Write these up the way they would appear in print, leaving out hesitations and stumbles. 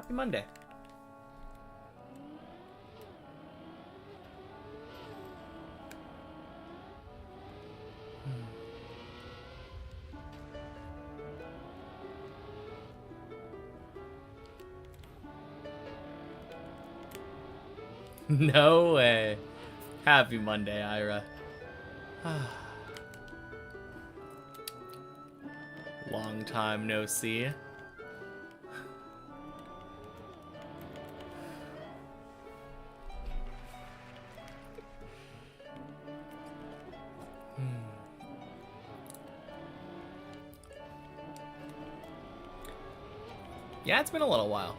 Happy Monday. No way. Happy Monday, Ira. Long time no see. Yeah, it's been a little while.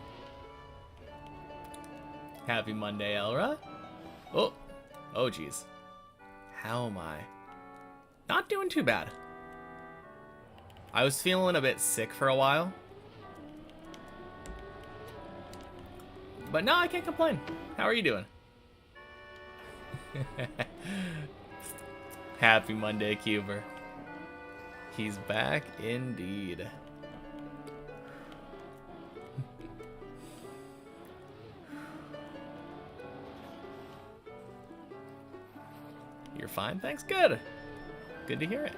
Happy Monday, Elra. Oh, geez. How am I? Not doing too bad. I was feeling a bit sick for a while. But no, I can't complain. How are you doing? Happy Monday, Cuber. He's back indeed. You're fine? Thanks. Good. Good to hear it.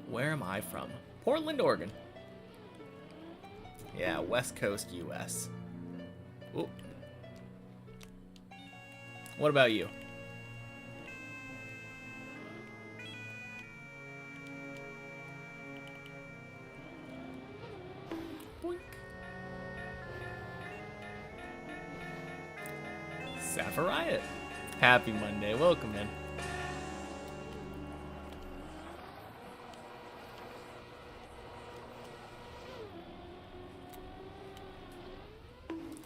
Where am I from? Portland, Oregon. Yeah, West Coast, US. Ooh. What about you? Boink. Sapphire. Happy Monday. Welcome in.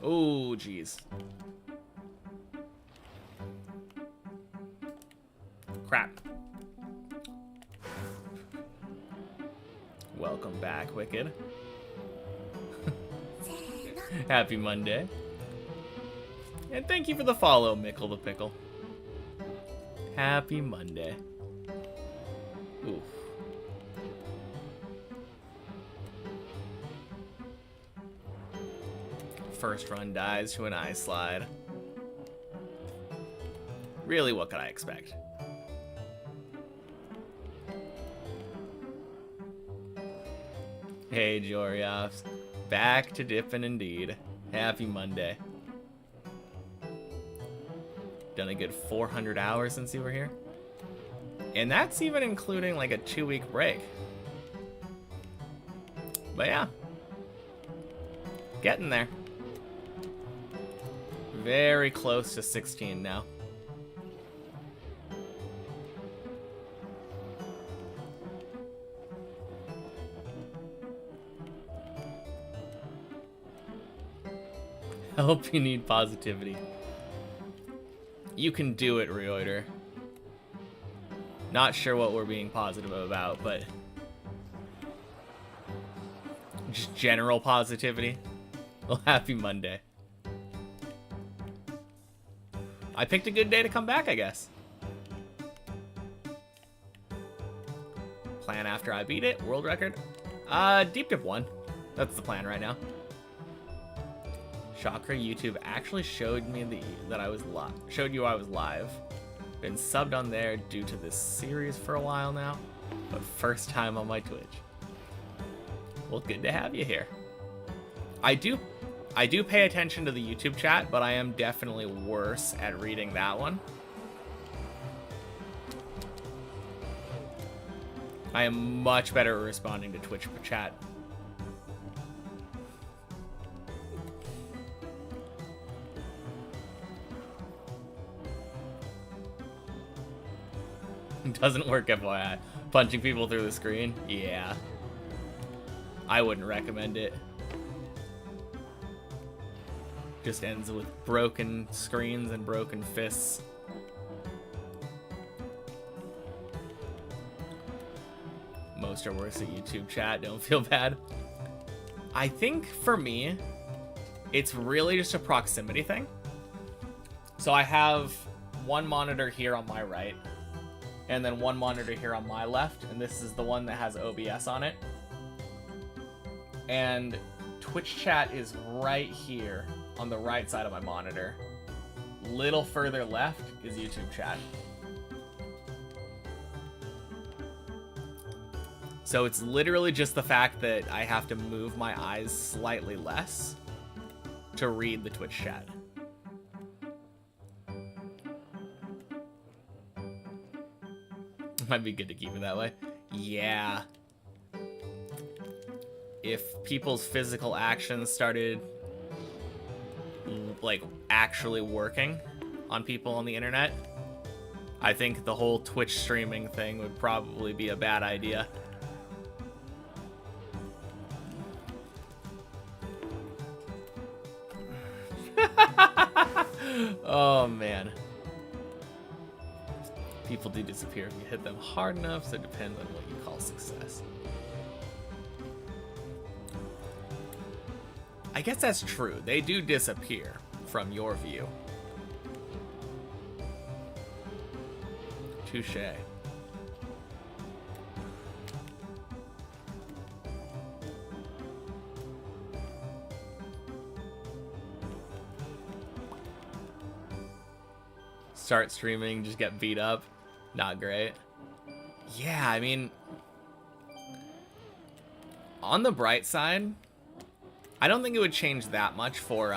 Oh, jeez. Crap. Welcome back, Wicked. Happy Monday. And thank you for the follow, Mickle the Pickle. Happy Monday. Oof. First run dies to an ice slide. Really, what could I expect? Hey, Jorioffs. Back to dipping indeed. Happy Monday. Done a good 400 hours since you were here. And that's even including like a 2-week break. But yeah. Getting there. Very close to 16 now. I hope you need positivity. You can do it, Reoiter. Not sure what we're being positive about, but just general positivity. Well, happy Monday. I picked a good day to come back, I guess. Plan after I beat it, world record. Deep dip 1. That's the plan right now. Chakra YouTube actually showed me that I was live. Showed you I was live. Been subbed on there due to this series for a while now, but first time on my Twitch. Well, good to have you here. I do pay attention to the YouTube chat, but I am definitely worse at reading that one. I am much better at responding to Twitch chat. Doesn't work, FYI. Punching people through the screen? Yeah. I wouldn't recommend it. Just ends with broken screens and broken fists. Most are worse at YouTube chat, don't feel bad. I think for me, it's really just a proximity thing. So I have one monitor here on my right, and then one monitor here on my left, and this is the one that has OBS on it. And Twitch chat is right here on the right side of my monitor. Little further left is YouTube chat. So it's literally just the fact that I have to move my eyes slightly less to read the Twitch chat. It might be good to keep it that way. Yeah. If people's physical actions started, like, actually working on people on the internet, I think the whole Twitch streaming thing would probably be a bad idea. Oh, man. People do disappear if you hit them hard enough, so it depends on what you call success. I guess that's true. They do disappear from your view. Touché. Start streaming, just get beat up. Not great. Yeah, I mean, on the bright side, I don't think it would change that much for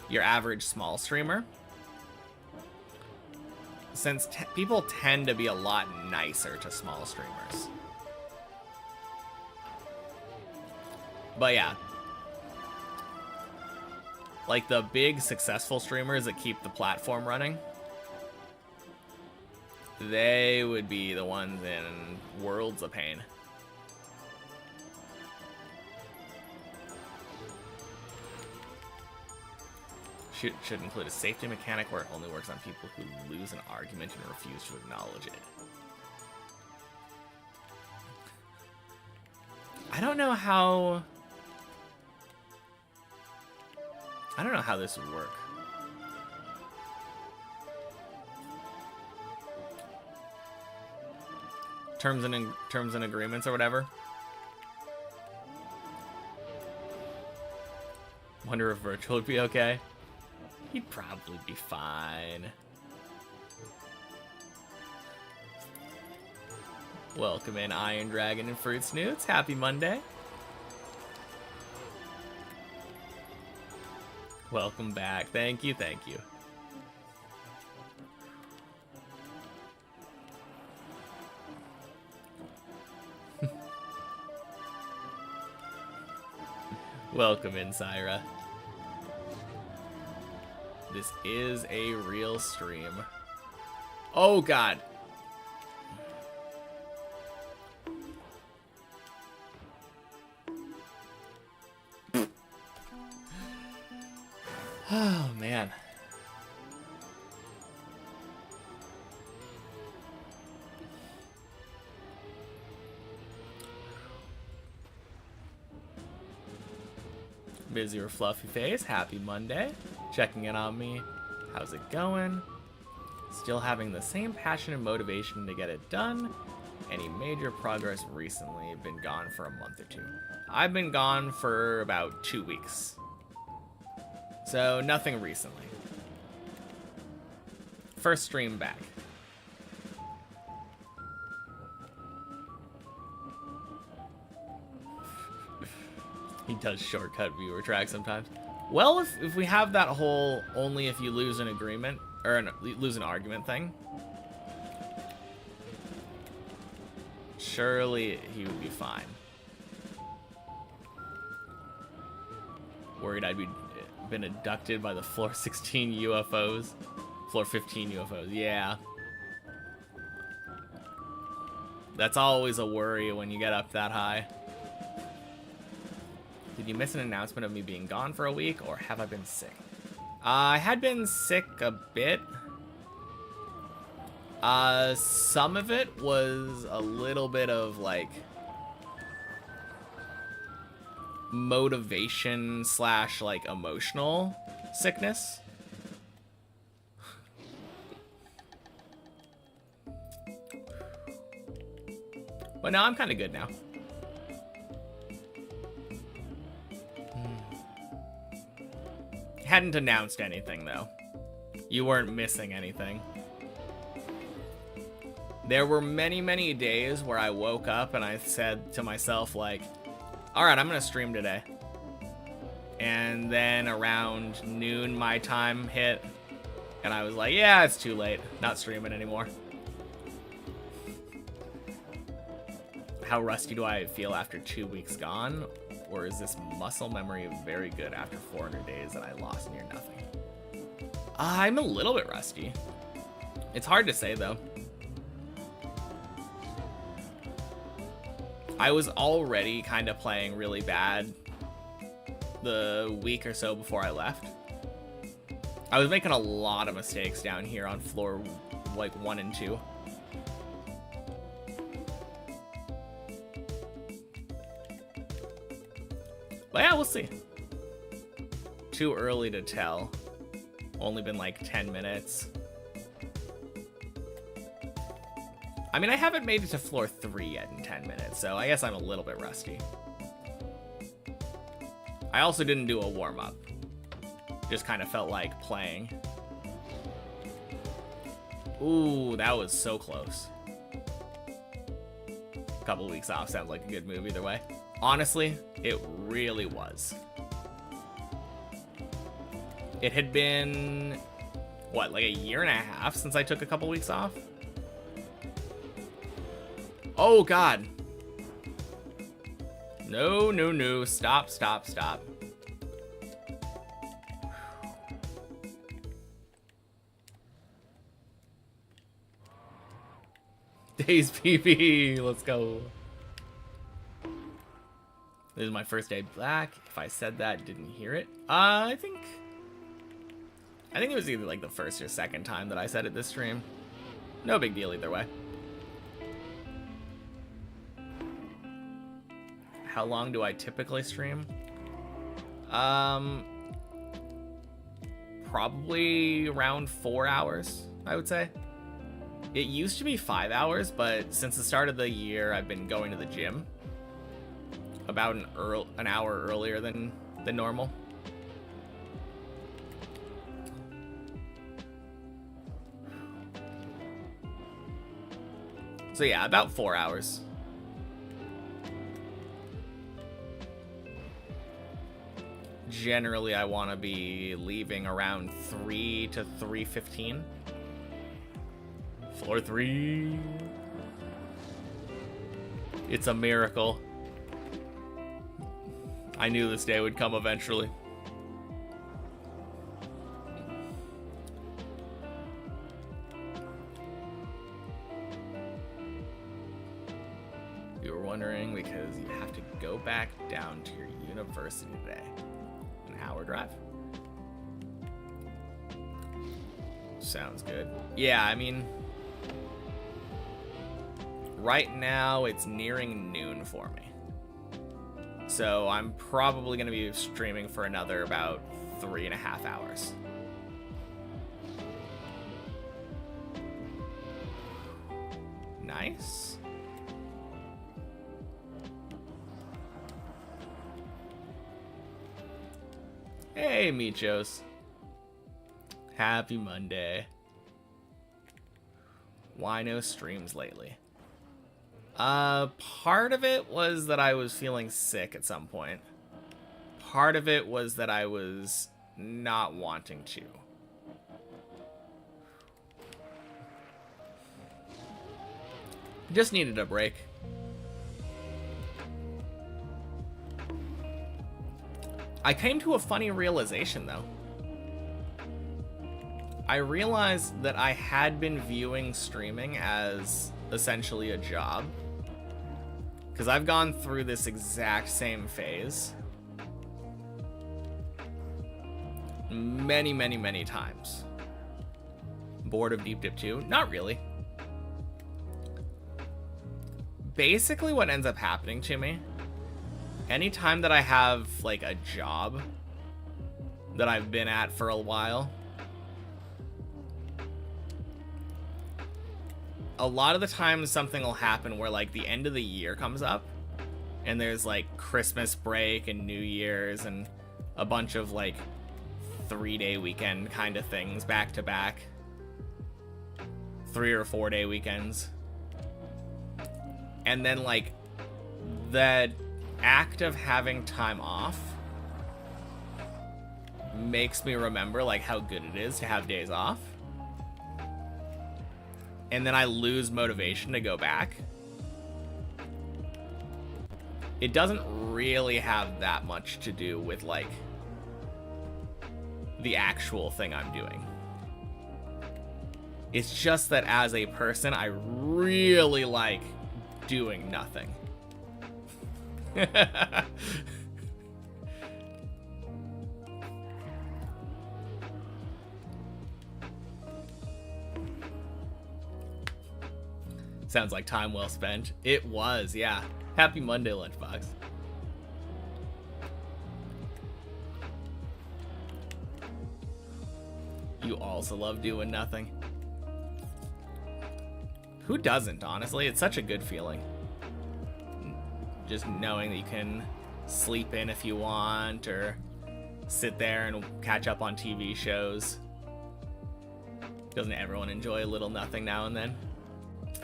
your average small streamer, since people tend to be a lot nicer to small streamers. But yeah, like the big successful streamers that keep the platform running, they would be the ones in worlds of pain. Should include a safety mechanic where it only works on people who lose an argument and refuse to acknowledge it. I don't know how this would work. Terms and agreements or whatever. Wonder if virtual would be okay. He'd probably be fine. Welcome in, Iron Dragon and Fruit Snoots. Happy Monday. Welcome back. Thank you, thank you. Welcome in, Syra. This is a real stream. Oh, God. Oh, man. Busy or fluffy face, happy Monday. Checking in on me. How's it going? Still having the same passion and motivation to get it done. Any major progress recently? Been gone for a month or two. I've been gone for about 2 weeks. So nothing recently. First stream back. He does shortcut viewer track sometimes. Well, if we have that whole only if you lose an agreement or lose an argument thing, surely he would be fine. Worried I'd been abducted by the floor 16 UFOs, floor 15 UFOs. Yeah, that's always a worry when you get up that high. Did you miss an announcement of me being gone for a week, or have I been sick? I had been sick a bit. Some of it was a little bit of, like, motivation slash like emotional sickness. But now I'm kind of good now. Hadn't announced anything though. You weren't missing anything. There were many, many days where I woke up and I said to myself like, all right, I'm gonna stream today. And then around noon my time hit and I was like, yeah, it's too late, not streaming anymore. How rusty do I feel after 2 weeks gone? Or is this muscle memory very good after 400 days that I lost near nothing? I'm a little bit rusty. It's hard to say though. I was already kind of playing really bad the week or so before I left. I was making a lot of mistakes down here on floor like 1 and 2. But yeah, we'll see. Too early to tell. Only been like 10 minutes. I mean, I haven't made it to floor 3 yet in 10 minutes, so I guess I'm a little bit rusty. I also didn't do a warm-up. Just kind of felt like playing. Ooh, that was so close. A couple weeks off sounds like a good move either way. Honestly, it really was. It had been, what, like a year and a half since I took a couple weeks off? Oh, God. No, no, no. Stop, stop, stop. Days PP. Let's go. This is my first day back. If I said that, didn't hear it. I think it was either like the first or second time that I said it this stream. No big deal either way. How long do I typically stream? Probably around 4 hours, I would say. It used to be 5 hours, but since the start of the year, I've been going to the gym about an hour earlier than normal. So yeah, about 4 hours. Generally, I want to be leaving around 3 to 3:15. Floor 3. It's a miracle. I knew this day would come eventually. You were wondering because you have to go back down to your university today. An hour drive. Sounds good. Yeah, I mean, right now it's nearing noon for me. So I'm probably going to be streaming for another about 3.5 hours. Nice. Hey, Michos. Happy Monday. Why no streams lately? Part of it was that I was feeling sick at some point. Part of it was that I was not wanting to. Just needed a break. I came to a funny realization, though. I realized that I had been viewing streaming as essentially a job. Because I've gone through this exact same phase many, many, many times. Bored of Deep Dip 2? Not really. Basically what ends up happening to me anytime that I have like a job that I've been at for a while, a lot of the times something will happen where like the end of the year comes up and there's like Christmas break and New Year's and a bunch of like 3-day weekend kind of things back to back, 3 or 4 day weekends. And then like the act of having time off makes me remember like how good it is to have days off. And then I lose motivation to go back. It doesn't really have that much to do with like the actual thing I'm doing. It's just that as a person, I really like doing nothing. Sounds like time well spent. It was, yeah. Happy Monday, Lunchbox. You also love doing nothing. Who doesn't, honestly? It's such a good feeling. Just knowing that you can sleep in if you want, or sit there and catch up on TV shows. Doesn't everyone enjoy a little nothing now and then?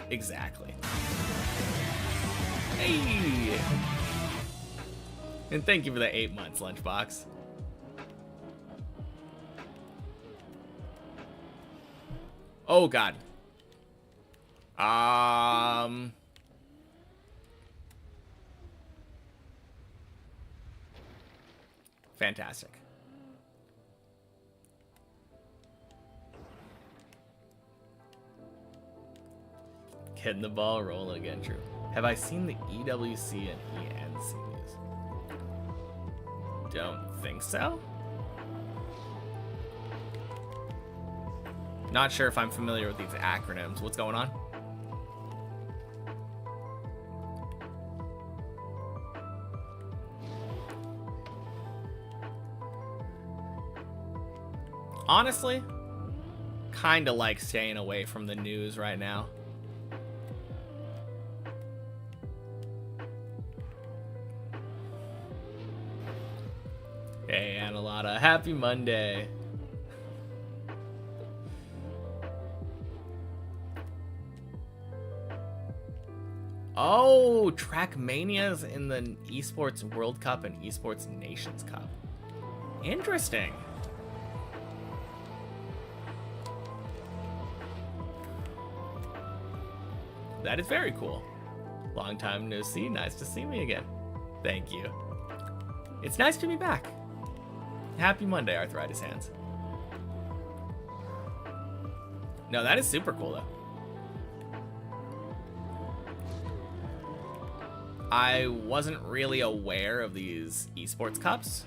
Exactly. Hey! And thank you for the 8 months, Lunchbox. Oh, God. Fantastic. Getting the ball rolling again, true. Have I seen the EWC and ENC news? Don't think so. Not sure if I'm familiar with these acronyms. What's going on? Honestly, kind of like staying away from the news right now. Hey, Analotta, happy Monday. Oh, Trackmania's in the Esports World Cup and Esports Nations Cup. Interesting. That is very cool. Long time no see. Nice to see me again. Thank you. It's nice to be back. Happy Monday, Arthritis Hands. No, that is super cool, though. I wasn't really aware of these esports cups.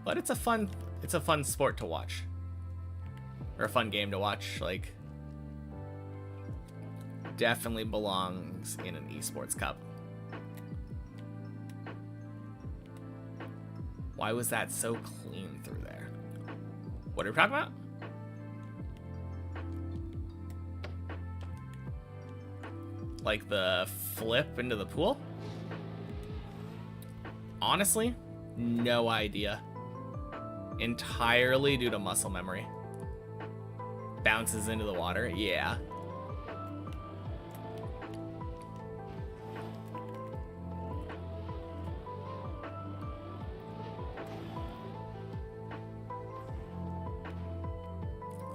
But it's a fun sport to watch. Or a fun game to watch, like definitely belongs in an esports cup. Why was that so clean through there? What are we talking about? Like the flip into the pool? Honestly, no idea. Entirely due to muscle memory. Bounces into the water, yeah.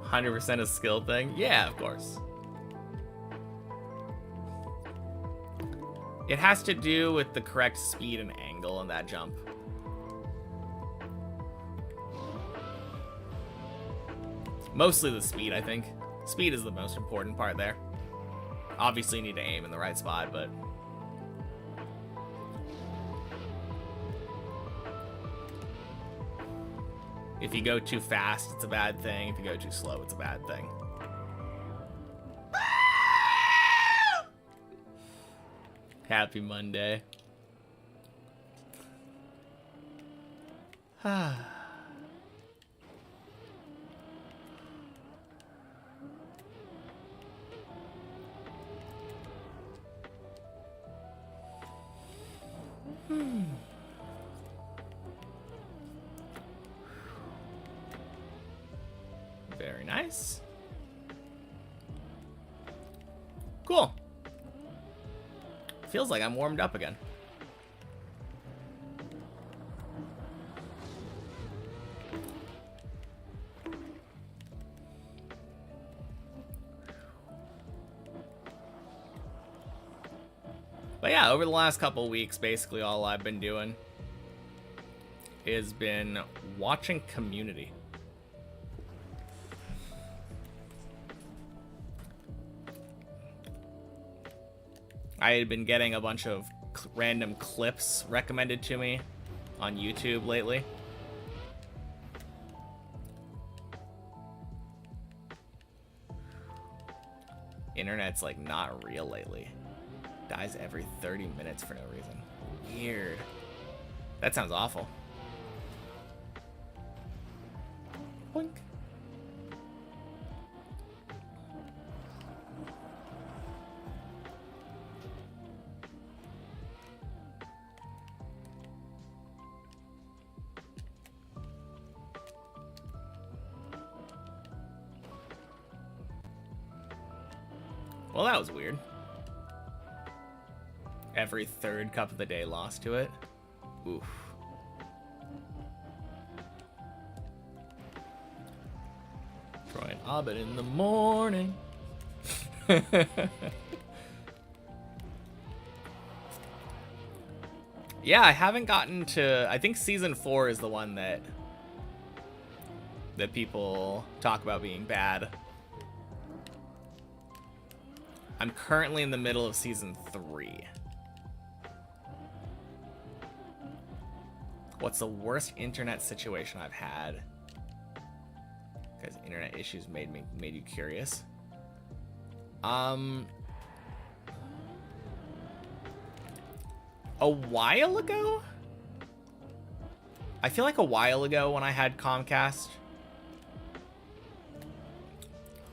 %100% a skill thing? Yeah, of course. It has to do with the correct speed and angle in that jump. Mostly the speed, I think. Speed is the most important part there. Obviously you need to aim in the right spot, but if you go too fast, it's a bad thing. If you go too slow, it's a bad thing. Happy Monday. Very nice. Cool. Feels like I'm warmed up again. But yeah, over the last couple weeks, basically all I've been doing has been watching Community. I had been getting a bunch of random clips recommended to me on YouTube lately. Internet's like not real lately. Dies every 30 minutes for no reason. Weird. That sounds awful. Boink. Well, that was weird. Every third cup of the day lost to it. Oof. Troy and Abed in the morning. Yeah, I haven't gotten to... I think season 4 is the one that people talk about being bad. I'm currently in the middle of season 3. What's the worst internet situation I've had? Because internet issues made you curious. A while ago? I feel like a while ago when I had Comcast.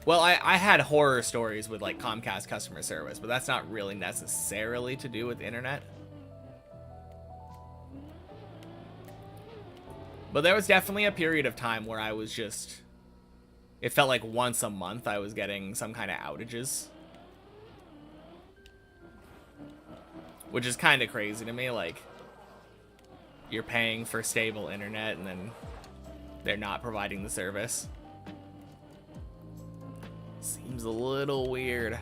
Well, I had horror stories with like Comcast customer service, but that's not really necessarily to do with internet. But there was definitely a period of time where I was just... It felt like once a month I was getting some kind of outages. Which is kind of crazy to me, like... You're paying for stable internet and then they're not providing the service. Seems a little weird.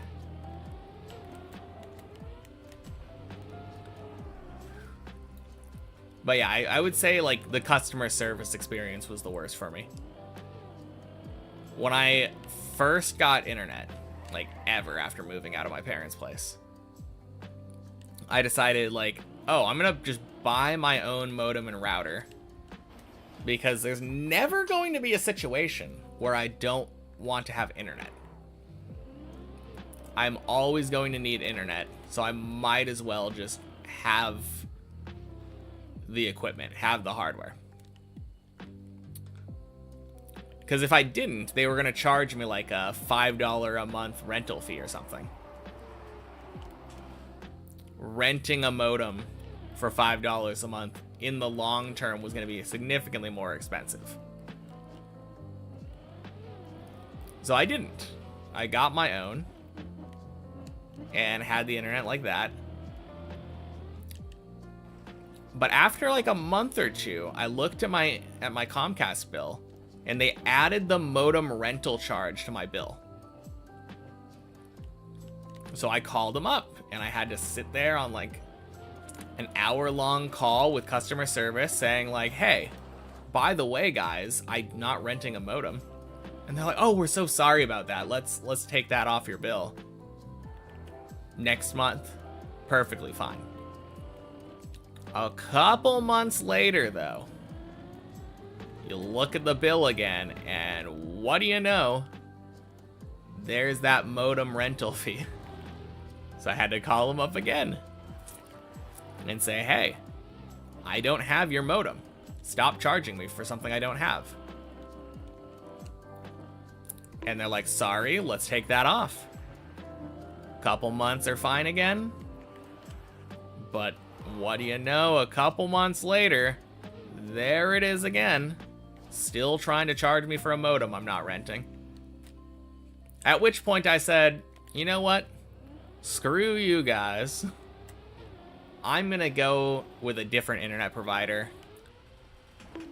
But yeah, I would say like the customer service experience was the worst for me. When I first got internet, like ever after moving out of my parents' place, I decided like, oh, I'm gonna just buy my own modem and router because there's never going to be a situation where I don't want to have internet. I'm always going to need internet, so I might as well just have the equipment, have the hardware. Because if I didn't, they were going to charge me like a $5 a month rental fee or something. Renting a modem for $5 a month in the long term was going to be significantly more expensive. So I didn't. I got my own and had the internet like that. But after like a month or two, I looked at my Comcast bill and they added the modem rental charge to my bill. So I called them up and I had to sit there on like an hour-long call with customer service saying like, hey, by the way, guys, I'm not renting a modem. And they're like, oh, we're so sorry about that. Let's take that off your bill. Next month, perfectly fine. A couple months later, though, you look at the bill again, and what do you know? There's that modem rental fee. So I had to call them up again. and say, hey, I don't have your modem. Stop charging me for something I don't have. And they're like, sorry, let's take that off. Couple months are fine again. But what do you know? A couple months later, there it is again. Still trying to charge me for a modem I'm not renting. At which point I said, you know what? Screw you guys. I'm gonna go with a different internet provider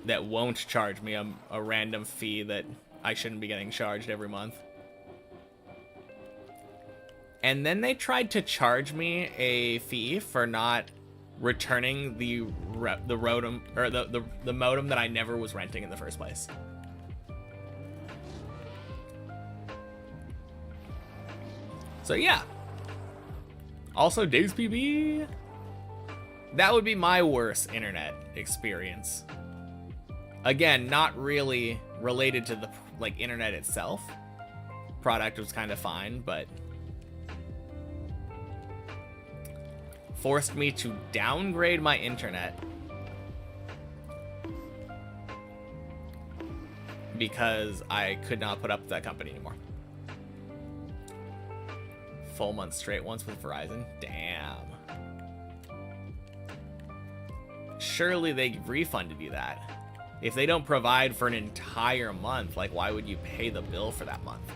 that won't charge me a random fee that I shouldn't be getting charged every month. And then they tried to charge me a fee for not returning the modem or the modem that I never was renting in the first place. So yeah. Also, Dave's PB. That would be my worst internet experience. Again, not really related to the internet itself. Product was kind of fine, but forced me to downgrade my internet because I could not put up with that company anymore. Full month straight once with Verizon. Damn. Surely they refunded you that. If they don't provide for an entire month, like, why would you pay the bill for that month?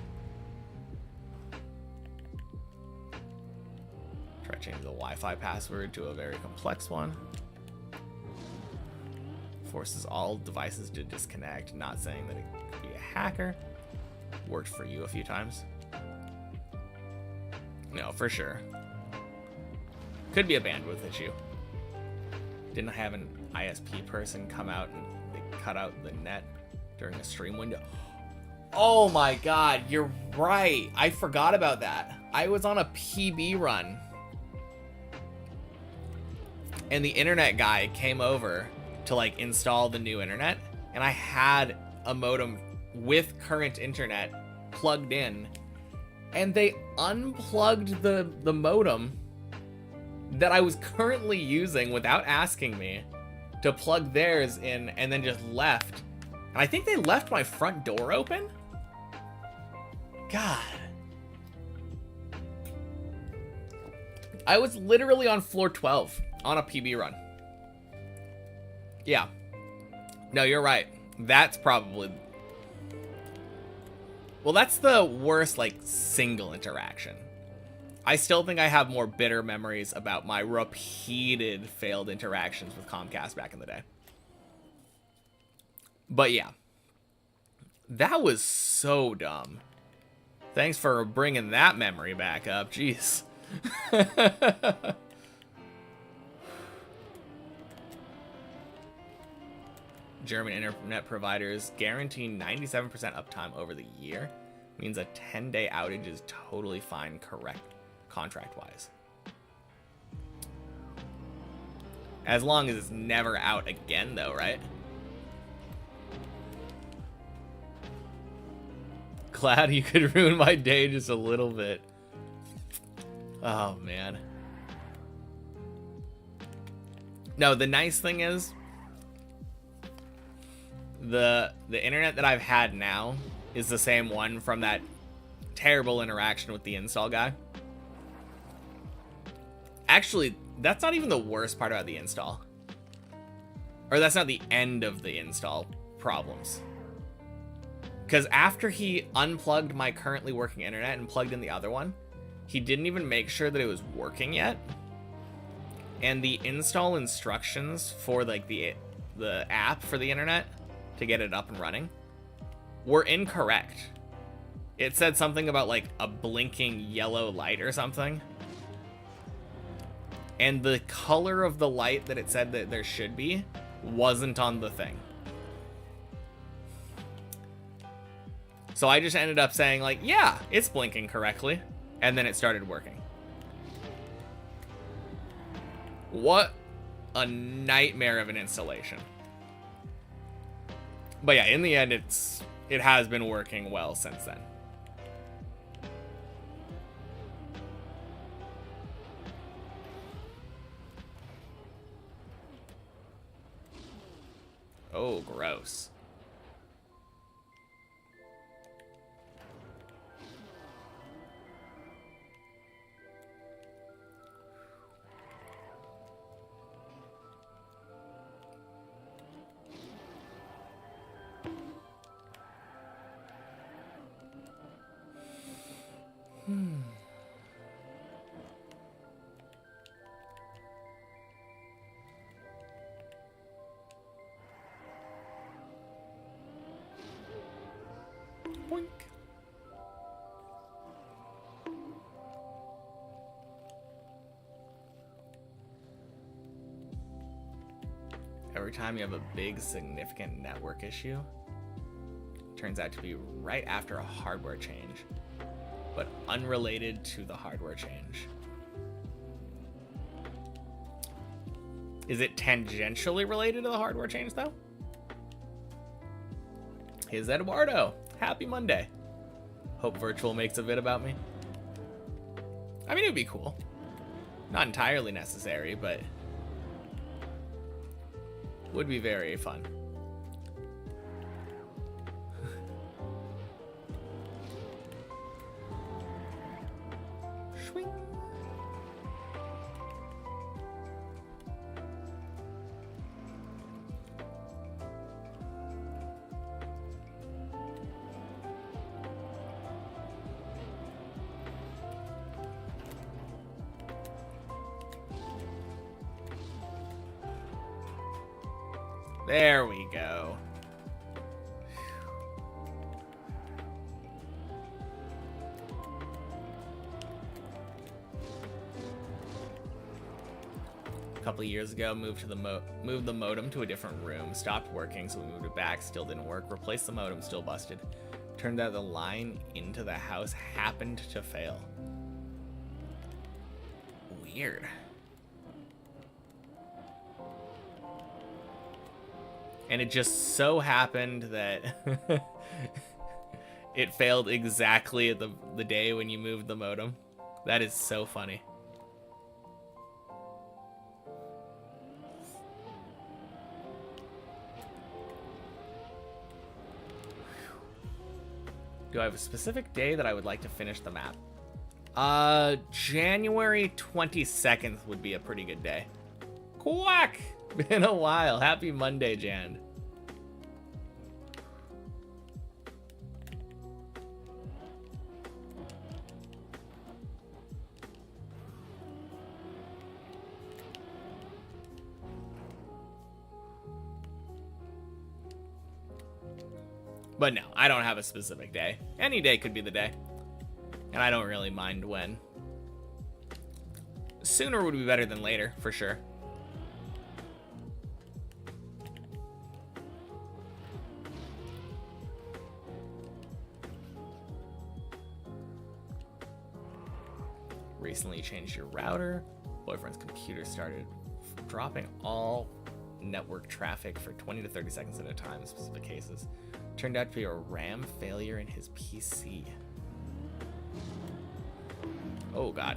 Try to change the Wi-Fi password to a very complex one. Forces all devices to disconnect. Not saying that it could be a hacker. Worked for you a few times. No, for sure. Could be a bandwidth issue. Didn't have an ISP person come out and they cut out the net during a stream window. Oh my god, you're right. I forgot about that. I was on a PB run. And the internet guy came over to install the new internet. And I had a modem with current internet plugged in. And they unplugged the modem that I was currently using without asking me to plug theirs in, and then just left. And I think they left my front door open? God. I was literally on floor 12 on a PB run. Yeah. No, you're right. That's probably... Well, that's the worst, single interaction. I still think I have more bitter memories about my repeated failed interactions with Comcast back in the day. But yeah. That was so dumb. Thanks for bringing that memory back up. Jeez. German internet providers guarantee 97% uptime over the year. Means a 10-day outage is totally fine, correct, contract-wise. As long as it's never out again, though, right? Glad you could ruin my day just a little bit. Oh, man. No, the nice thing is, the internet that I've had now is the same one from that terrible interaction with the install guy. Actually, that's not even the worst part about the install. Or that's not the end of the install problems. Because after he unplugged my currently working internet and plugged in the other one, he didn't even make sure that it was working yet. And the install instructions for the app for the internet to get it up and running were incorrect. It said something about a blinking yellow light or something. And the color of the light that it said that there should be wasn't on the thing. So I just ended up saying yeah, it's blinking correctly. And then it started working. What a nightmare of an installation. But yeah, in the end, it has been working well since then. Oh, gross. Boink. Every time you have a big significant network issue, it turns out to be right after a hardware change, but unrelated to the hardware change. Is it tangentially related to the hardware change, though? Here's Eduardo. Happy Monday. Hope Virtual makes a vid about me. I mean, it would be cool. Not entirely necessary, but would be very fun. Swing. There we go. A couple of years ago, moved the modem to a different room. Stopped working, so we moved it back. Still didn't work. Replaced the modem, still busted. Turned out the line into the house happened to fail. Weird. And it just so happened that it failed exactly at the day when you moved the modem. That is so funny. Do I have a specific day that I would like to finish the map? January 22nd would be a pretty good day. Quack! Been a while. Happy Monday, Jan. But no, I don't have a specific day. Any day could be the day. And I don't really mind when. Sooner would be better than later, for sure. Recently changed your router. Boyfriend's computer started dropping all network traffic for 20 to 30 seconds at a time in specific cases. Turned out to be a RAM failure in his PC. Oh god.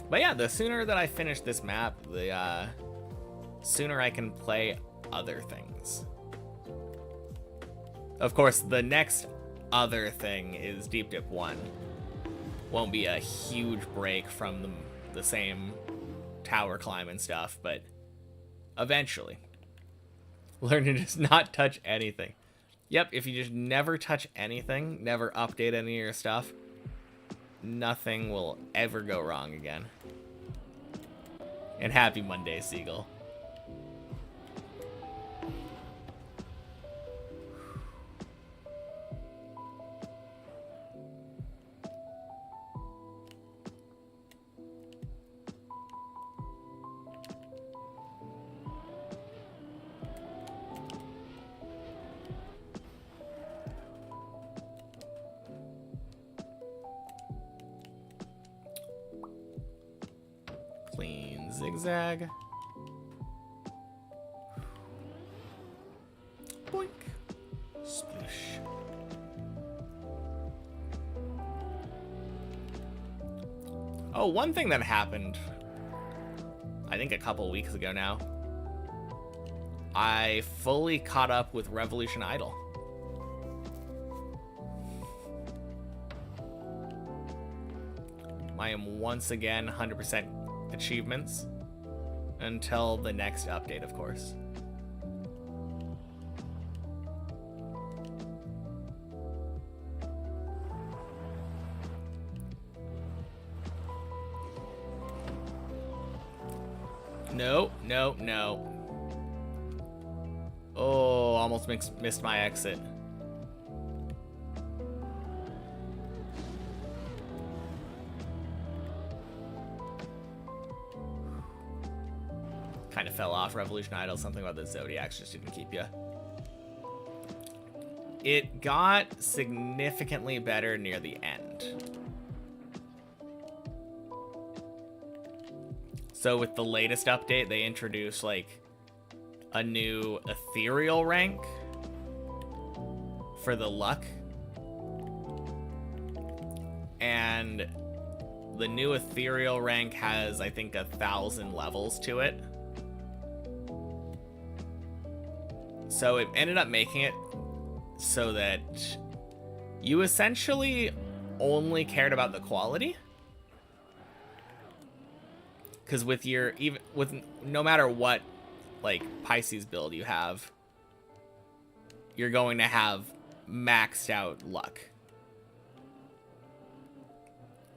But yeah, the sooner that I finish this map, the sooner I can play other things. Of course, the next other thing is Deep Dip 1. Won't be a huge break from the same tower climb and stuff, but eventually. Learn to just not touch anything. Yep, if you just never touch anything, never update any of your stuff, nothing will ever go wrong again. And happy Monday, Seagull. zigzag. Boink. Splish. Oh, one thing that happened, I think a couple weeks ago now, I fully caught up with Revolution Idol. I am once again 100% achievements until the next update, of course. No, no, no. Oh, almost missed my exit. Kind of fell off Revolution Idol. Something about the Zodiacs just didn't keep you. It got significantly better near the end. So with the latest update, they introduced like a new ethereal rank for the luck. And the new ethereal rank has, I think, 1,000 levels to it. So it ended up making it so that you essentially only cared about the quality. Because with your, even with no matter what like Pisces build you have, you're going to have maxed out luck.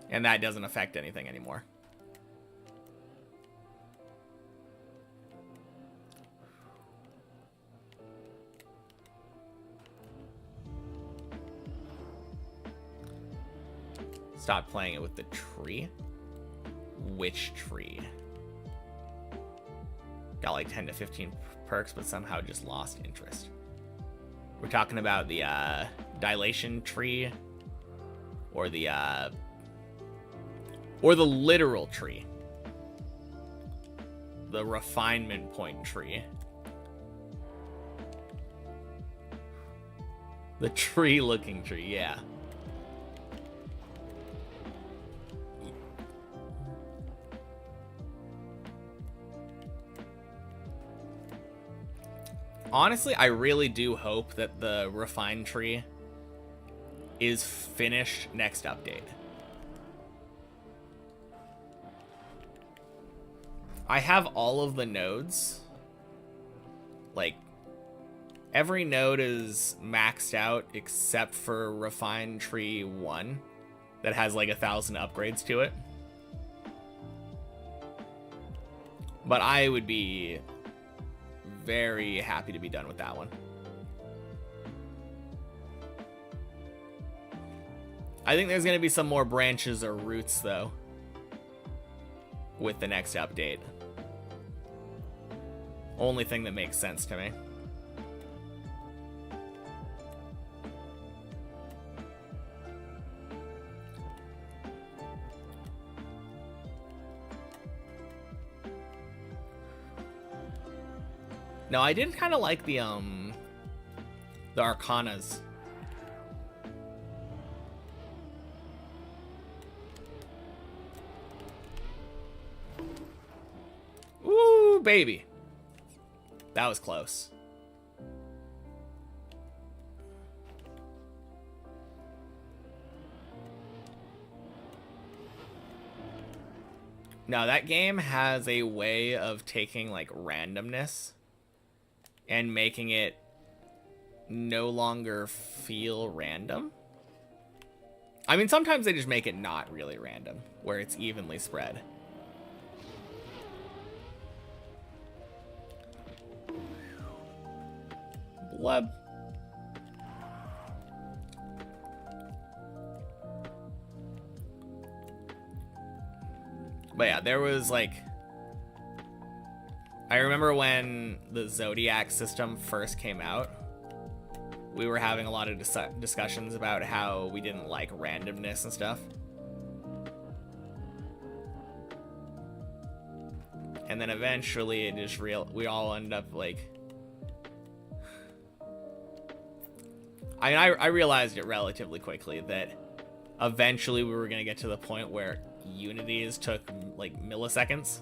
And that doesn't affect anything anymore. Stop playing it with the tree. Which tree? Got like 10 to 15 perks, but somehow just lost interest. We're talking about the dilation tree, or the literal tree, the refinement point tree, the tree-looking tree. Yeah. Honestly, I really do hope that the refined tree is finished next update. I have all of the nodes. Like, every node is maxed out except for refined tree 1 that has like 1,000 upgrades to it. But I would be very happy to be done with that one. I think there's going to be some more branches or roots though with the next update. Only thing that makes sense to me. No, I did kind of like the Arcanas. Ooh, baby. That was close. Now, that game has a way of taking, like, randomness and making it no longer feel random. I mean, sometimes they just make it not really random, where it's evenly spread. Blub. But yeah, there was like, I remember when the Zodiac system first came out, we were having a lot of discussions about how we didn't like randomness and stuff. And then eventually it just we all end up like... I realized it relatively quickly that eventually we were going to get to the point where unities took like milliseconds.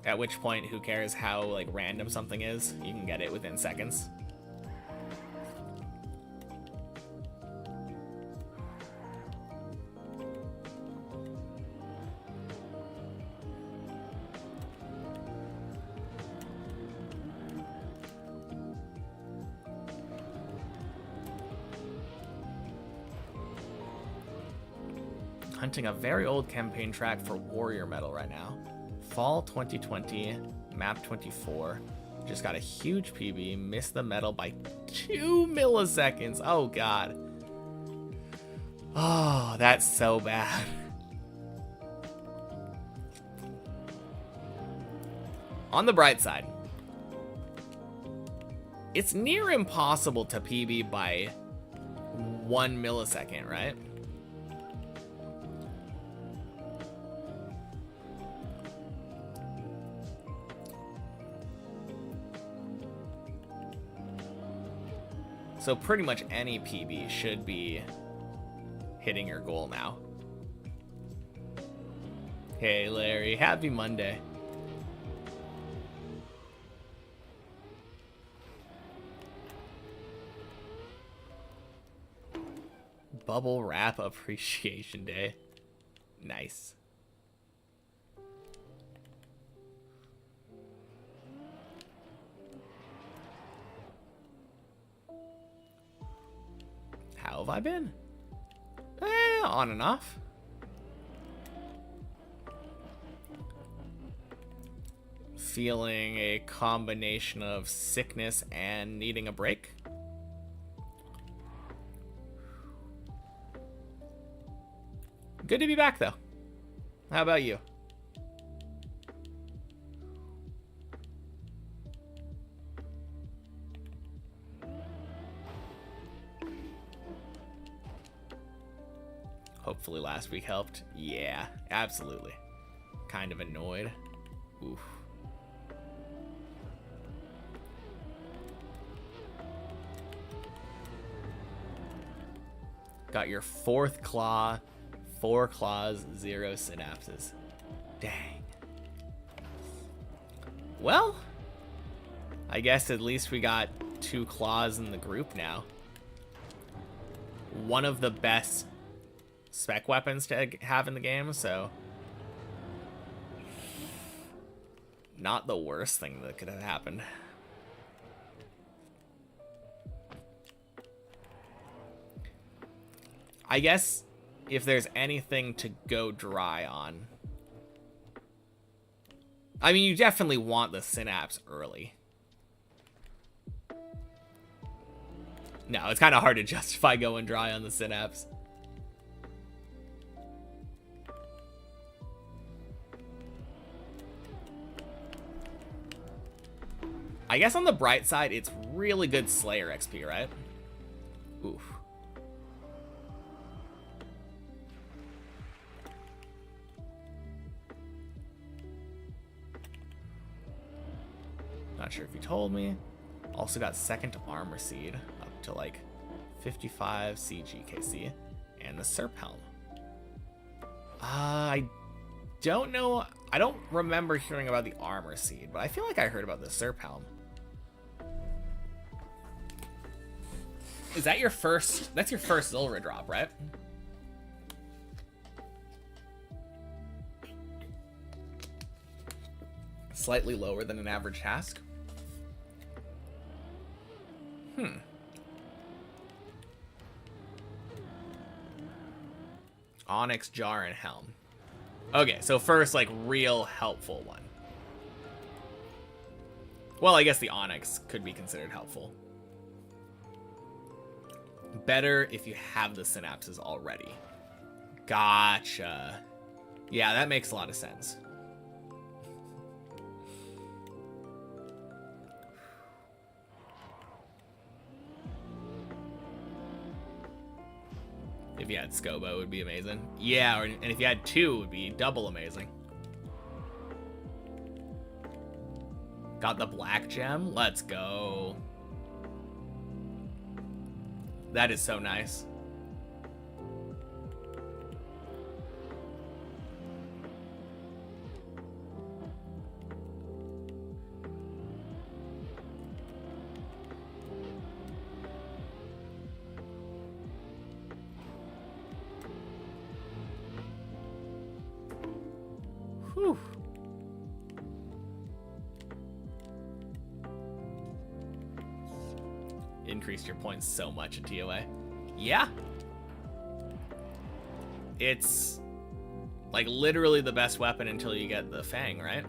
At which point, who cares how like random something is? You can get it within seconds. Hunting a very old campaign track for Warrior Metal right now. Fall 2020, map 24. Just got a huge PB, missed the medal by 2 milliseconds. Oh god. Oh, that's so bad. On the bright side, it's near impossible to PB by 1 millisecond, right? So pretty much any PB should be hitting your goal now. Hey Larry, happy Monday. Bubble Wrap Appreciation Day. Nice. How have I been? On and off. Feeling a combination of sickness and needing a break. Good to be back, though. How about you? Hopefully last week helped. Yeah, absolutely. Kind of annoyed. Oof. Got your 4th claw, 4 claws, 0 synapses. Dang. Well, I guess at least we got 2 claws in the group now. One of the best spec weapons to have in the game, so not the worst thing that could have happened. I guess if there's anything to go dry on, I mean, you definitely want the synapse early. No, it's kind of hard to justify going dry on the synapse. I guess on the bright side, it's really good Slayer XP, right? Oof. Not sure if you told me. Also got 2nd armor seed up to like 55 CGKC and the Serp helm. I don't know. I don't remember hearing about the armor seed, but I feel like I heard about the Serp helm. Is that your first? That's your first Zilra drop, right? Slightly lower than an average task. Onyx, Jar, and Helm. Okay, so first, like, real helpful one. Well, I guess the Onyx could be considered helpful. Better if you have the synapses already. Gotcha. Yeah, that makes a lot of sense. If you had Scobo, it would be amazing. Yeah, and if you had 2, it would be double amazing. Got the black gem. Let's go. That is so nice. Whew. Increased your points so much at TOA. Yeah. It's like literally the best weapon until you get the Fang, right?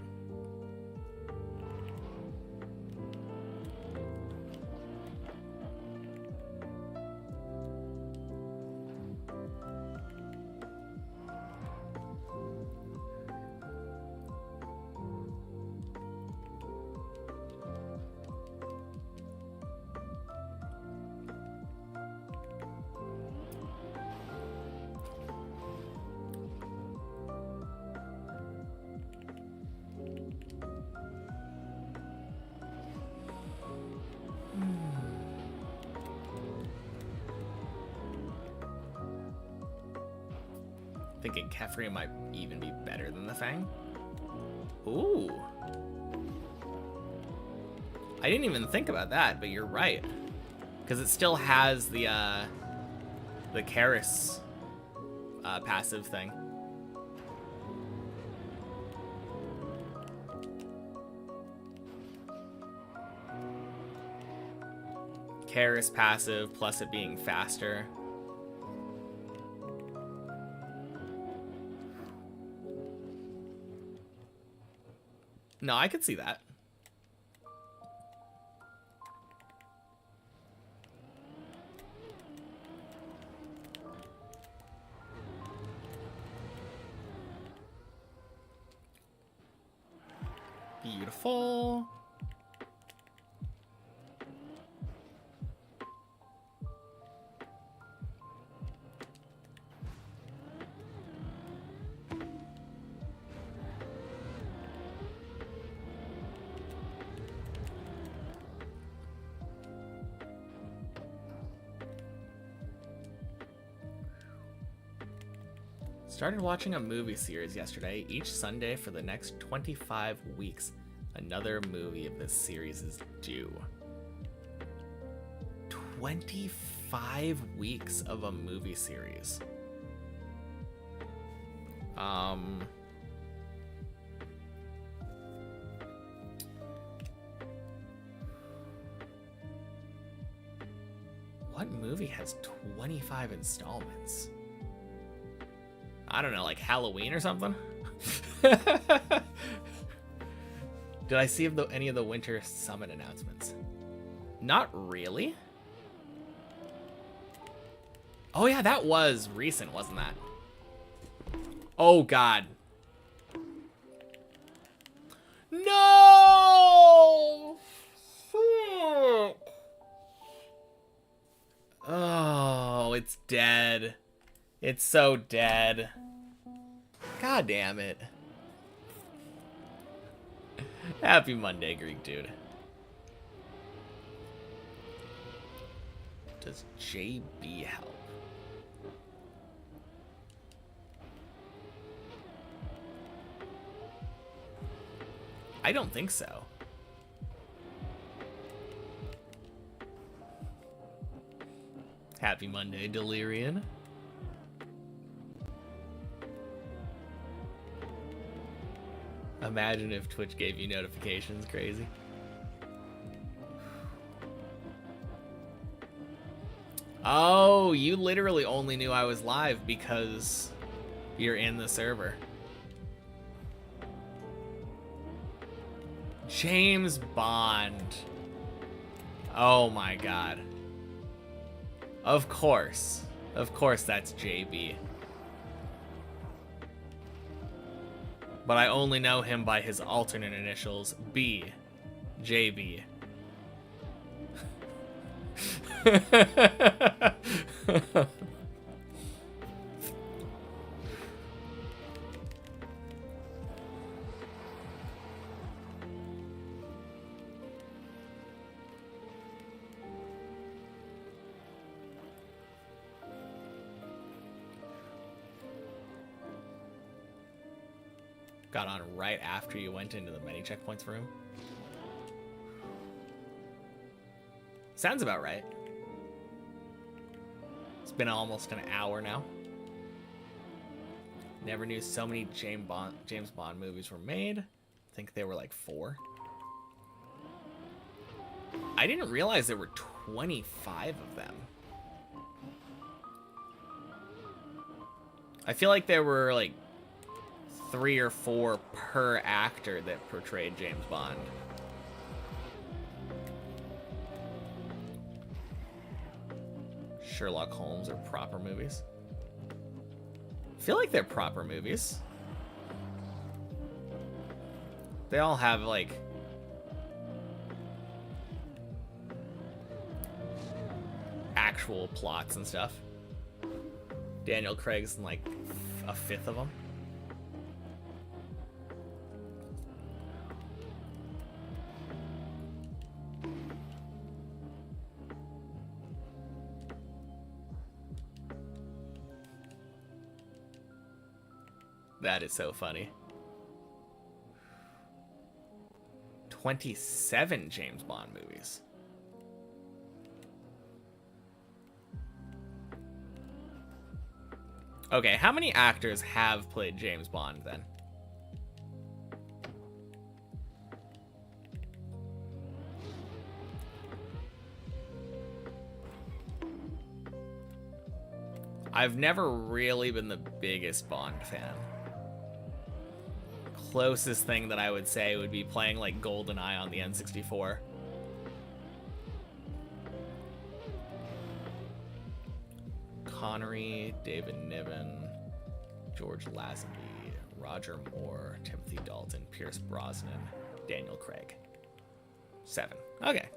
Thinking Kefri might even be better than the Fang. Ooh. I didn't even think about that, but you're right. Because it still has the Karis passive thing. Karis passive plus it being faster. No, I could see that. Beautiful. Started watching a movie series yesterday. Each Sunday for the next 25 weeks, another movie of this series is due. 25 weeks of a movie series. What movie has 25 installments? I don't know, like Halloween or something? Did I see any of the Winter Summit announcements? Not really. Oh yeah, that was recent, wasn't that? Oh god. No! Oh, it's dead. It's so dead. God damn it. Happy Monday, Greek dude. Does JB help? I don't think so. Happy Monday, Delirian. Imagine if Twitch gave you notifications, crazy. Oh, you literally only knew I was live because you're in the server. James Bond. Oh my god. Of course. Of course that's JB. But I only know him by his alternate initials, B. JB. got on right after you went into the many checkpoints room. Sounds about right. It's been almost an hour now. Never knew so many James Bond movies were made. I think there were like 4. I didn't realize there were 25 of them. I feel like there were like 3 or 4 per actor that portrayed James Bond. Sherlock Holmes are proper movies. I feel like they're proper movies. They all have like actual plots and stuff. Daniel Craig's in like a 5th of them. That is so funny. 27 James Bond movies. Okay, how many actors have played James Bond then? I've never really been the biggest Bond fan. Closest thing that I would say would be playing like GoldenEye on the N64. Connery, David Niven, George Lazenby, Roger Moore, Timothy Dalton, Pierce Brosnan, Daniel Craig. 7. Okay.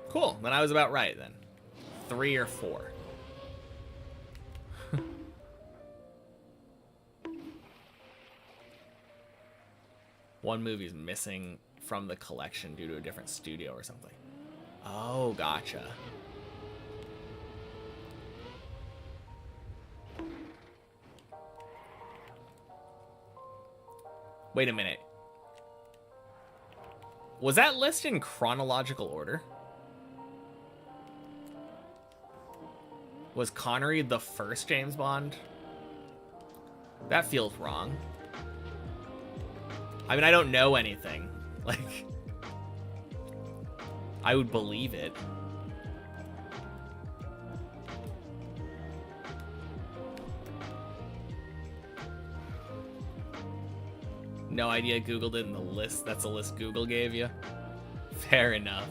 Cool. Then I was about right then. 3 or 4. One movie's missing from the collection due to a different studio or something. Oh, gotcha. Wait a minute. Was that list in chronological order? Was Connery the first James Bond? That feels wrong. I mean, I don't know anything. Like, I would believe it. No idea Googled it in the list. That's a list Google gave you. Fair enough.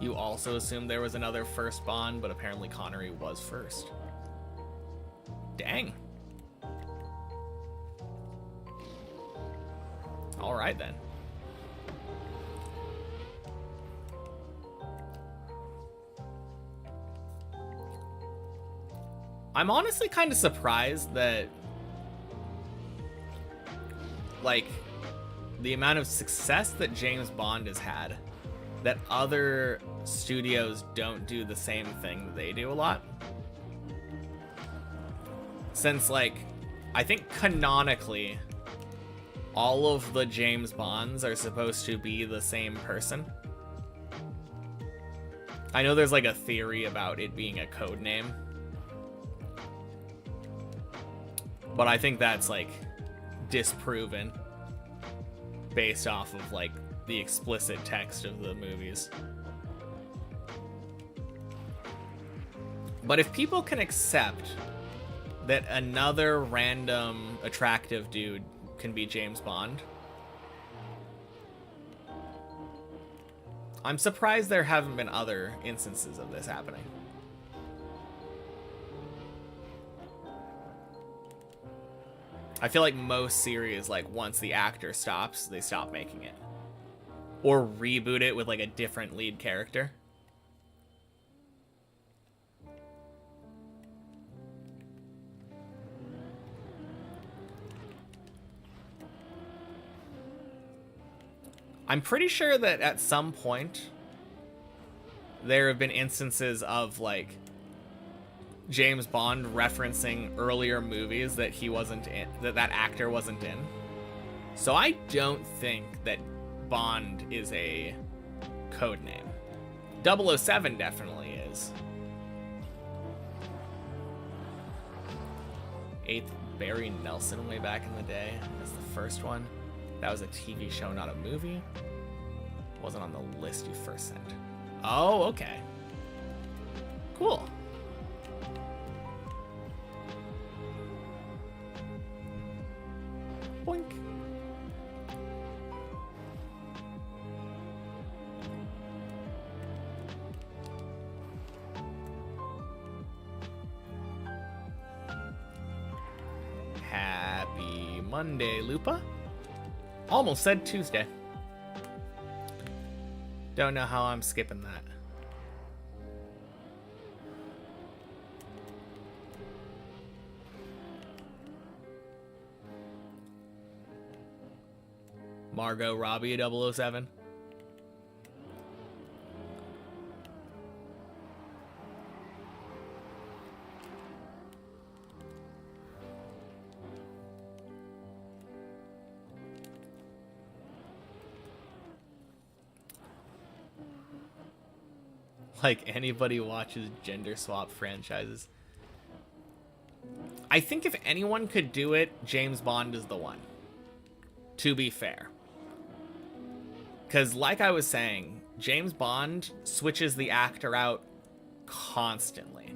You also assumed there was another first Bond, but apparently Connery was first. Dang. All right then. I'm honestly kind of surprised that, like, the amount of success that James Bond has had, that other studios don't do the same thing that they do a lot. Since, like, I think canonically, all of the James Bonds are supposed to be the same person. I know there's, like, a theory about it being a code name, but I think that's, like, disproven based off of, like, the explicit text of the movies. But if people can accept that another random attractive dude can be James Bond, I'm surprised there haven't been other instances of this happening. I feel like most series, like, once the actor stops, they stop making it. Or reboot it with like a different lead character. I'm pretty sure that at some point there have been instances of like James Bond referencing earlier movies that he wasn't in, that actor wasn't in. So I don't think that Bond is a code name. 007 definitely is. 8th Barry Nelson way back in the day as the first one. That was a TV show, not a movie. Wasn't on the list you first sent. Oh, okay. Cool. Boink. Happy Monday, Lupa. Almost said Tuesday. Don't know how I'm skipping that. Margot Robbie 007. Like anybody watches gender swap franchises. I think if anyone could do it, James Bond is the one. To be fair. Because like I was saying, James Bond switches the actor out constantly.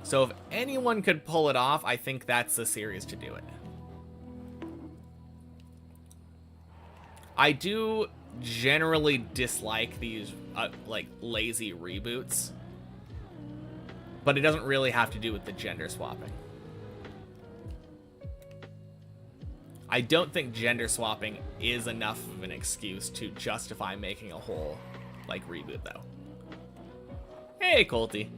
So if anyone could pull it off, I think that's the series to do it. I do generally dislike these like lazy reboots, but it doesn't really have to do with the gender swapping. I don't think gender swapping is enough of an excuse to justify making a whole like reboot though. Hey Colty.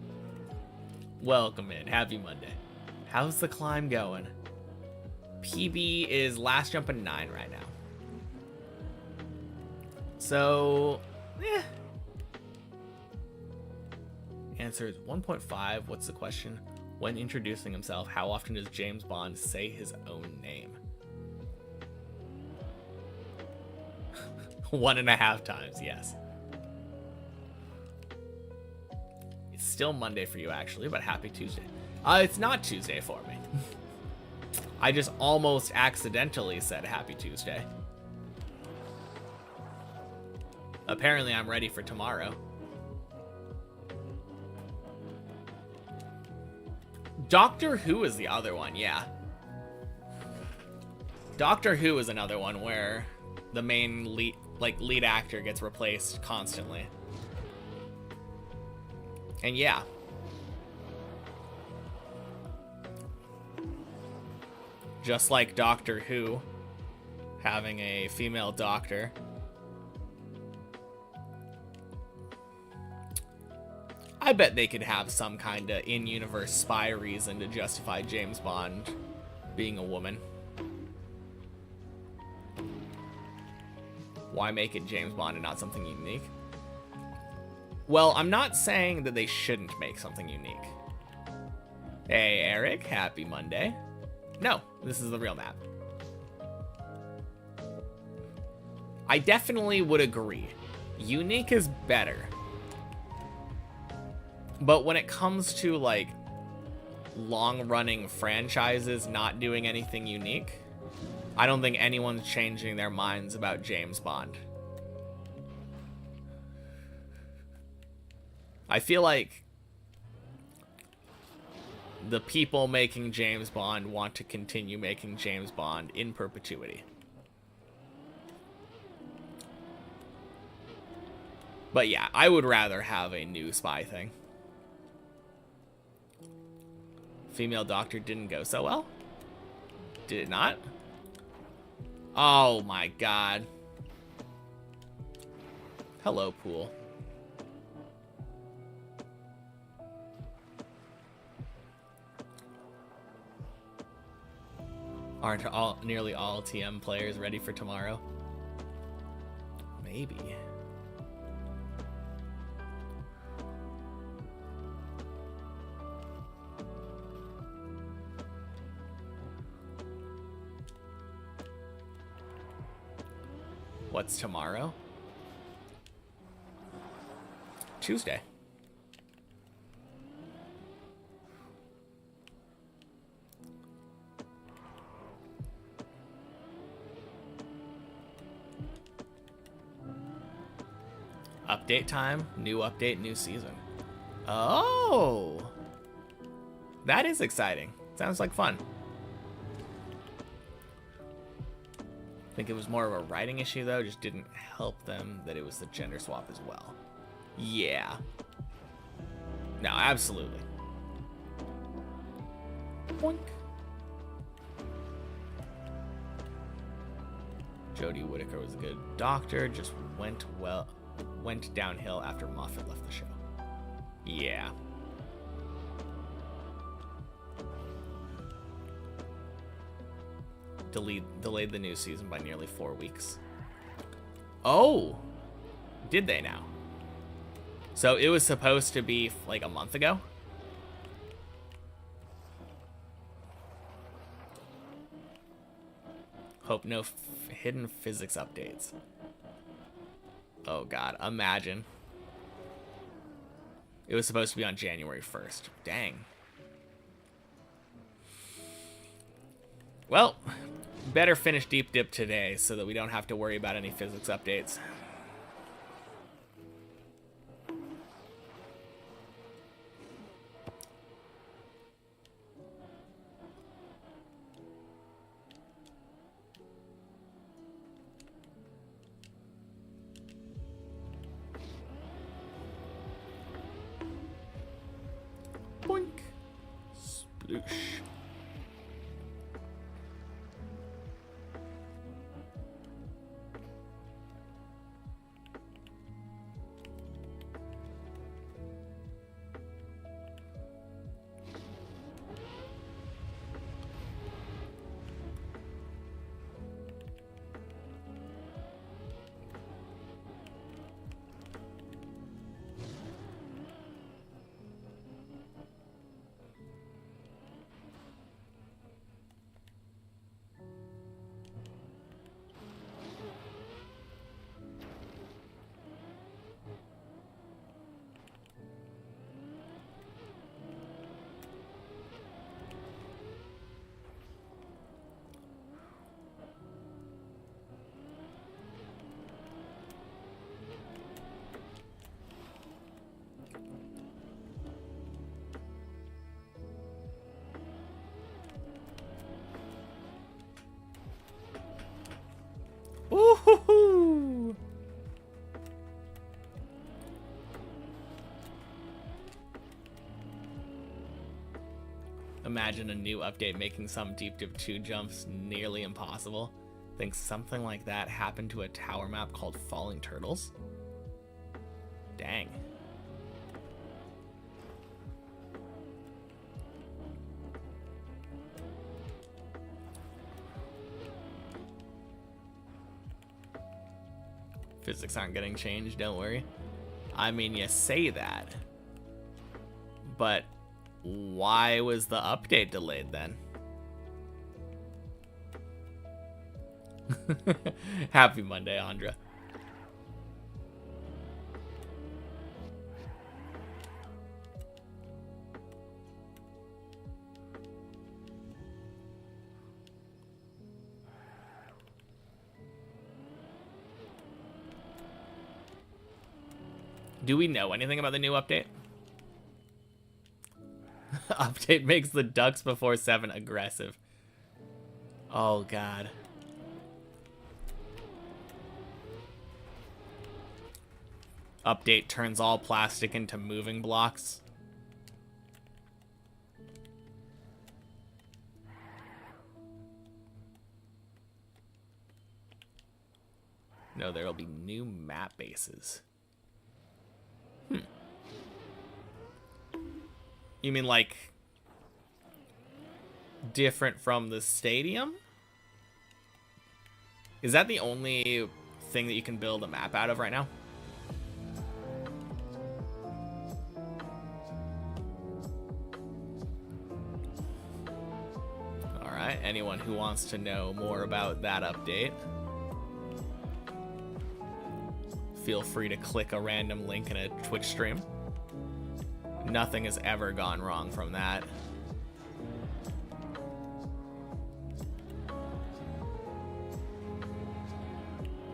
Welcome in. Happy Monday. How's the climb going? PB is last jumping 9 right now. So, Answer is 1.5. What's the question? When introducing himself, how often does James Bond say his own name? 1.5 times, yes. It's still Monday for you, actually, but happy Tuesday. It's not Tuesday for me. I just almost accidentally said happy Tuesday. Apparently, I'm ready for tomorrow. Doctor Who is the other one, yeah. Doctor Who is another one where the main lead actor gets replaced constantly. And yeah. Just like Doctor Who having a female doctor. I bet they could have some kind of in-universe spy reason to justify James Bond being a woman. Why make it James Bond and not something unique? Well, I'm not saying that they shouldn't make something unique. Hey, Eric, happy Monday. No, this is the real map. I definitely would agree. Unique is better. But when it comes to, like, long-running franchises not doing anything unique, I don't think anyone's changing their minds about James Bond. I feel like the people making James Bond want to continue making James Bond in perpetuity. But yeah, I would rather have a new spy thing. Female doctor didn't go so well? Did it not? Oh my god. Hello, pool. Aren't nearly all TM players ready for tomorrow? Maybe. What's tomorrow? Tuesday. Update time, new update, new season. Oh! That is exciting. Sounds like fun. I think it was more of a writing issue, though. Just didn't help them that it was the gender swap as well. Yeah. No, absolutely. Boink. Jodie Whittaker was a good doctor, just went downhill after Moffat left the show. Yeah. Delayed the new season by nearly 4 weeks. Oh! Did they now? So it was supposed to be like a month ago? Hope no hidden physics updates. Oh god, imagine. It was supposed to be on January 1st. Dang. Well, better finish Deep Dip today so that we don't have to worry about any physics updates. Boink. Sploosh. Ooh-hoo-hoo. Imagine a new update making some Deep Dip 2 jumps nearly impossible. Think something like that happened to a tower map called Falling Turtles? Dang. Physics aren't getting changed, don't worry. I mean, you say that. But why was the update delayed then? Happy Monday, Andra. Do we know anything about the new update? Update makes the ducks before 7 aggressive. Oh, God. Update turns all plastic into moving blocks. No, there will be new map bases. You mean like different from the stadium? Is that the only thing that you can build a map out of right now? Alright, anyone who wants to know more about that update, feel free to click a random link in a Twitch stream. Nothing has ever gone wrong from that.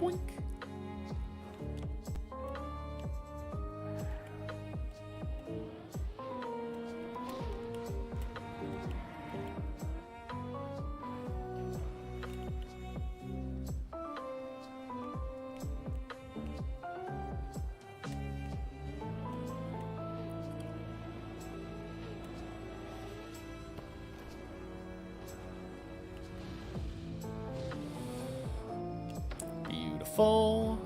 Boink. Beautiful.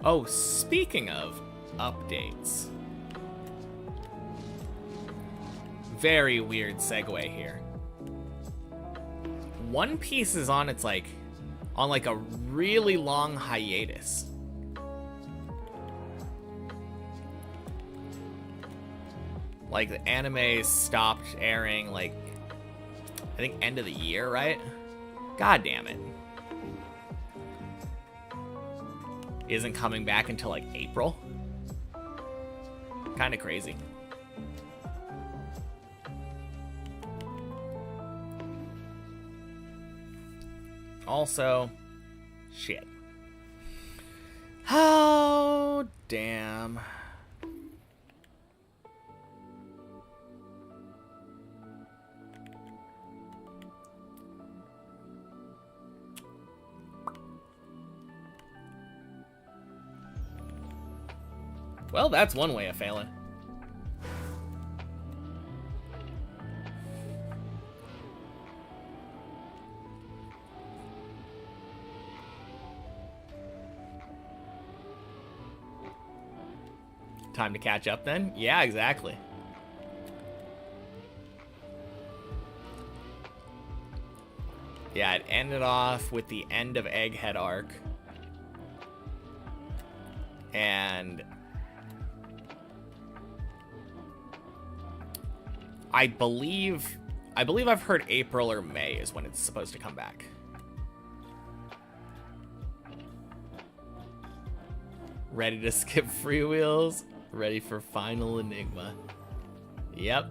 Oh, speaking of updates. Very weird segue here. One Piece is on its on a really long hiatus. Like the anime stopped airing I think end of the year, right? God damn it. Isn't coming back until April. Kind of crazy. Also, shit. Oh, damn. Well, that's one way of failing. Time to catch up then? Yeah, exactly. Yeah, it ended off with the end of Egghead arc. And I believe I've heard April or May is when it's supposed to come back. Ready to skip freewheels? Ready for Final Enigma. Yep.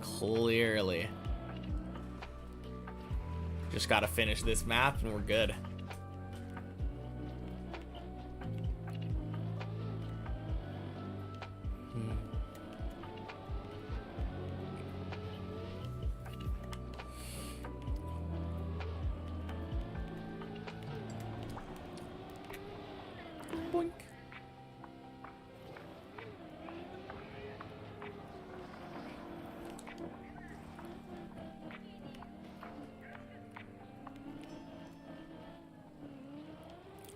Clearly. Just gotta finish this map and we're good. Boink.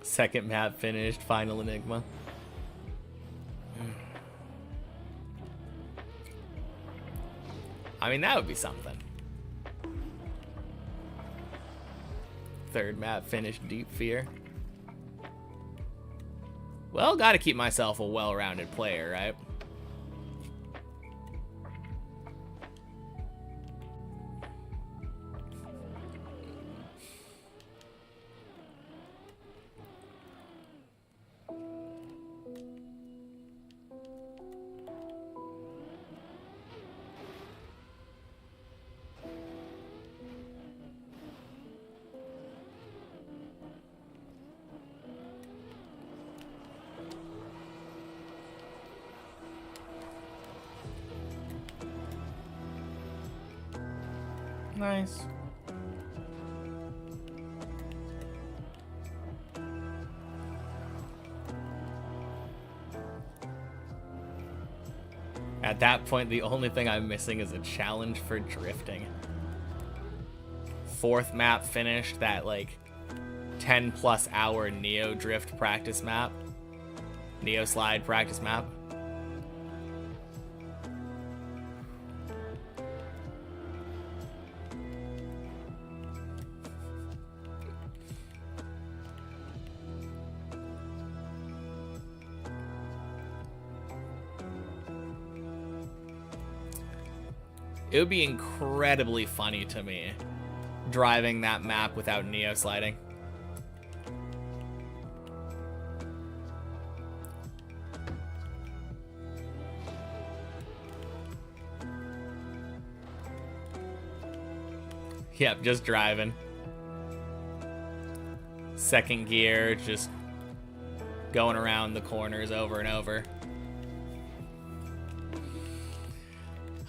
Second map finished, Final Enigma. I mean, that would be something. Third map finished, Deep Fear. Well, gotta keep myself a well-rounded player, right? Nice. At that point, the only thing I'm missing is a challenge for drifting. 4th map finished, that like 10+ hour Neo drift practice map, Neo slide practice map. It would be incredibly funny to me driving that map without Neo sliding. Yep, just driving. Second gear, just going around the corners over and over.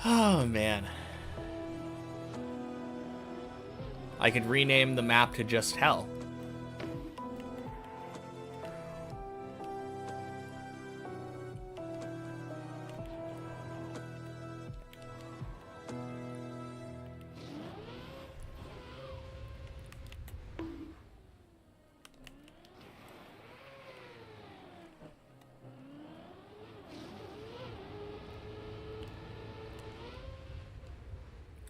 Oh, man. I could rename the map to just Hell.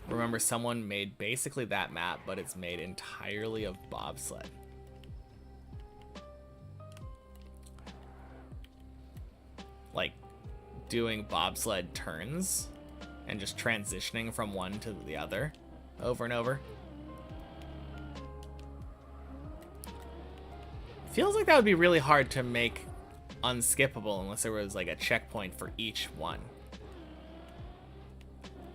Remember, someone made basically that map, but it's made entirely of bobsled. Like, doing bobsled turns and just transitioning from one to the other over and over. Feels like that would be really hard to make unskippable unless there was like a checkpoint for each one.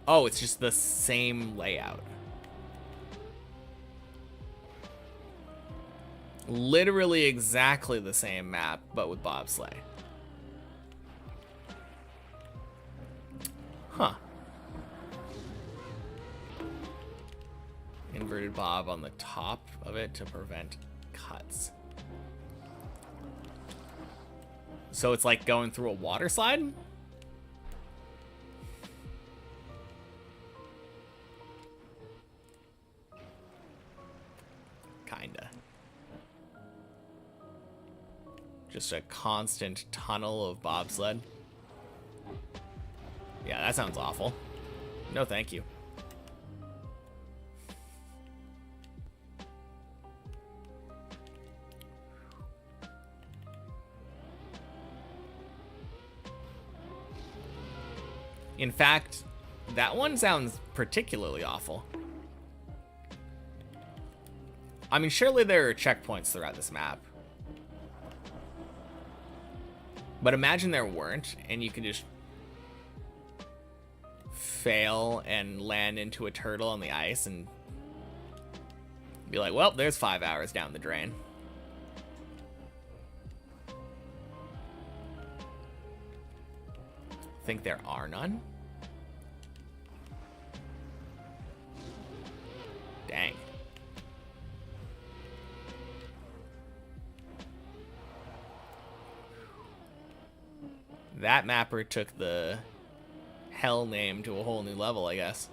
Oh, it's just the same layout. Literally exactly the same map, but with bobsleigh. Huh. Inverted bob on the top of it to prevent cuts. So it's like going through a water slide? Kinda. Just a constant tunnel of bobsled. Yeah, that sounds awful. No, thank you. In fact, that one sounds particularly awful. I mean, surely there are checkpoints throughout this map. But imagine there weren't, and you could just fail and land into a turtle on the ice and be like, well, there's 5 hours down the drain. Think there are none? Dang. That mapper took the hell name to a whole new level, I guess.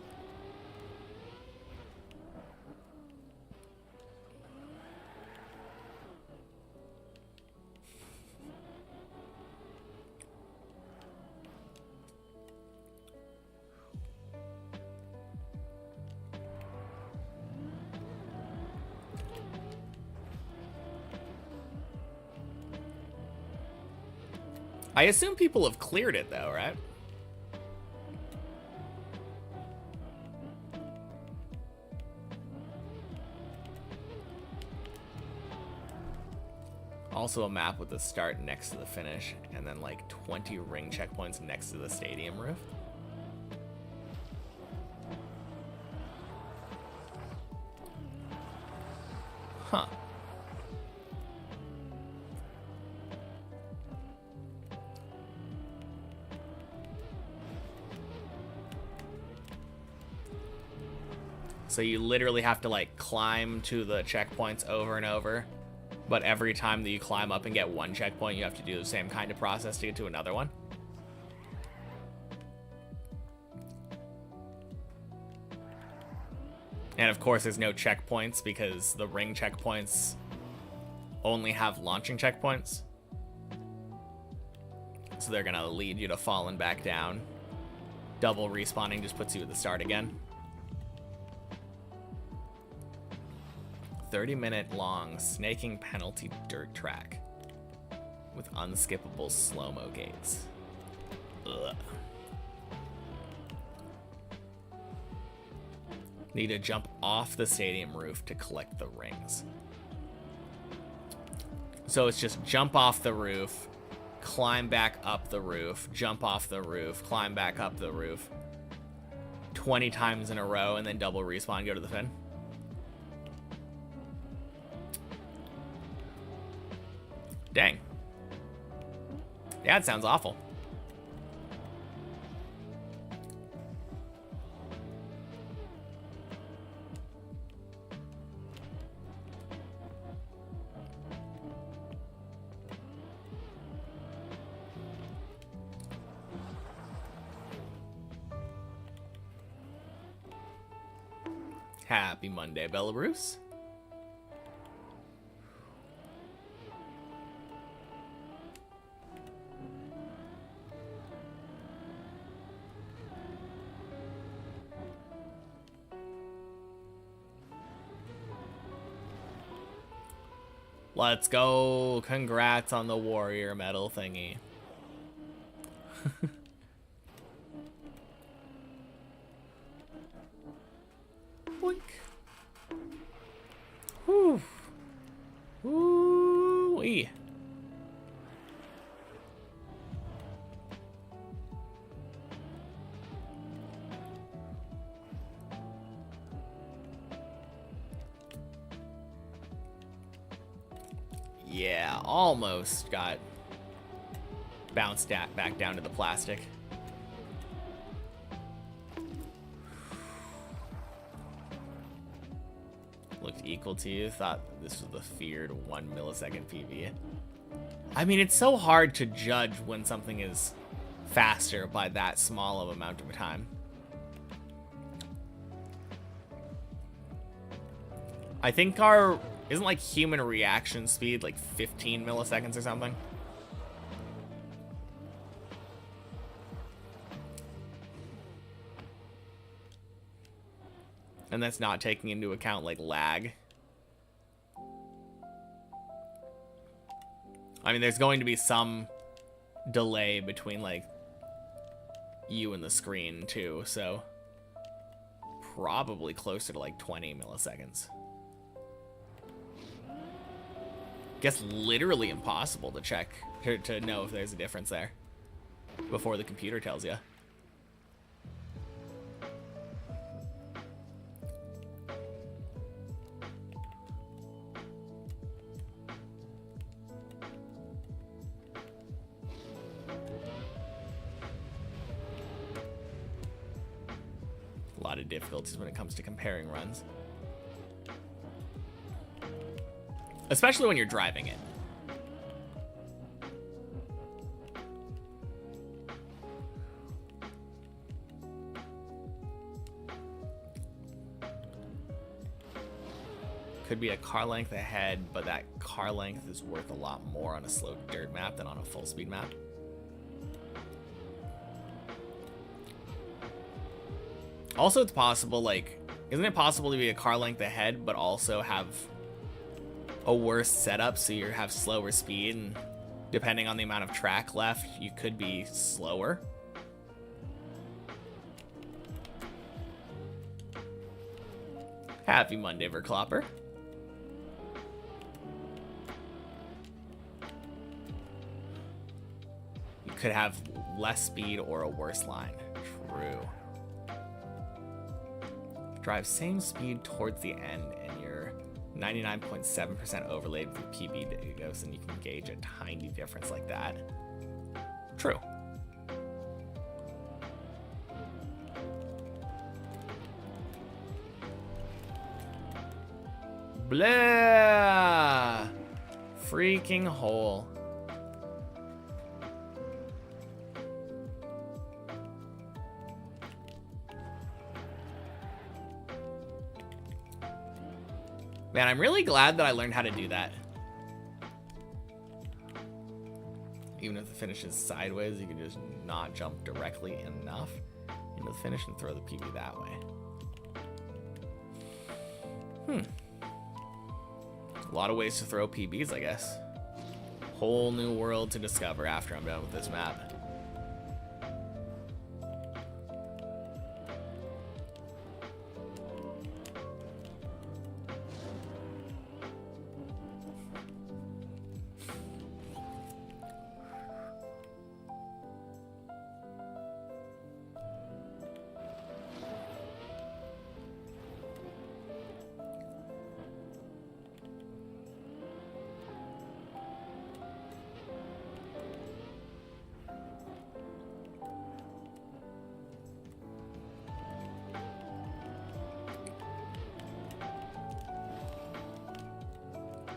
I assume people have cleared it though, right? Also a map with the start next to the finish, and then like 20 ring checkpoints next to the stadium roof. Huh. So you literally have to like climb to the checkpoints over and over. But every time that you climb up and get one checkpoint, you have to do the same kind of process to get to another one. And of course, there's no checkpoints because the ring checkpoints only have launching checkpoints. So they're gonna lead you to falling back down. Double respawning just puts you at the start again. 30-minute long snaking penalty dirt track with unskippable slow-mo gates. Ugh. Need to jump off the stadium roof to collect the rings. So it's just jump off the roof, climb back up the roof, jump off the roof, climb back up the roof 20 times in a row, and then double respawn and go to the fin. Dang. Yeah, it sounds awful. Happy Monday, Belarus. Let's go. Congrats on the warrior medal thingy. Boink. Whew. Ooh-wee. Yeah, almost got bounced back down to the plastic. Looked equal to you. Thought this was the feared 1 millisecond PB. I mean, it's so hard to judge when something is faster by that small of amount of time. I think our... Isn't like human reaction speed like 15 milliseconds or something? And that's not taking into account like lag. I mean, there's going to be some delay between like you and the screen too, so probably closer to like 20 milliseconds. Guess literally impossible to check to know if there's a difference there before the computer tells you. A lot of difficulties when it comes to comparing runs. Especially when you're driving it. Could be a car length ahead, but that car length is worth a lot more on a slow dirt map than on a full speed map. Also, it's possible, like, isn't it possible to be a car length ahead, but also have a worse setup, so you have slower speed, and depending on the amount of track left, you could be slower? Happy Monday, Verklopper. You could have less speed or a worse line. True. Drive same speed towards the end, and you're 99.7% overlaid with PB Dagos, and you can gauge a tiny difference like that. True. Blah! Freaking hole. Man, I'm really glad that I learned how to do that. Even if the finish is sideways, you can just not jump directly enough into the finish and throw the PB that way. A lot of ways to throw PBs, I guess. Whole new world to discover after I'm done with this map.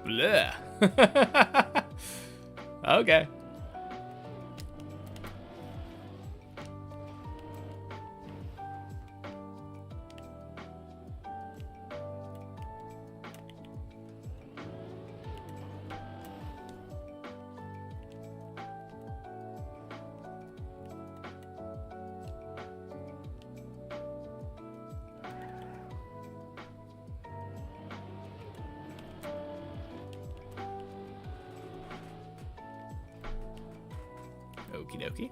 Bleh. Okay. Okie dokie.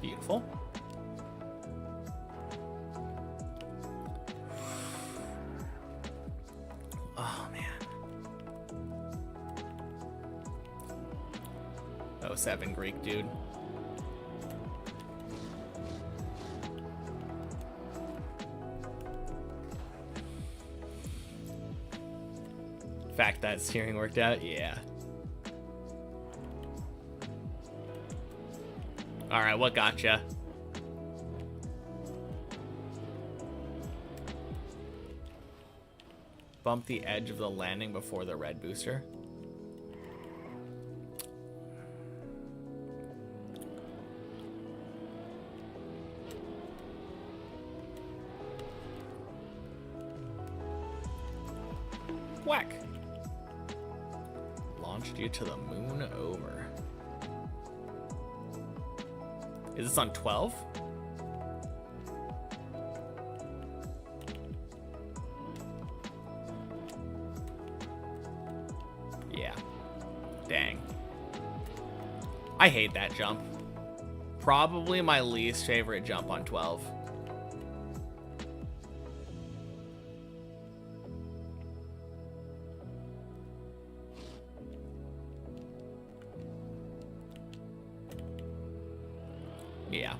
Beautiful. Oh, man. 07 Greek, dude. Fact that steering worked out, yeah. Alright, what gotcha? Bump the edge of the landing before the red booster. Whack! Launched you to the moon over. Is this on 12? Yeah. Dang. I hate that jump. Probably my least favorite jump on 12. Yeah.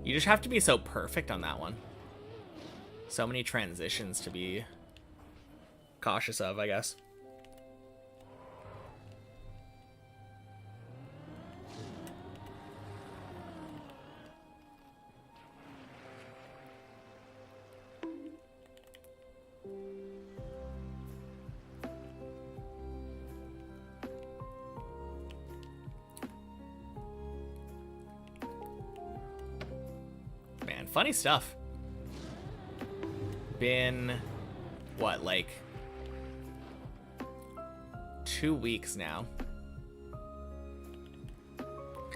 You just have to be so perfect on that one. So many transitions to be cautious of, I guess. funny stuff. Been, what, like 2 weeks now.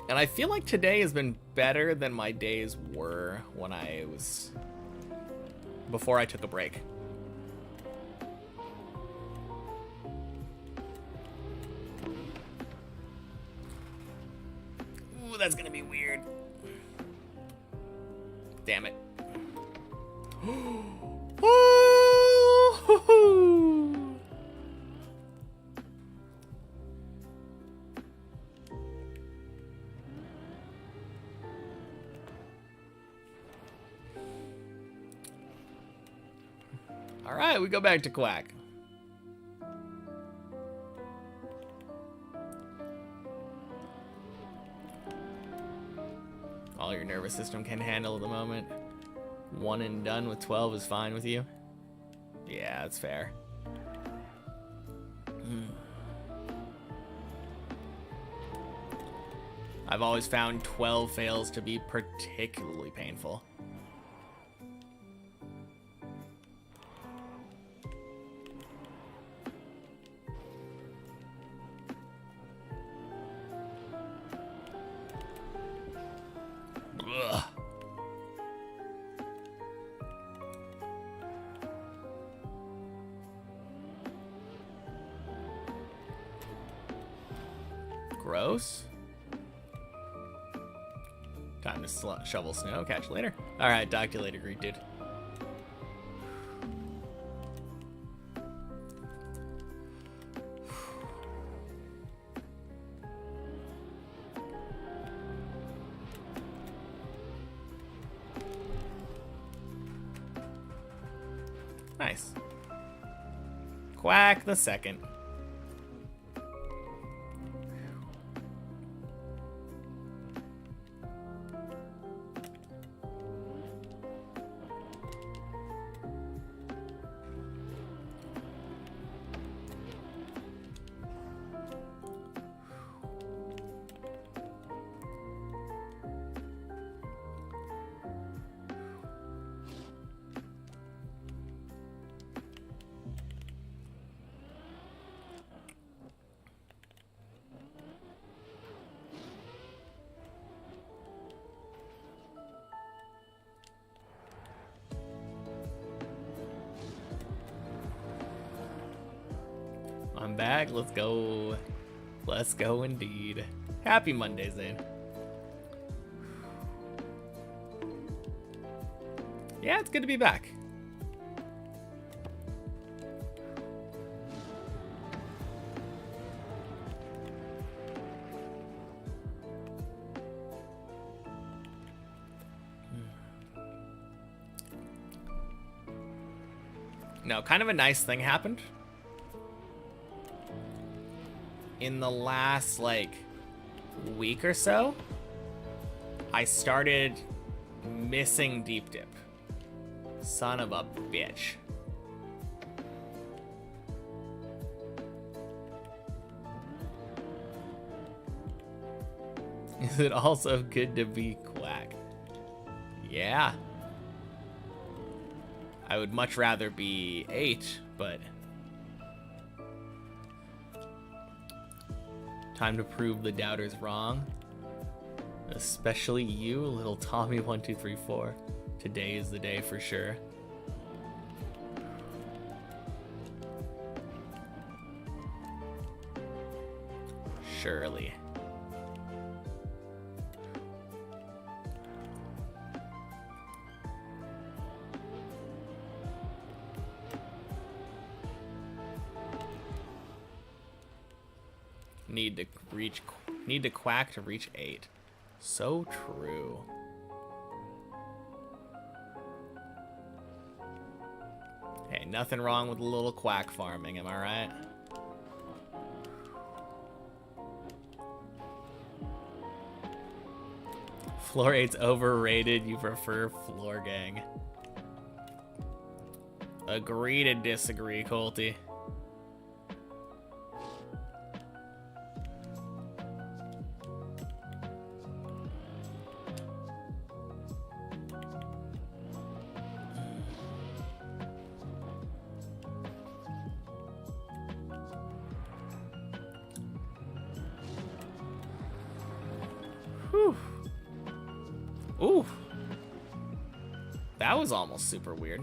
And I feel like today has been better than my days were when I was, before I took a break. Ooh, that's gonna be weird. Damn it. All right, we go back to Quack. All your nervous system can handle at the moment. One and done with 12 is fine with you? Yeah, that's fair. I've always found 12 fails to be particularly painful. Ugh. Gross. Time to shovel snow. Catch you later. All right, talk to you later, Greek dude. Nice. Quack the second. I'm back. Let's go. Let's go indeed. Happy Monday, Zane. Yeah, it's good to be back. No, kind of a nice thing happened. In the last, like, week or so, I started missing Deep Dip. Son of a bitch. Is it also good to be Quack? Yeah. I would much rather be 8, but... time to prove the doubters wrong. Especially you, little Tommy1234. Today is the day for sure. Surely. Need to Quack to reach 8. So true. Hey, nothing wrong with a little Quack farming, am I right? Floor 8's overrated, you prefer Floor Gang. Agree to disagree, Colty. Whew. Ooh. That was almost super weird.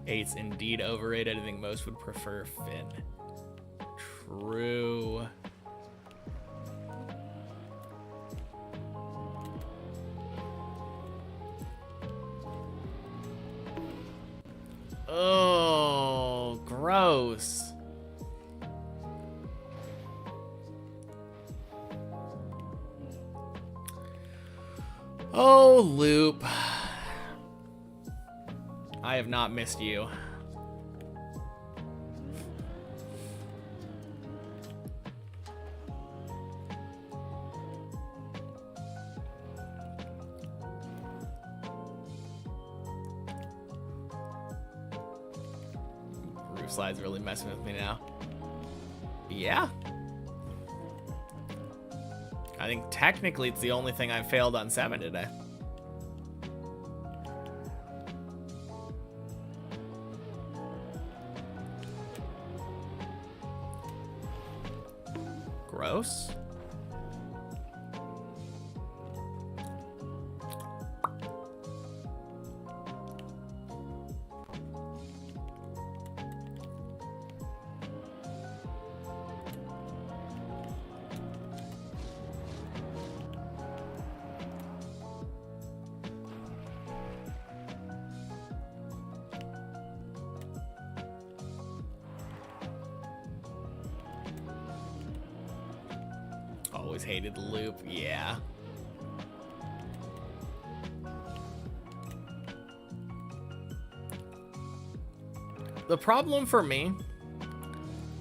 Eight's indeed overrated. I think most would prefer Finn. True. Oh, gross. Oh, Loop. I have not missed you. Roof slide's really messing with me now. Yeah. I think technically it's the only thing I failed on 7 today. Gross. Always hated the loop, yeah. The problem for me,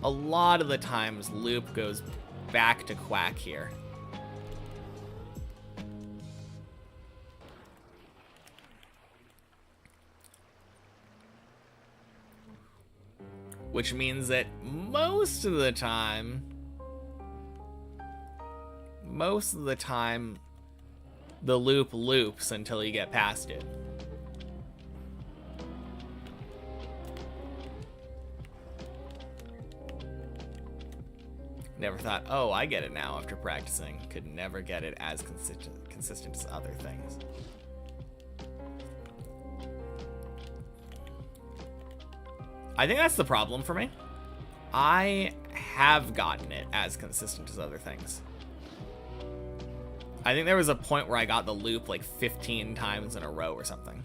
a lot of the times loop goes back to quack here. Which means that most of the time, the loop loops until you get past it. Never thought, oh, I get it now after practicing. Could never get it as consistent as other things. I think that's the problem for me. I have gotten it as consistent as other things. I think there was a point where I got the loop like 15 times in a row or something.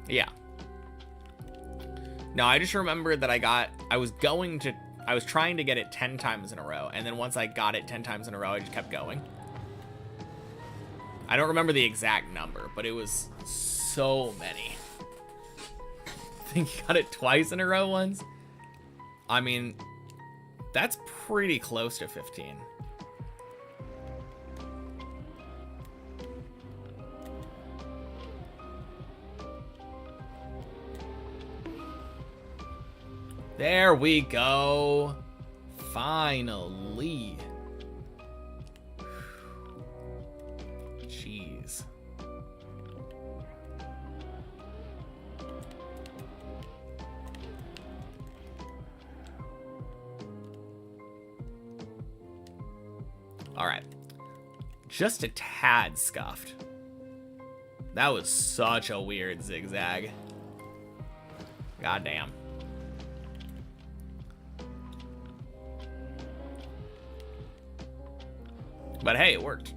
Yeah. No, I just remembered that I was trying to get it 10 times in a row, and then once I got it 10 times in a row, I just kept going. I don't remember the exact number, but it was so many. I think you got it twice in a row once. I mean, that's pretty close to 15. There we go. Finally. Jeez. All right. Just a tad scuffed. That was such a weird zigzag. Goddamn. But hey, it worked.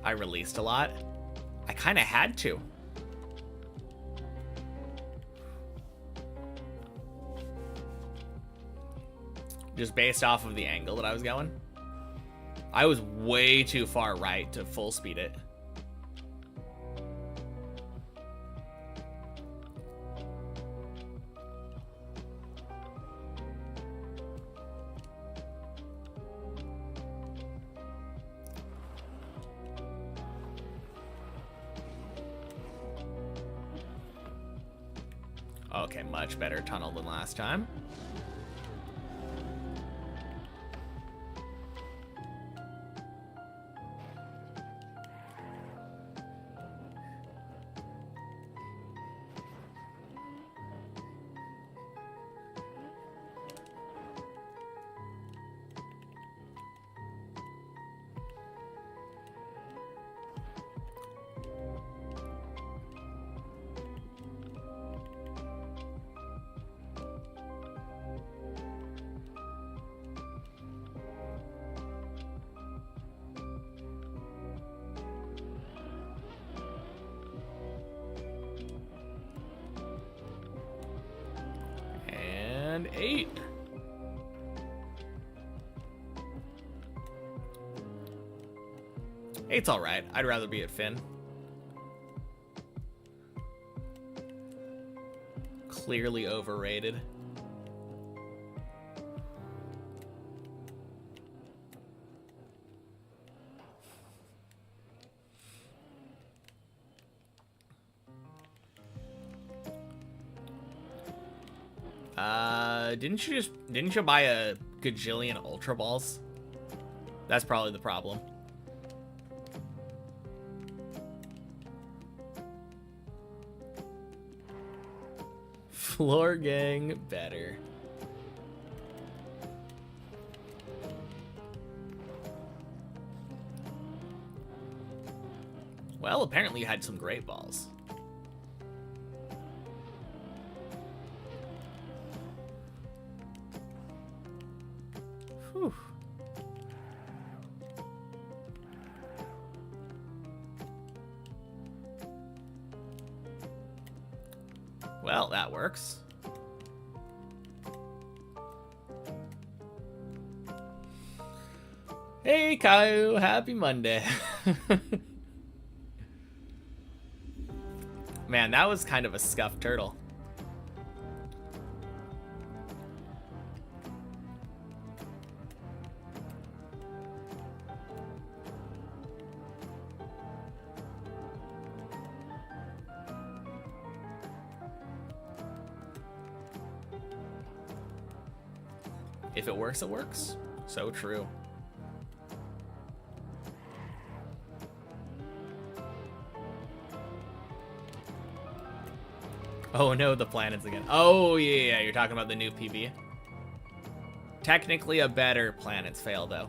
I released a lot. I kind of had to. Just based off of the angle that I was going. I was way too far right to full speed it. Okay, much better tunnel than last time. And 8. Eight's alright. I'd rather be at Finn. Clearly overrated. Didn't you buy a gajillion Ultra Balls? That's probably the problem. Floor gang better. Well, apparently you had some great balls. Whew. Well, that works. Hey, Caillou, happy Monday. Man, that was kind of a scuffed turtle. If it works, it works. So true. Oh no, the planets again. Oh yeah, you're talking about the new PB. Technically a better planets fail though.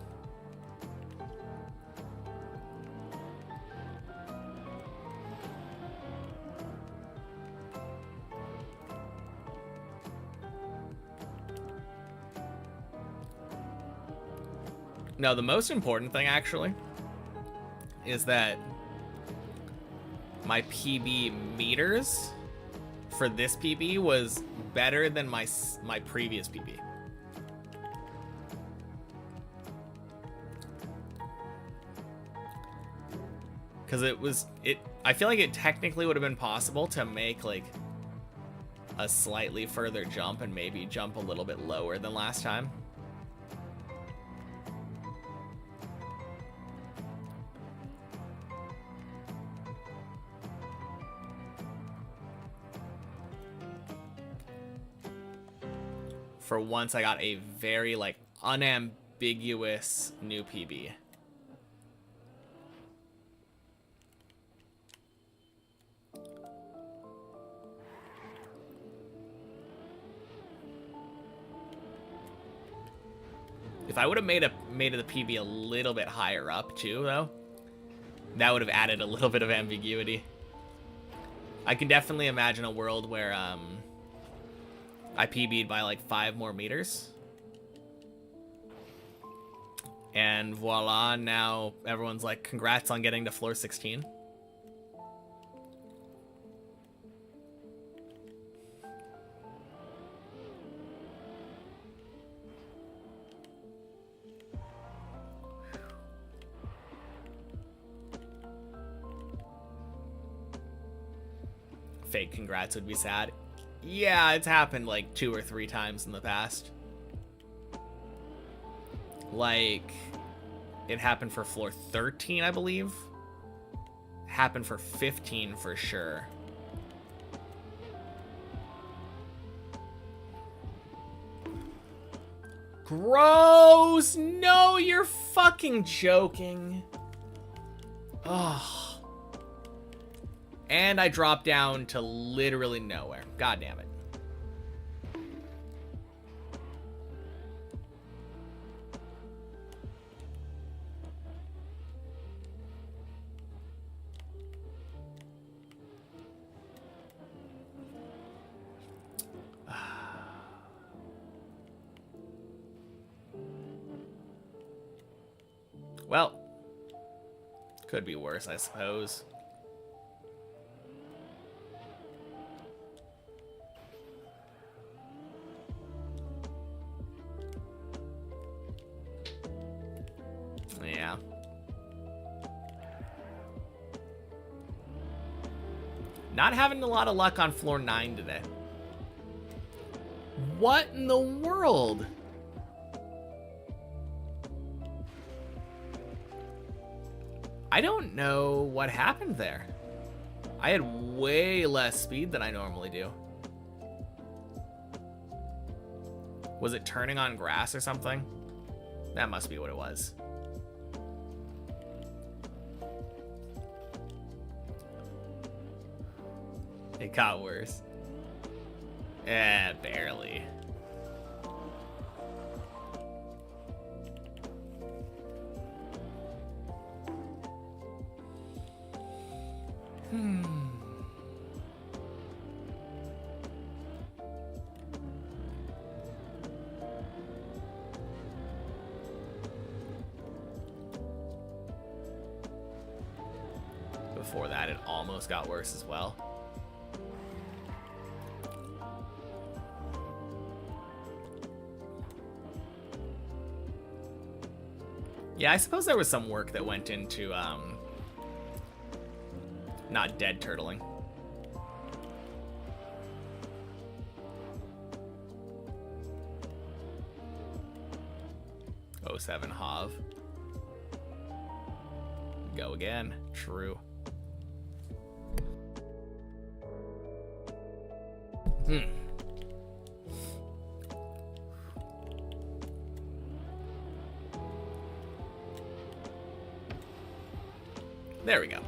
No, the most important thing actually is that my PB meters for this PB was better than my previous PB. Because I feel like it technically would have been possible to make like a slightly further jump and maybe jump a little bit lower than last time. For once, I got a very, like, unambiguous new PB. If I would have made the PB a little bit higher up, too, though, that would have added a little bit of ambiguity. I can definitely imagine a world where, I PB'd by like 5 more meters. And voila, now everyone's like, congrats on getting to floor 16. Fake congrats would be sad. Yeah, it's happened like 2 or 3 times in the past. Like, it happened for floor 13, I believe. Happened for 15 for sure. Gross! No, you're fucking joking. Oh. And I dropped down to literally nowhere. God damn it. Well, could be worse, I suppose. Yeah. Not having a lot of luck on floor 9 today. What in the world? I don't know what happened there. I had way less speed than I normally do. Was it turning on grass or something? That must be what it was. It got worse. Barely. Before that, it almost got worse as well. Yeah, I suppose there was some work that went into, not dead turtling. Oh, 07 Hav. Go again. True. There we go.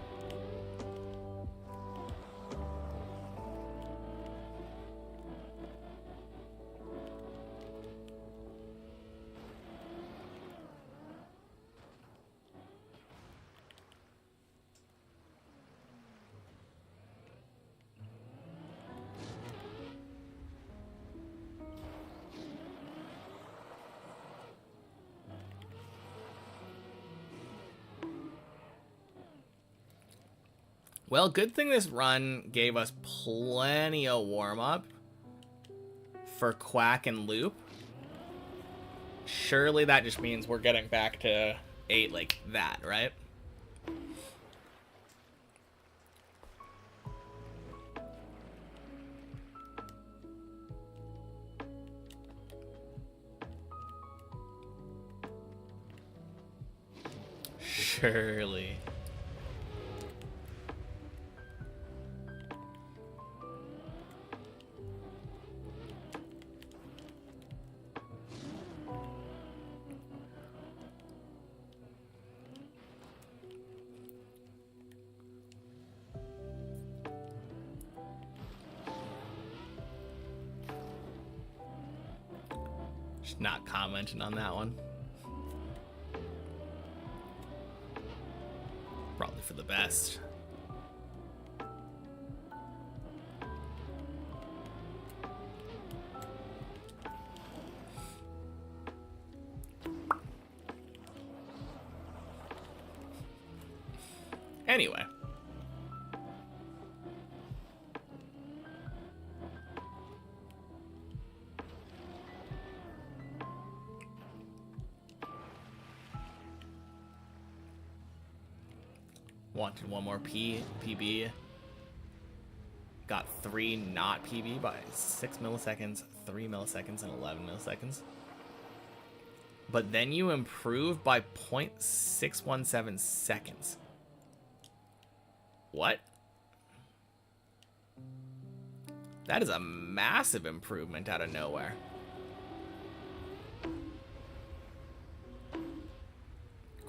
Well, good thing this run gave us plenty of warm-up for Quack and Loop. Surely that just means we're getting back to 8 like that, right? Surely. Just not commenting on that one. Probably for the best. Anyway. Wanted one more PB. Got 3 not PB by 6 milliseconds, 3 milliseconds, and 11 milliseconds. But then you improve by 0.617 seconds. What? That is a massive improvement out of nowhere.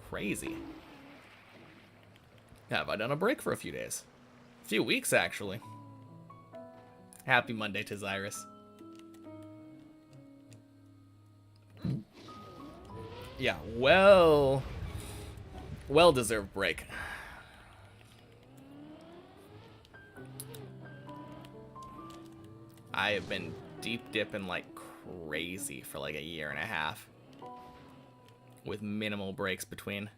crazy. Have I done a break for a few days? A few weeks, actually. Happy Monday to Zyrus. Yeah, well-deserved break. I have been deep dipping like crazy for like a year and a half, with minimal breaks between.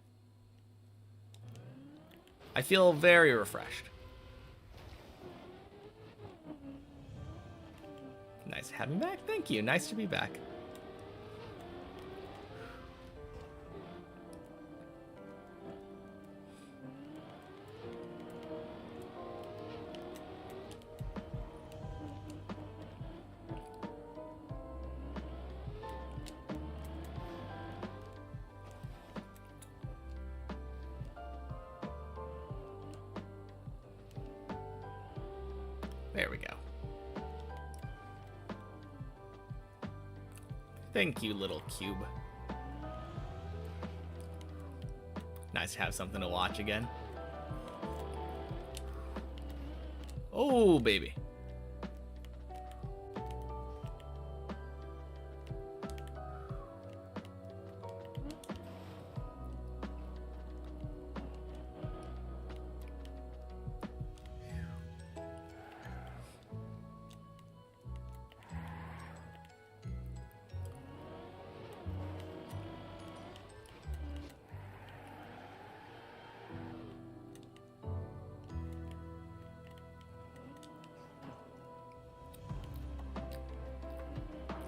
I feel very refreshed. Nice to have me back. Thank you. Nice to be back. There we go. Thank you, little cube. Nice to have something to watch again. Oh, baby.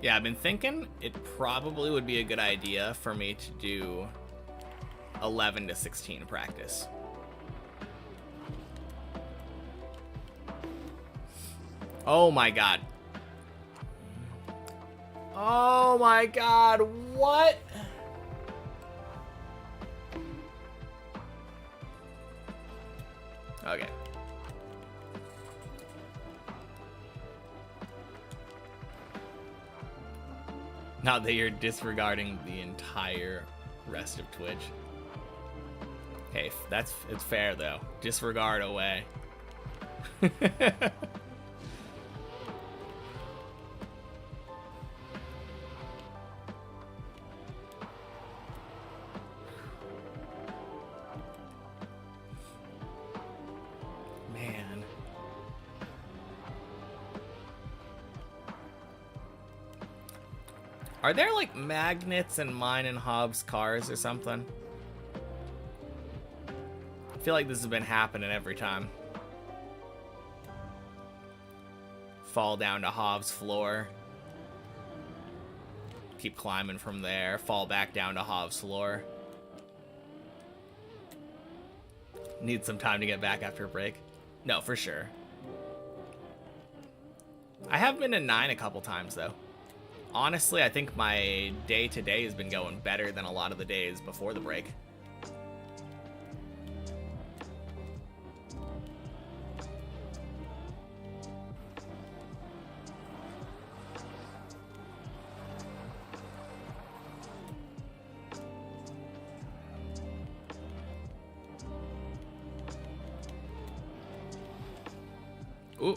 Yeah, I've been thinking it probably would be a good idea for me to do 11 to 16 practice. Oh my god. Oh my god, what? Okay. Not that you're disregarding the entire rest of Twitch. Hey, it's fair though. Disregard away. Man. Are there like magnets in mine and Hobbs' cars or something? I feel like this has been happening every time. Fall down to Hobbs' floor. Keep climbing from there. Fall back down to Hobbs' floor. Need some time to get back after a break. No, for sure. I have been in 9 a couple times though. Honestly, I think my day-to-day has been going better than a lot of the days before the break. Ooh.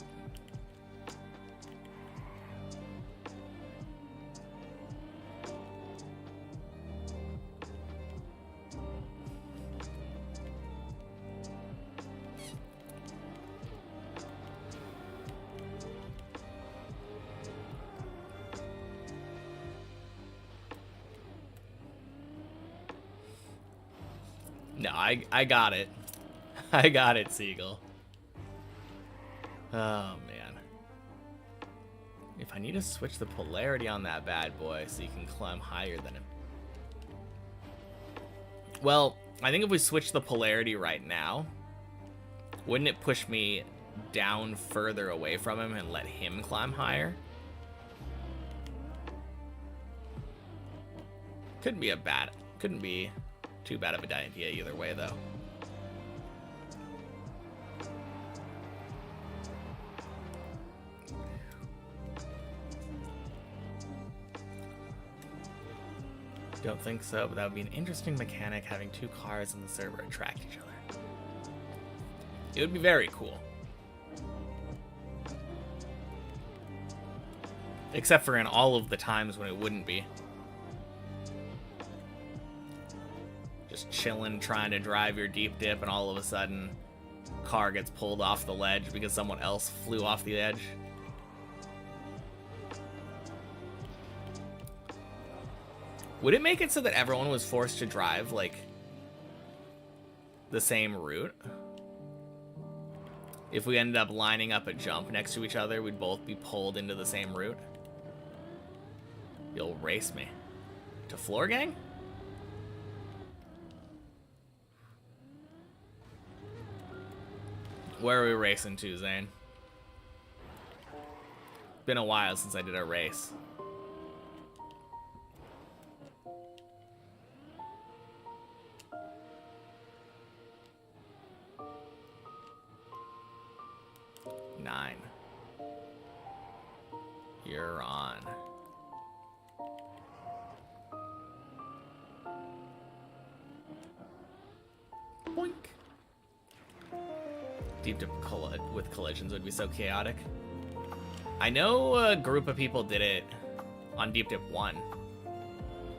No, I got it. I got it, Seagull. Oh, man. If I need to switch the polarity on that bad boy so you can climb higher than him. Well, I think if we switch the polarity right now, wouldn't it push me down further away from him and let him climb higher? Couldn't be too bad of an idea either way, though. Don't think so, but that would be an interesting mechanic, having two cars on the server attract each other. It would be very cool. Except for in all of the times when it wouldn't be. Just chilling, trying to drive your deep dip, and all of a sudden, car gets pulled off the ledge because someone else flew off the edge. Would it make it so that everyone was forced to drive, like, the same route? If we ended up lining up a jump next to each other, we'd both be pulled into the same route? You'll race me. To Floor Gang? Where are we racing to, Zane? Been a while since I did a race. Nine. You're on. Boink. Deep dip with collisions would be so chaotic. I know a group of people did it on Deep Dip 1,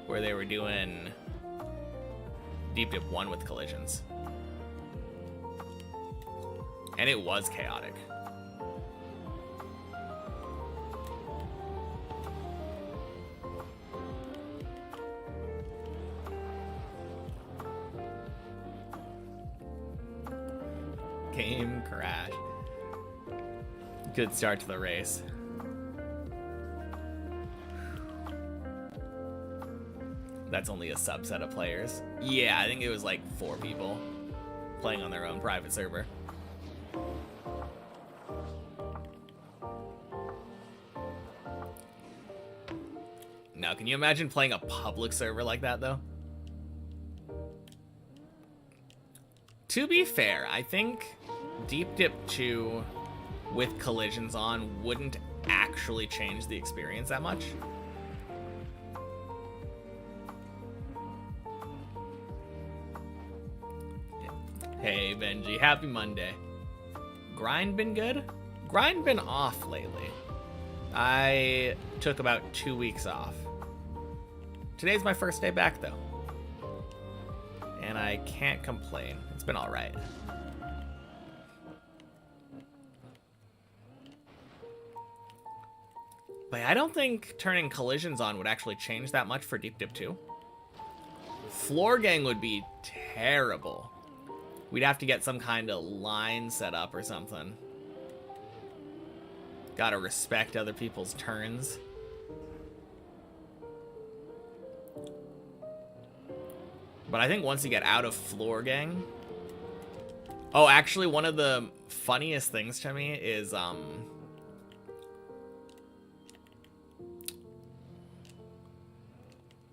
where they were doing Deep Dip 1 with collisions. And it was chaotic. Game crash. Good start to the race. That's only a subset of players. Yeah, I think it was like 4 people playing on their own private server. Now, can you imagine playing a public server like that, though? To be fair, I think Deep Dip 2 with collisions on wouldn't actually change the experience that much. Hey, Benji, happy Monday. Grind been good? Grind been off lately. I took about 2 weeks off. Today's my first day back, though. And I can't complain. It's been alright. But I don't think turning collisions on would actually change that much for Deep Dip 2. Floor Gang would be terrible. We'd have to get some kind of line set up or something. Gotta respect other people's turns. But I think once you get out of Floor Gang... Oh, actually, one of the funniest things to me is,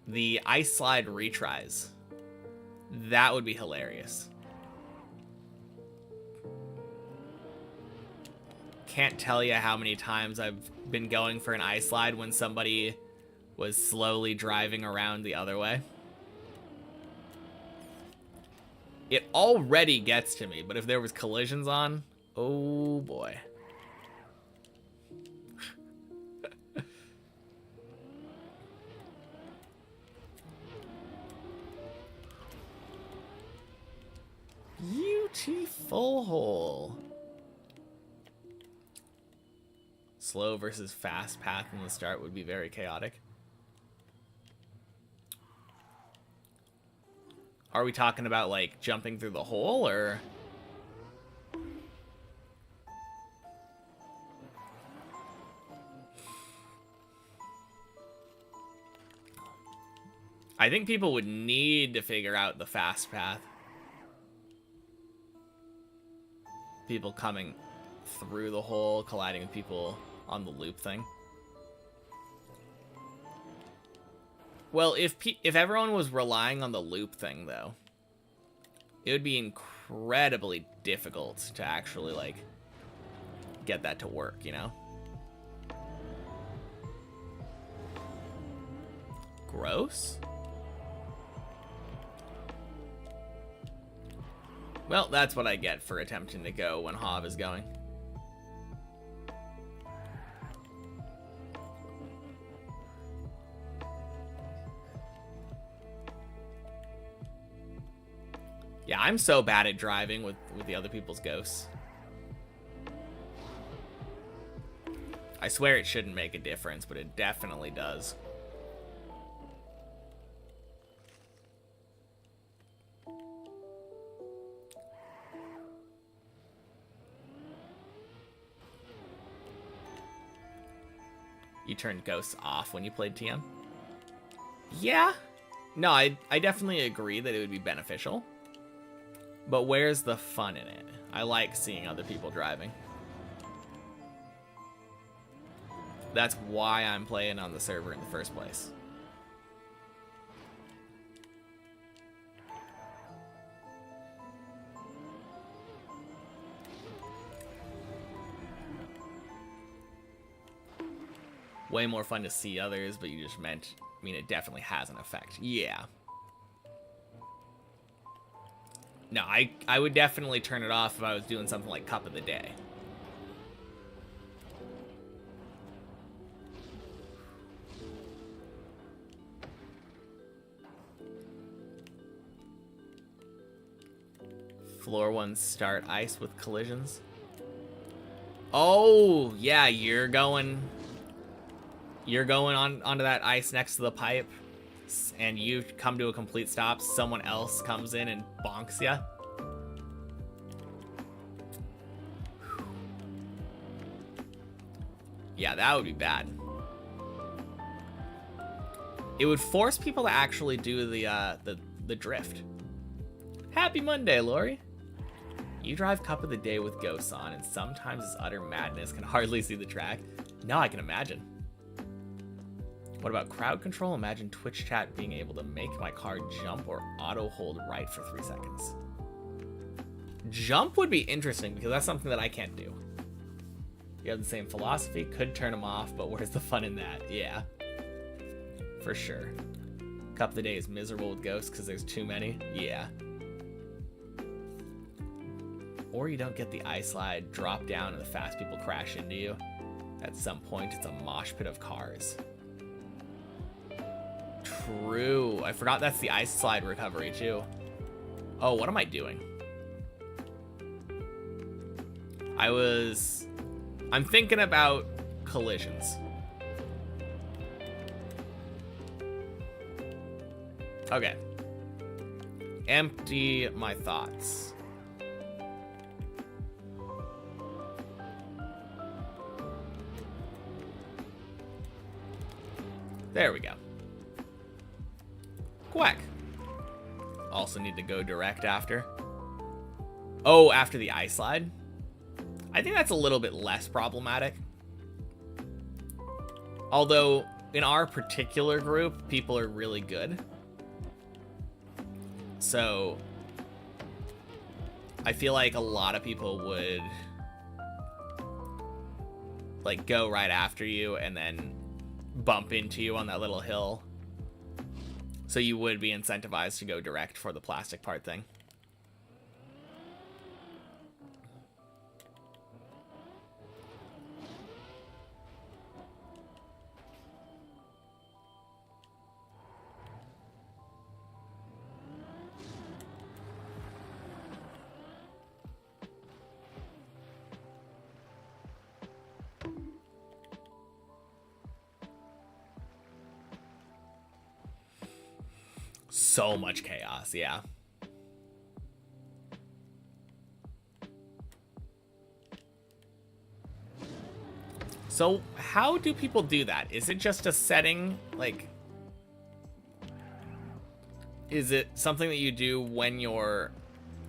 the ice slide retries. That would be hilarious. Can't tell you how many times I've been going for an ice slide when somebody was slowly driving around the other way. It already gets to me, but if there was collisions on, oh boy. Beautiful hole. Slow versus fast path in the start would be very chaotic. Are we talking about, like, jumping through the hole, or...? I think people would need to figure out the fast path. People coming through the hole, colliding with people on the loop thing. Well, if everyone was relying on the loop thing, though, it would be incredibly difficult to actually, like, get that to work, you know? Gross? Well, that's what I get for attempting to go when Hav is going. Yeah, I'm so bad at driving with the other people's ghosts. I swear it shouldn't make a difference, but it definitely does. You turned ghosts off when you played TM? Yeah. No, I definitely agree that it would be beneficial. But where's the fun in it? I like seeing other people driving. That's why I'm playing on the server in the first place. Way more fun to see others, but you just meant, I mean, it definitely has an effect. Yeah. No, I would definitely turn it off if I was doing something like Cup of the Day. Floor ones start ice with collisions. Oh, yeah, you're going onto that ice next to the pipe, and you come to a complete stop. Someone else comes in and bonks you. Yeah, that would be bad. It would force people to actually do the drift. Happy Monday, Lori. You drive Cup of the Day with ghosts on, and sometimes it's utter madness. Can hardly see the track. No, I can imagine. What about crowd control? Imagine Twitch chat being able to make my car jump or auto hold right for 3 seconds. Jump would be interesting because that's something that I can't do. You have the same philosophy, could turn them off, but where's the fun in that? Yeah, for sure. Cup of the Day is miserable with ghosts because there's too many. Yeah. Or you don't get the ice slide, drop down, and the fast people crash into you. At some point, it's a mosh pit of cars. True. I forgot that's the ice slide recovery, too. Oh, what am I doing? I'm thinking about collisions. Okay. Empty my thoughts. There we go. Quack. Also need to go direct after. Oh, after the ice slide? I think that's a little bit less problematic. Although, in our particular group, people are really good. So, I feel like a lot of people would like go right after you and then bump into you on that little hill. So you would be incentivized to go direct for the plastic part thing. So much chaos, yeah. So how do people do that? Is it just a setting? Like, is it something that you do when you're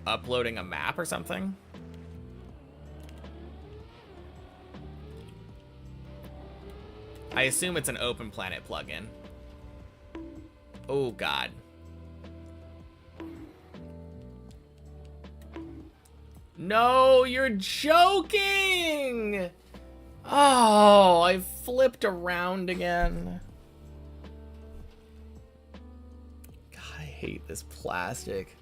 uploading a map or something? I assume it's an Open Planet plugin. Oh, God. No, you're joking! Oh, I flipped around again. God, I hate this plastic.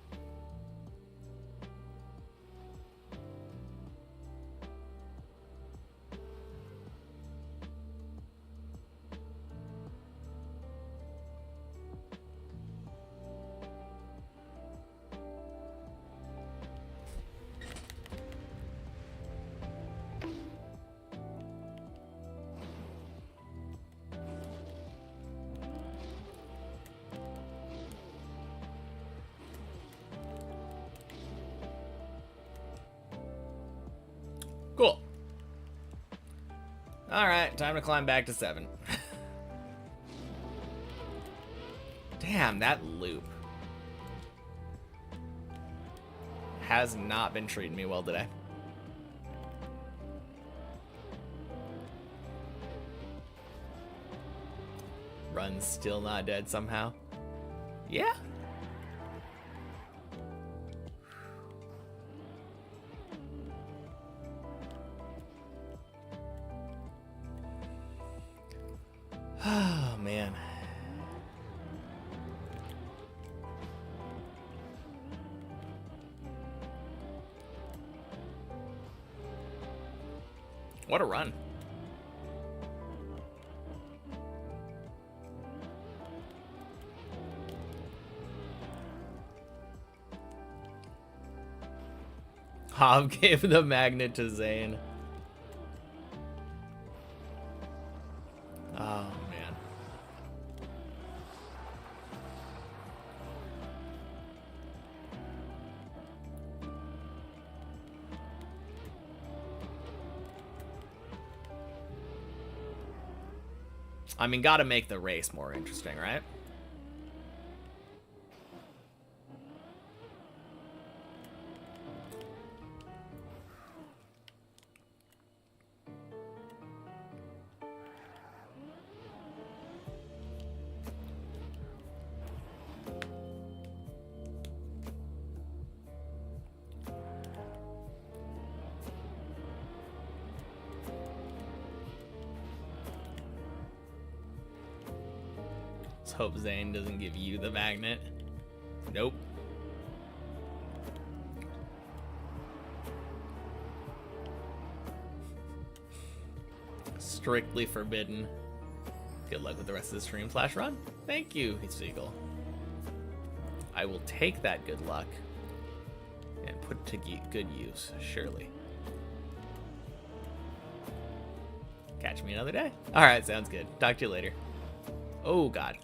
Cool. Alright, time to climb back to 7. Damn, that loop has not been treating me well today. Run's still not dead somehow. Yeah. Oh, man. What a run. Hob gave the magnet to Zane. Oh, man. I mean, gotta make the race more interesting, right? Let's hope Zane doesn't give you the magnet. Nope. Strictly forbidden. Good luck with the rest of the stream / run. Thank you, Seagull. I will take that good luck and put it to good use, surely. Catch me another day. All right, sounds good. Talk to you later. Oh, God.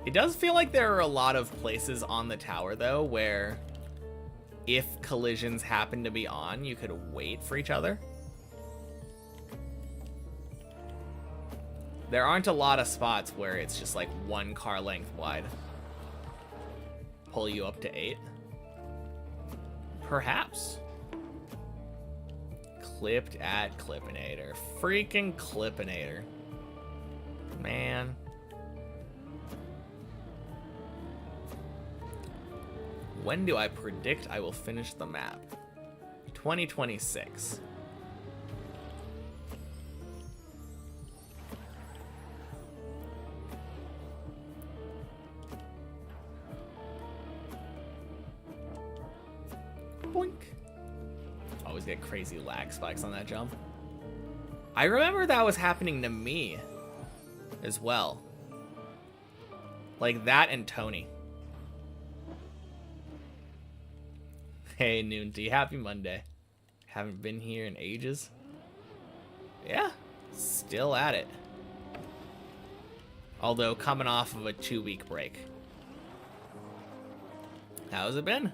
It does feel like there are a lot of places on the tower, though, where if collisions happen to be on, you could wait for each other. There aren't a lot of spots where it's just like 1 car length wide. Pull you up to 8. Perhaps. Clipped at Clippinator. Freaking Clippinator. Man. When do I predict I will finish the map? 2026. Boink. Always get crazy lag spikes on that jump. I remember that was happening to me as well. Like that and Tony. Hey, Noonty, happy Monday. Haven't been here in ages. Yeah, still at it. Although coming off of a 2-week break. How's it been?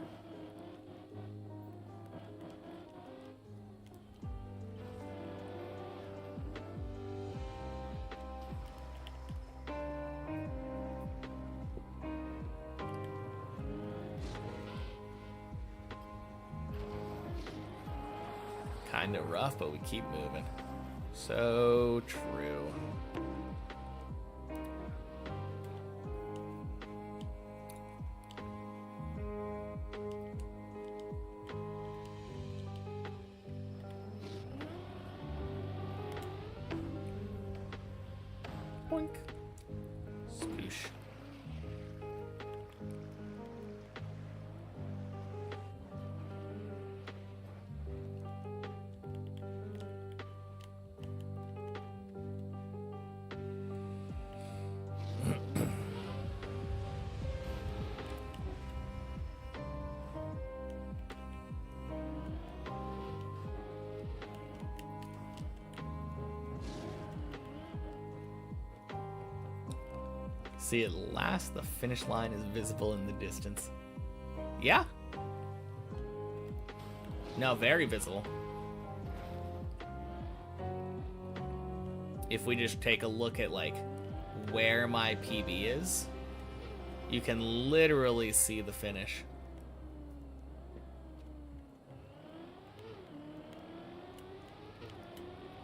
Kind of rough, but we keep moving. So true. Boink. Sploosh. See, at last the finish line is visible in the distance. Yeah. No, very visible. If we just take a look at, like, where my PB is, you can literally see the finish.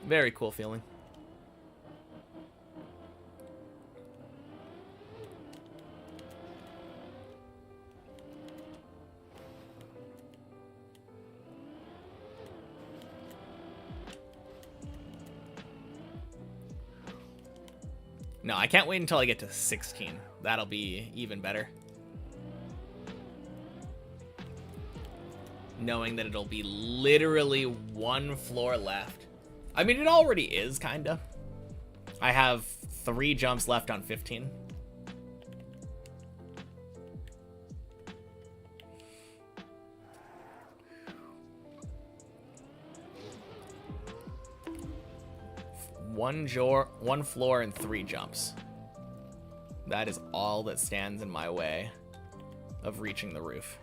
Very cool feeling. No, I can't wait until I get to 16. That'll be even better. Knowing that it'll be literally one floor left. I mean, it already is, kinda. I have 3 jumps left on 15. One floor and 3 jumps. That is all that stands in my way of reaching the roof.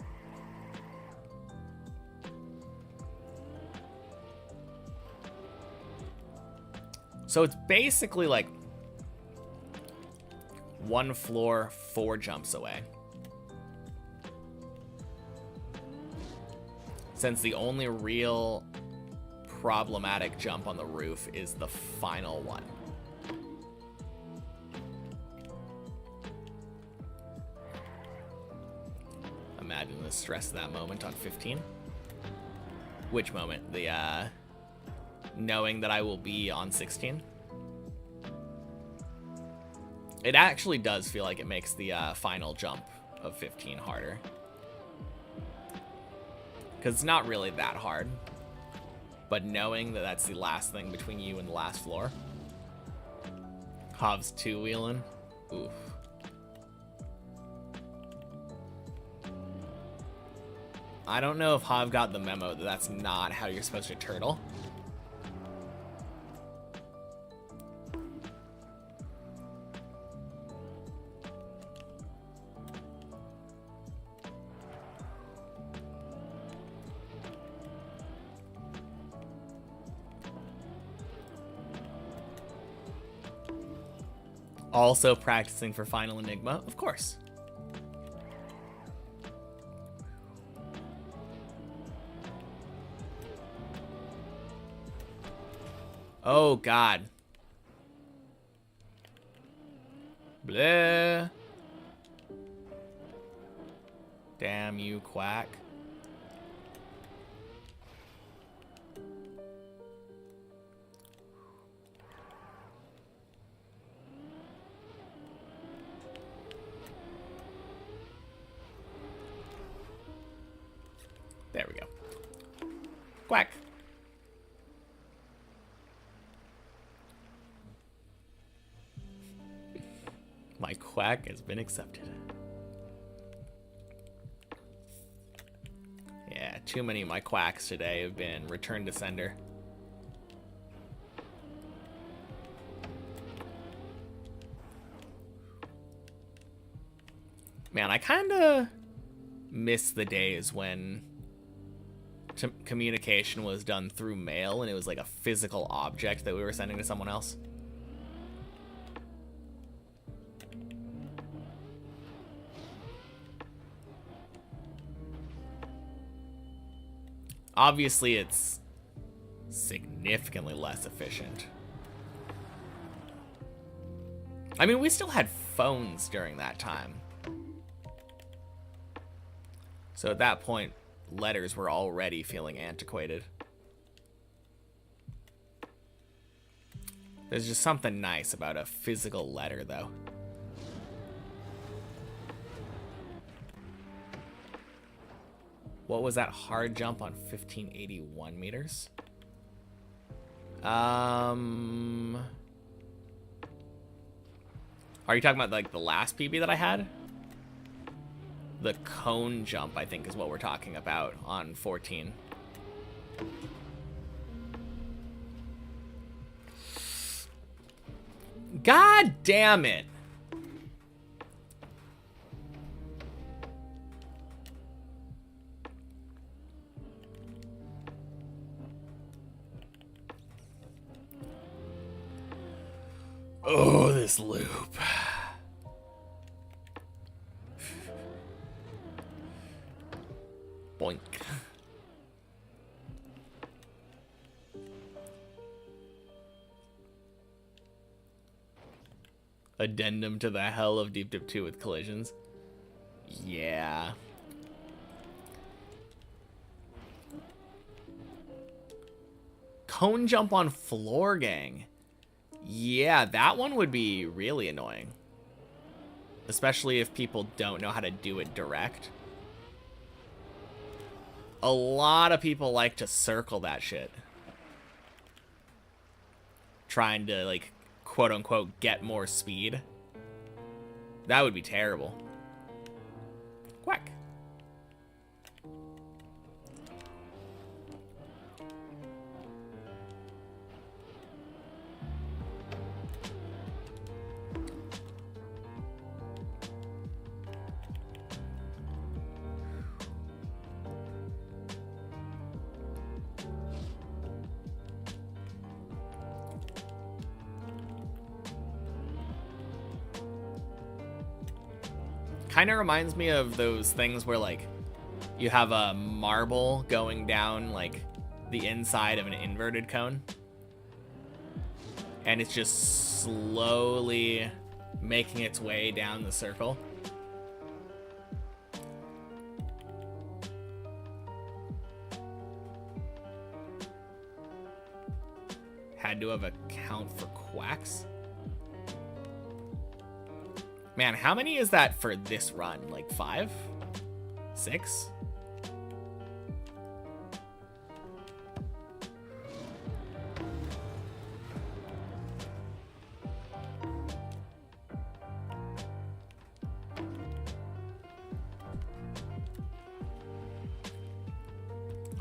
So it's basically like 1 floor, 4 jumps away. Since the only real problematic jump on the roof is the final one. Imagine the stress of that moment on 15. Which moment? The knowing that I will be on 16. It actually does feel like it makes the final jump of 15 harder. Because it's not really that hard. But knowing that that's the last thing between you and the last floor. Hov's 2-wheeling. Oof. I don't know if Hov got the memo that that's not how you're supposed to turtle. Also practicing for Final Enigma, of course. Oh, God. Bleh. Damn you, Quack. There we go. Quack. My quack has been accepted. Yeah, too many of my quacks today have been returned to sender. Man, I kinda miss the days when communication was done through mail and it was like a physical object that we were sending to someone else. Obviously, it's significantly less efficient. I mean, we still had phones during that time. So at that point, letters were already feeling antiquated. There's just something nice about a physical letter, though. What was that hard jump on 1581 meters? Are you talking about like the last PB that I had? The cone jump, I think, is what we're talking about on 14. God damn it. Oh, this loop. Boink. Addendum to the hell of Deep Dip 2 with collisions. Yeah. Cone jump on floor gang. Yeah, that one would be really annoying. Especially if people don't know how to do it direct. A lot of people like to circle that shit. Trying to, like, quote-unquote, get more speed. That would be terrible. Quack. Kind of reminds me of those things where, like, you have a marble going down, like, the inside of an inverted cone. And it's just slowly making its way down the circle. Had to have a count for quacks. Man, how many is that for this run? Like 5? 6?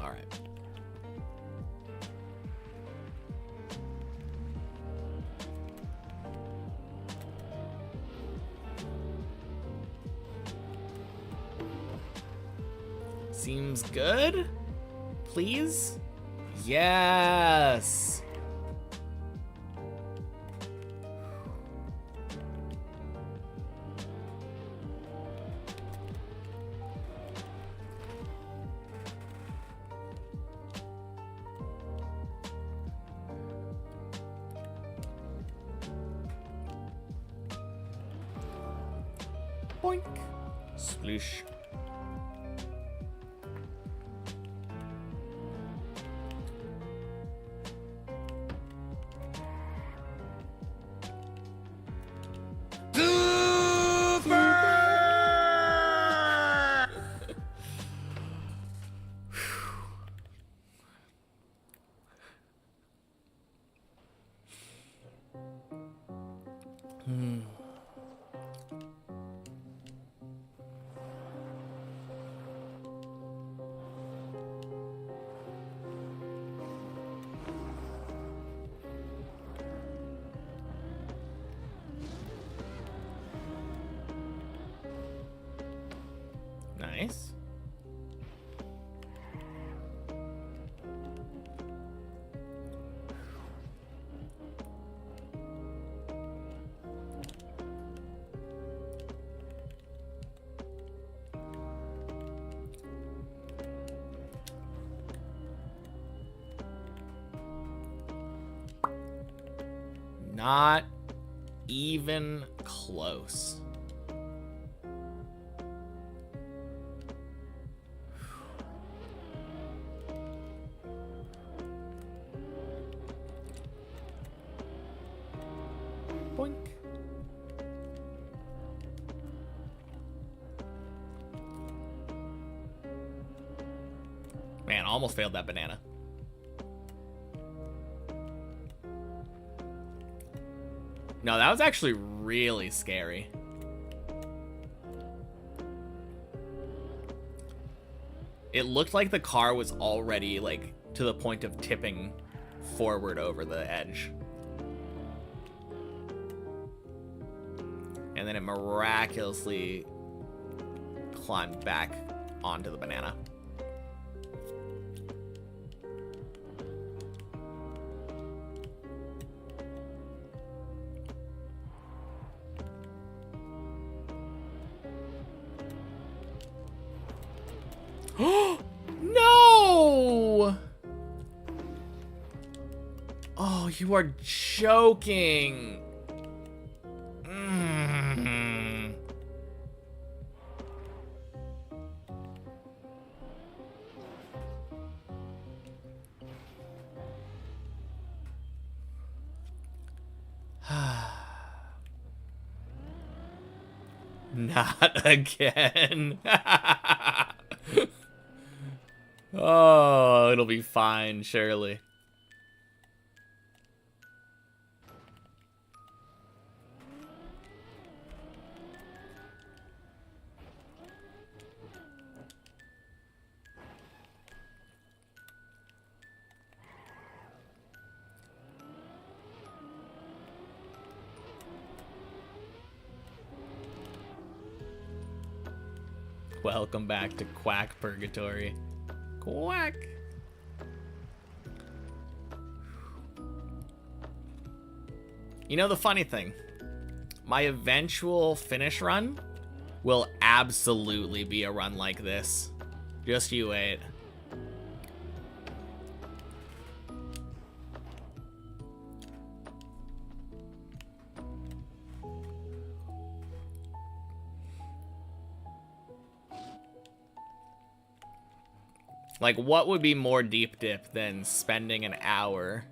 All right. Seems good. Please? Yes. Boink. Sploosh. Nice. Not even close. Boink. Man, almost failed that banana. No, that was actually really scary. It looked like the car was already, like, to the point of tipping forward over the edge. And then it miraculously climbed back onto the banana. you are joking. Mm. Not again. Oh, it'll be fine, surely. Welcome back to Quack Purgatory. Quack! You know the funny thing? My eventual finish run will absolutely be a run like this. Just you wait. Like, what would be more deep dip than spending an hour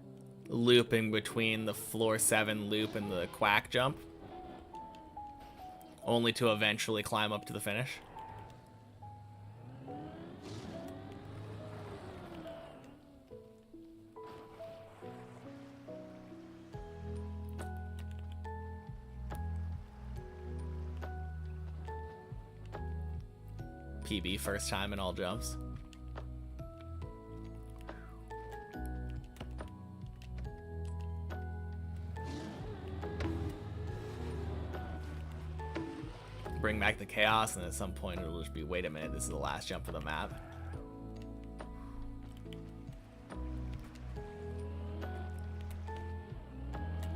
looping between the floor 7 loop and the quack jump? Only to eventually climb up to the finish? PB first time in all jumps. Bring back the chaos, and at some point it'll just be, wait a minute, this is the last jump of the map.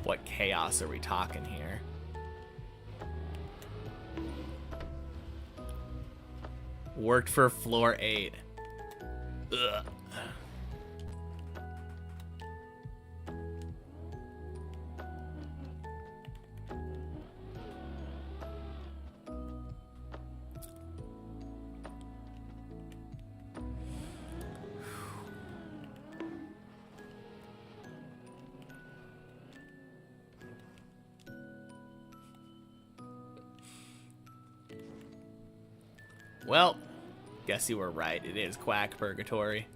What chaos are we talking here? Worked for floor 8. Ugh. Well, guess you were right. It is Quack Purgatory.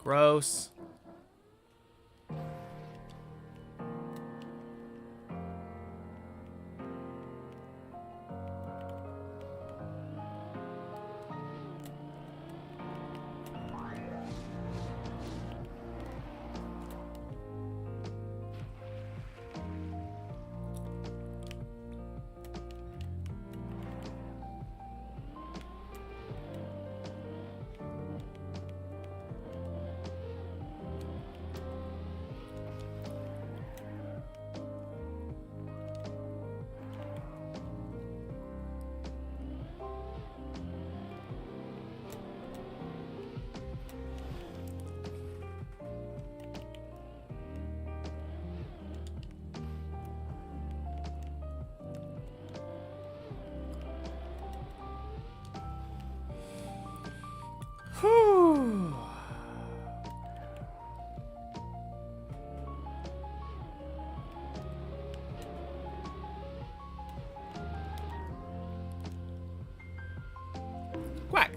Gross. Whew. Quack.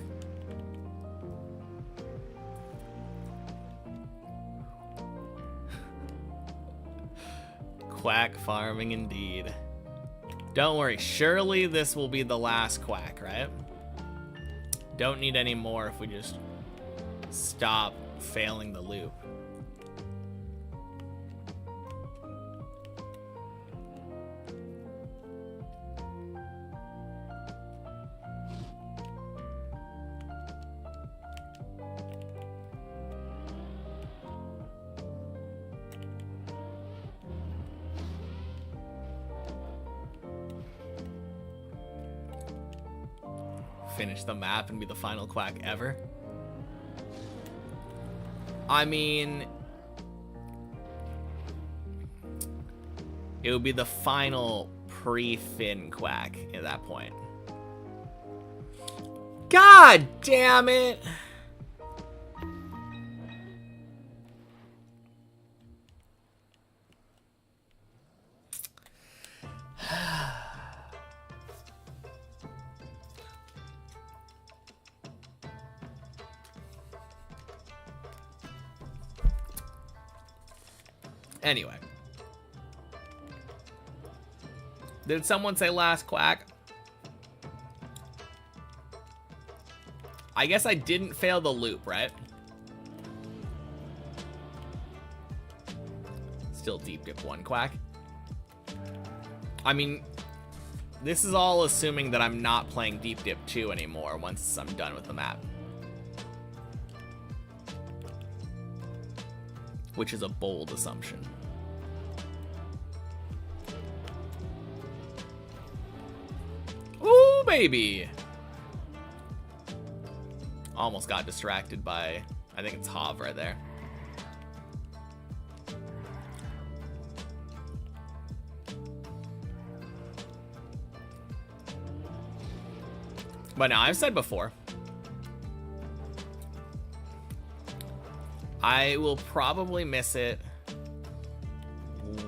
Quack farming indeed. Don't worry, surely this will be the last quack, right? Don't need any more if we just stop failing the loop. finish the map and be the final quack ever. I mean, it would be the final pre-fin quack at that point. God damn it! Anyway. Did someone say last quack? I guess I didn't fail the loop, right? Still deep dip 1 quack. I mean, this is all assuming that I'm not playing deep dip 2 anymore once I'm done with the map. Which is a bold assumption. Ooh, baby! Almost got distracted by, I think it's Hav right there. But now, I've said before, I will probably miss it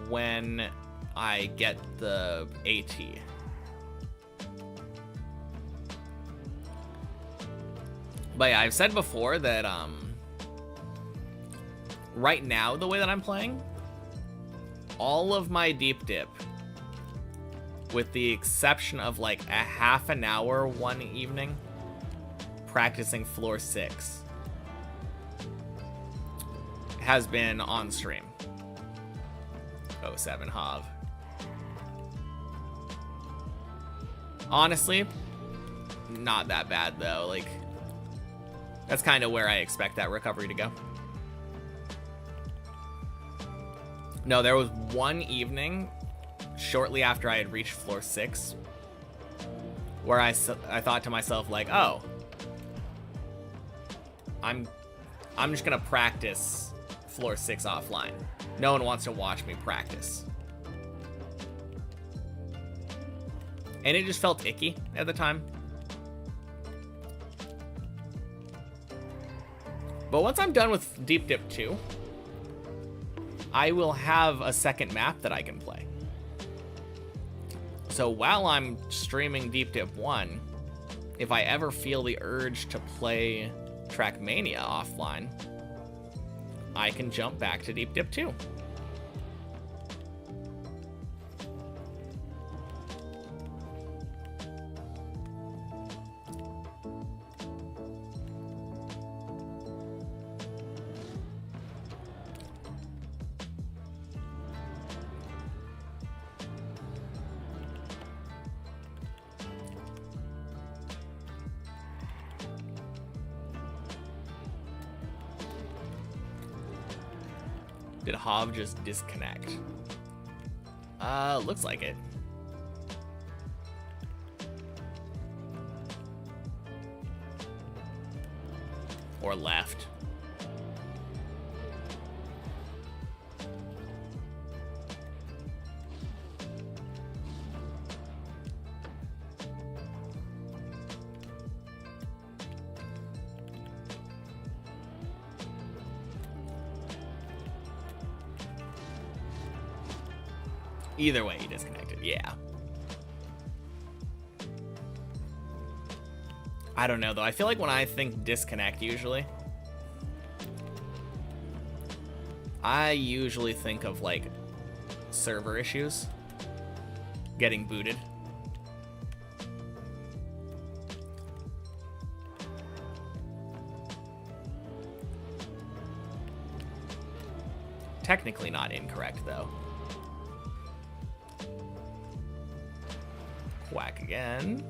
when I get the AT. But yeah, I've said before that right now, the way that I'm playing, all of my deep dip, with the exception of like a half an hour one evening practicing floor 6, has been on stream. 07 Hav. Honestly, not that bad though. Like, that's kind of where I expect that recovery to go. No, there was one evening shortly after I had reached floor 6 where I thought to myself, like, oh, I'm just gonna practice floor 6 offline. No one wants to watch me practice. And it just felt icky at the time. But once I'm done with Deep Dip 2, I will have a second map that I can play. So while I'm streaming Deep Dip 1, if I ever feel the urge to play Trackmania offline, I can jump back to Deep Dip 2. Did Hav just disconnect? Looks like it. Or left. Either way, he disconnected. Yeah. I don't know, though. I feel like when I think disconnect, usually, I usually think of, like, server issues. Getting booted. Technically not incorrect, though. Whack again.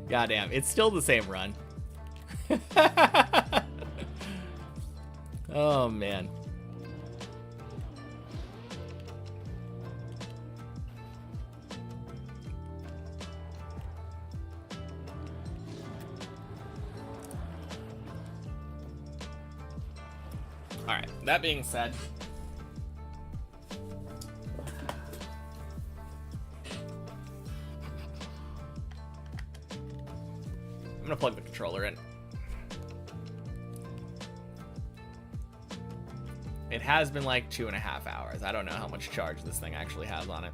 Goddamn, it's still the same run. Oh, man. Alright, that being said, I'm gonna plug the controller in. It has been like 2.5 hours. I don't know how much charge this thing actually has on it.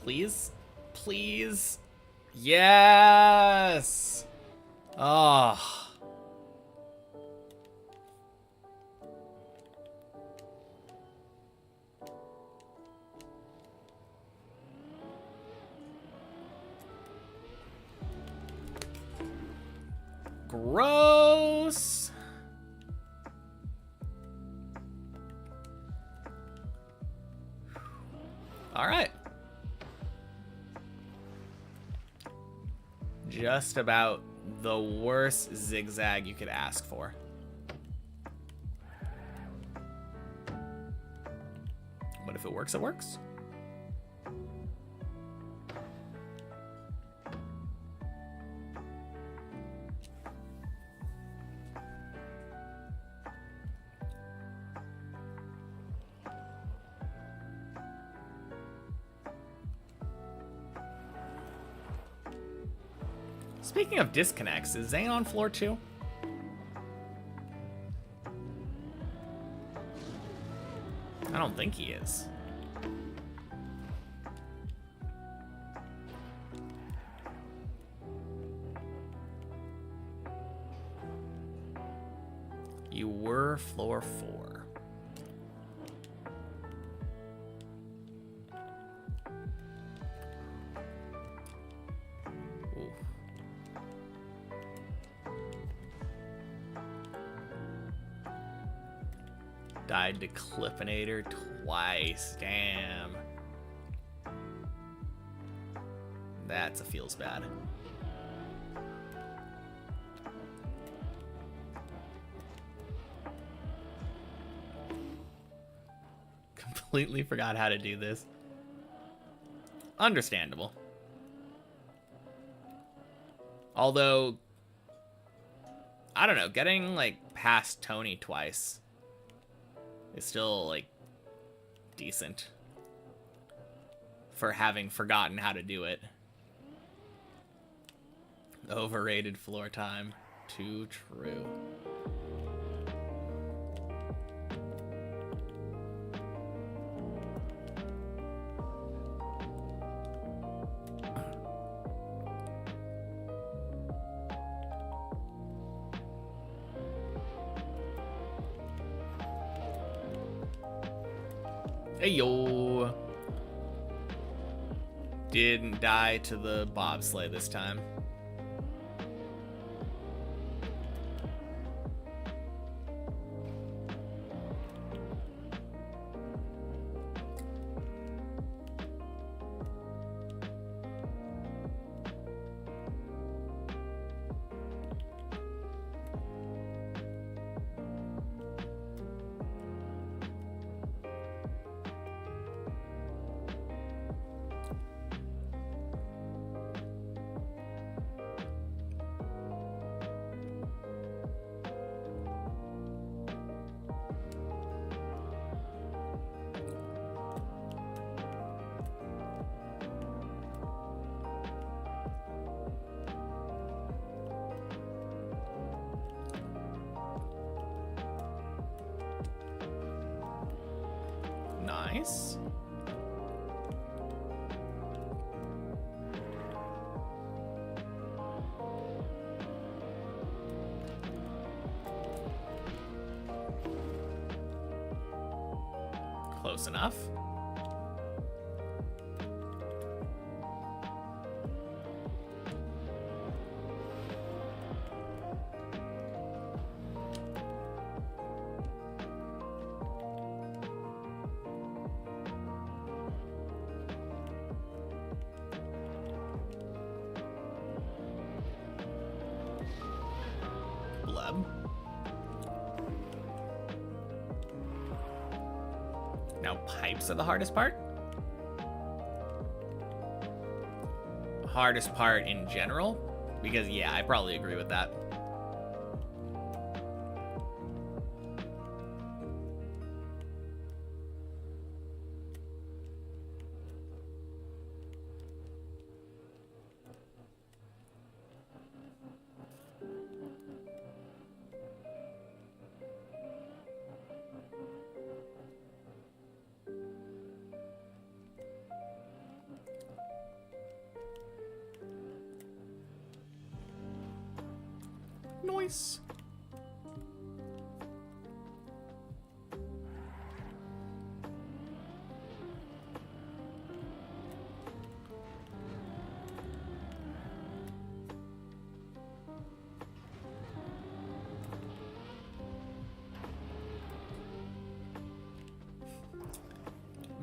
Please? Please? Yes! Oh. Gross! Alright. Just about the worst zigzag you could ask for. But if it works, it works. Speaking of disconnects, is Zane on floor 2? I don't think he is. You were floor 4. Died to Clippinator twice. Damn. That's a feels bad. Completely forgot how to do this. Understandable. Although, I don't know, getting like past Tony twice is still like decent for having forgotten how to do it. Overrated floor time. Too true. Hey yo. Didn't die to the bobsleigh this time. Nice. Close enough. Blub. Now pipes are the hardest part? Hardest part in general? Because yeah, I probably agree with that. Nice.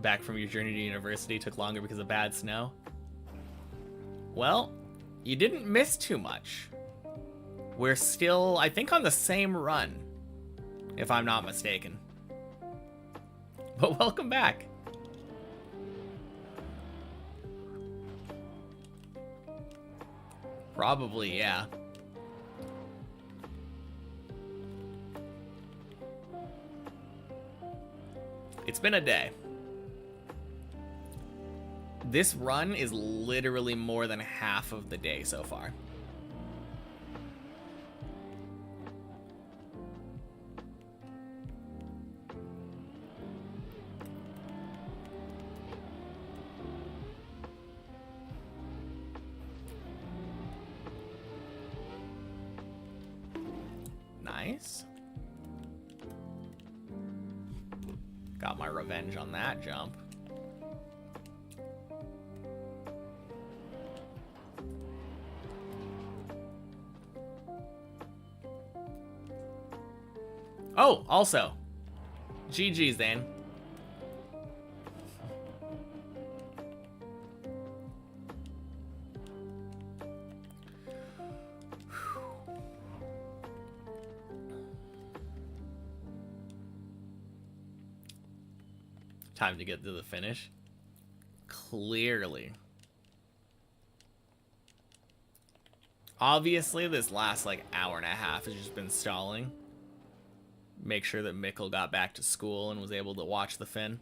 Back from your journey to university took longer because of bad snow. Well, you didn't miss too much. We're still, I think, on the same run, if I'm not mistaken. But welcome back. Probably, yeah. It's been a day. This run is literally more than half of the day so far. Nice. Got my revenge on that jump. Oh, also, GG's then. Time to get to the finish. Clearly. Obviously, this last like hour and a half has just been stalling. Make sure that Mikkel got back to school and was able to watch the fin.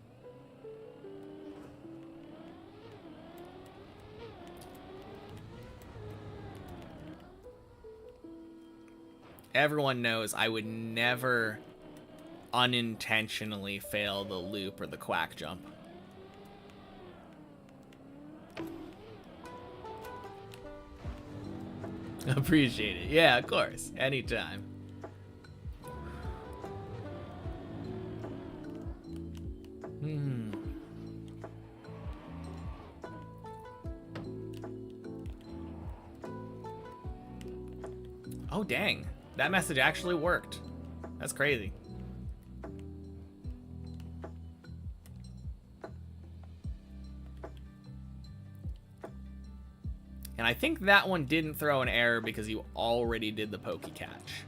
Everyone knows I would never unintentionally fail the loop or the quack jump. Appreciate it. Yeah, of course. Anytime. Oh, dang. That message actually worked. That's crazy. And I think that one didn't throw an error because you already did the pokey catch.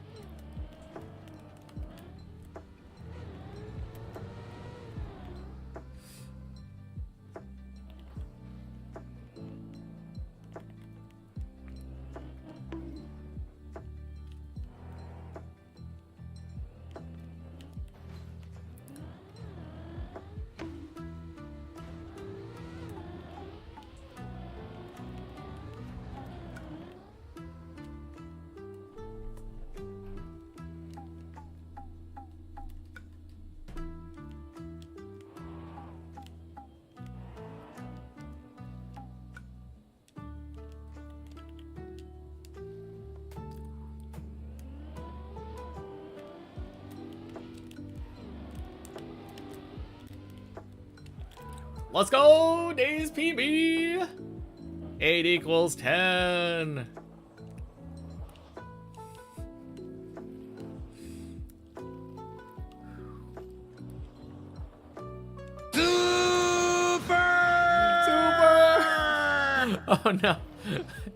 Let's go, Days PB. 8 equals 10. Oh no,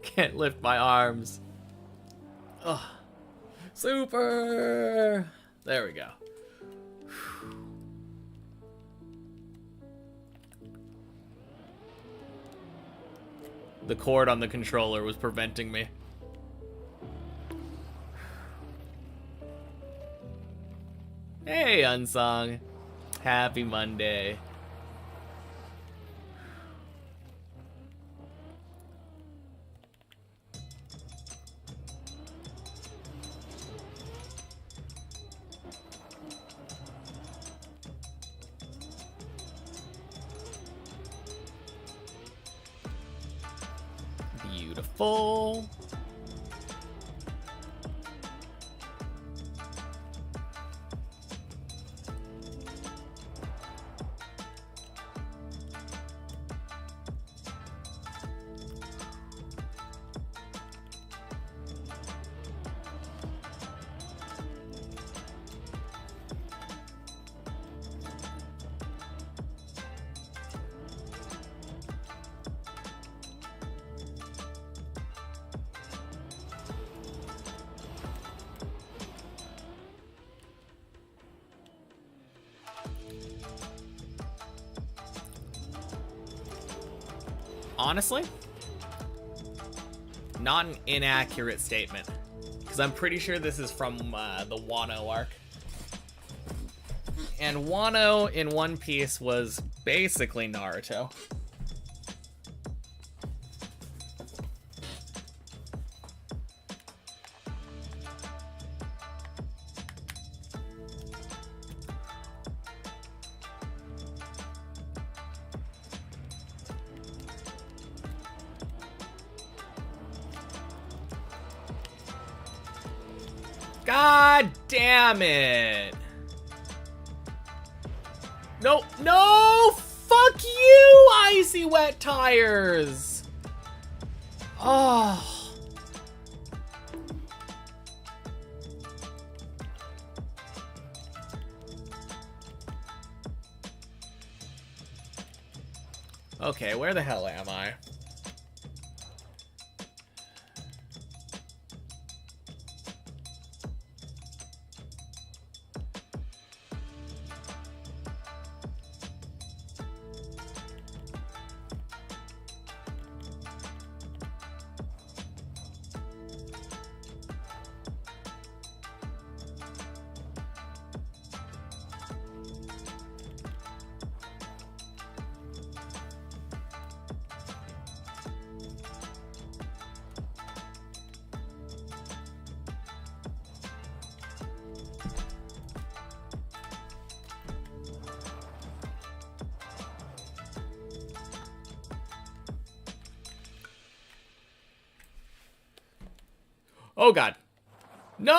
can't lift my arms. Oh, super. There we go. The cord on the controller was preventing me. Hey, Unsung. Happy Monday. Beautiful. Honestly, not an inaccurate statement, because I'm pretty sure this is from the Wano arc. And Wano in One Piece was basically Naruto. God damn it. No, no, fuck you, icy wet tires. Oh. Okay, where the hell am I? Oh god. No!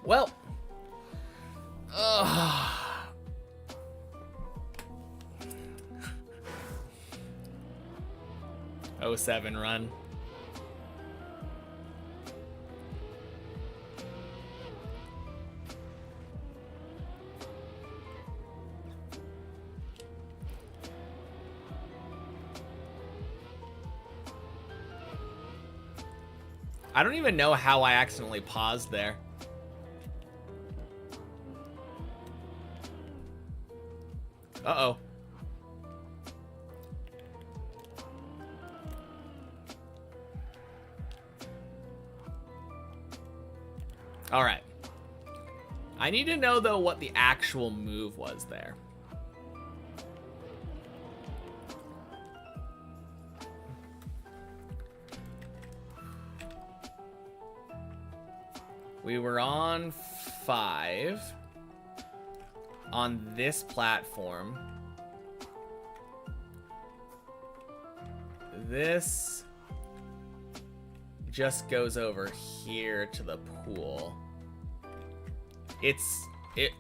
Well. Ugh. Oh, 07 run. I don't even know how I accidentally paused there. Uh-oh. All right. I need to know, though, what the actual move was there. We were on 5. on this platform, this just goes over here to the pool.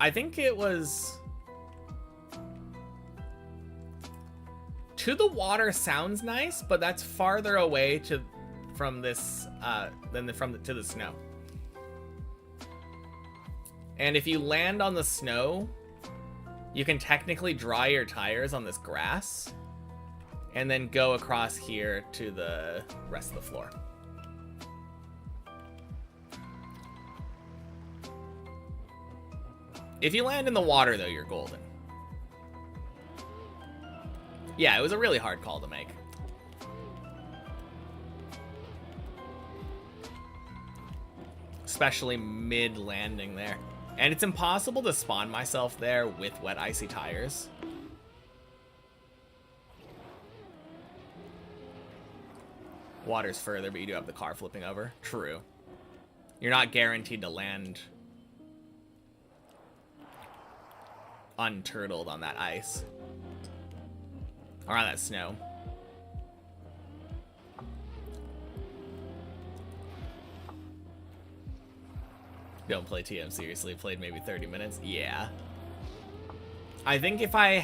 I think it was... To the water sounds nice, but that's farther away from this to the snow. And if you land on the snow, you can technically dry your tires on this grass and then go across here to the rest of the floor. If you land in the water, though, you're golden. Yeah, it was a really hard call to make. Especially mid-landing there. And it's impossible to spawn myself there with wet, icy tires. Water's further, but you do have the car flipping over. True. You're not guaranteed to land unturtled on that ice. Or on that snow. Don't play TM seriously. Played maybe 30 minutes. Yeah. I think if I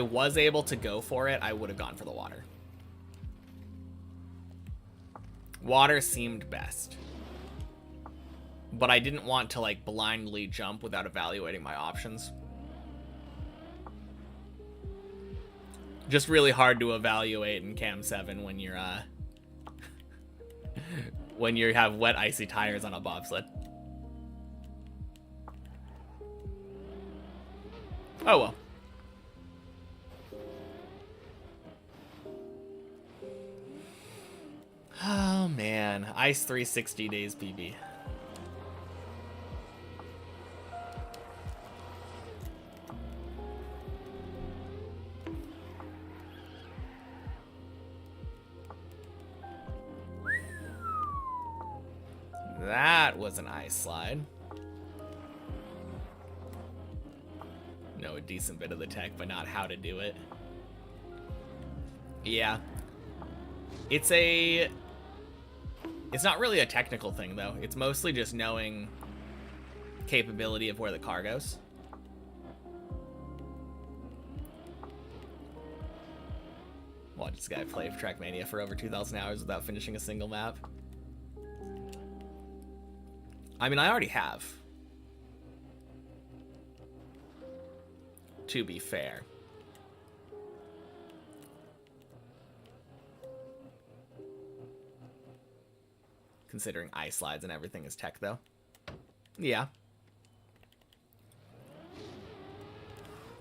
was able to go for it, I would have gone for the water. Water seemed best. But I didn't want to, like, blindly jump without evaluating my options. Just really hard to evaluate in Cam 7 when you're, when you have wet, icy tires on a bobsled. Oh, well. Oh, man. Ice 360 days PB. That was an ice slide. Know a decent bit of the tech, but not how to do it. Yeah. It's not really a technical thing, though. It's mostly just knowing capability of where the car goes. Watch this guy play Trackmania for over 2,000 hours without finishing a single map. I mean, I already have. To be fair. Considering ice slides and everything is tech, though. Yeah.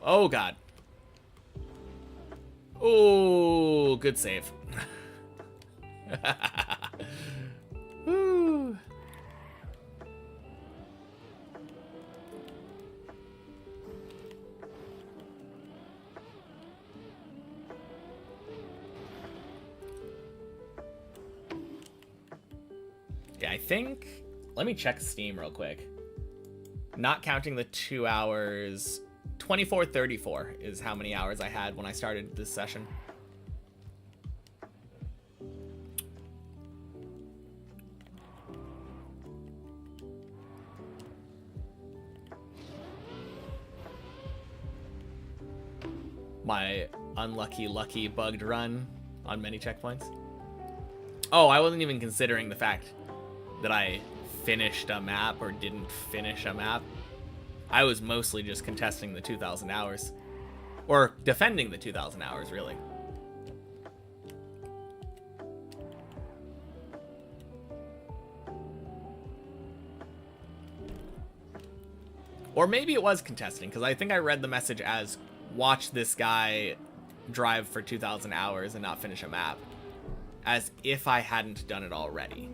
Oh, God. Oh, good save. Woo. Yeah, I think... Let me check Steam real quick. Not counting the 2 hours... 2434 is how many hours I had when I started this session. My unlucky, lucky bugged run on many checkpoints. Oh, I wasn't even considering the fact that I finished a map or didn't finish a map. I was mostly just contesting the 2,000 hours. Or defending the 2,000 hours, really. Or maybe it was contesting, because I think I read the message as, watch this guy drive for 2,000 hours and not finish a map. As if I hadn't done it already.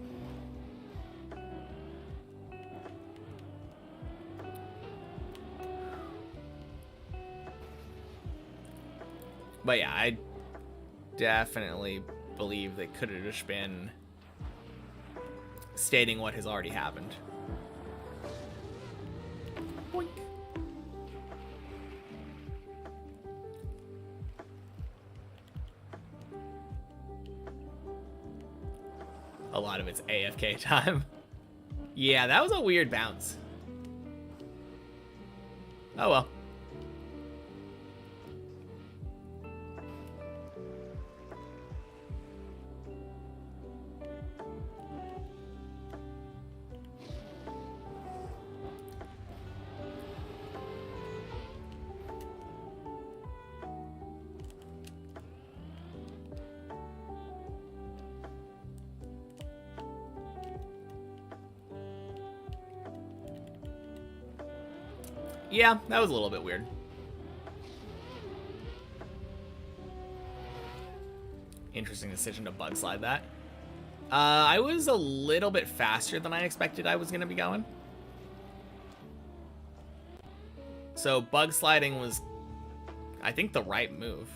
But yeah, I definitely believe they could have just been stating what has already happened. Boink. A lot of it's AFK time. Yeah, that was a weird bounce. Oh well. Yeah, that was a little bit weird. Interesting decision to bug slide that. I was a little bit faster than I expected I was going to be going. So bug sliding was, I think, the right move.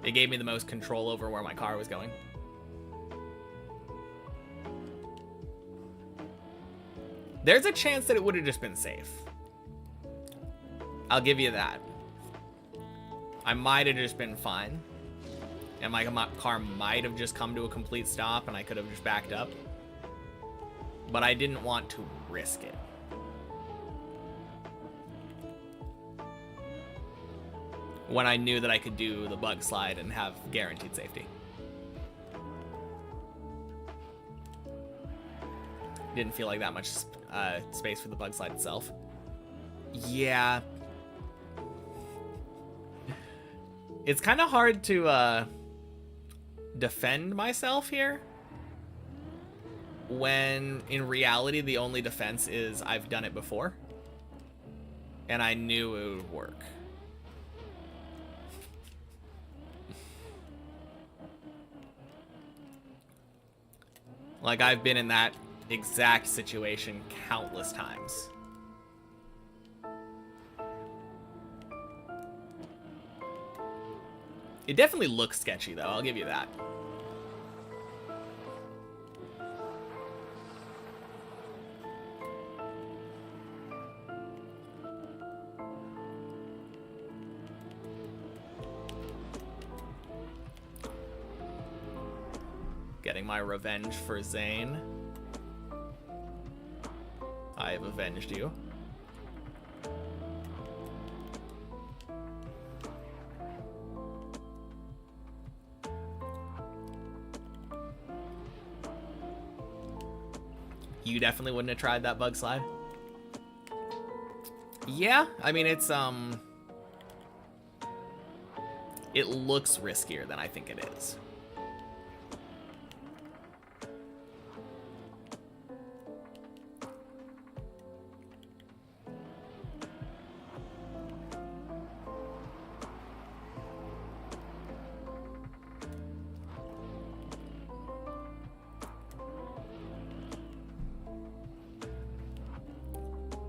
It gave me the most control over where my car was going. There's a chance that it would have just been safe. I'll give you that. I might have just been fine. And my car might have just come to a complete stop and I could have just backed up. But I didn't want to risk it. When I knew that I could do the bug slide and have guaranteed safety. Didn't feel like that much space for the bug slide itself. Yeah. It's kind of hard to defend myself here, when in reality the only defense is I've done it before and I knew it would work. Like, I've been in that exact situation countless times. It definitely looks sketchy, though. I'll give you that. Getting my revenge for Zane. I have avenged you. You definitely wouldn't have tried that bug slide. Yeah, I mean, it's, it looks riskier than I think it is.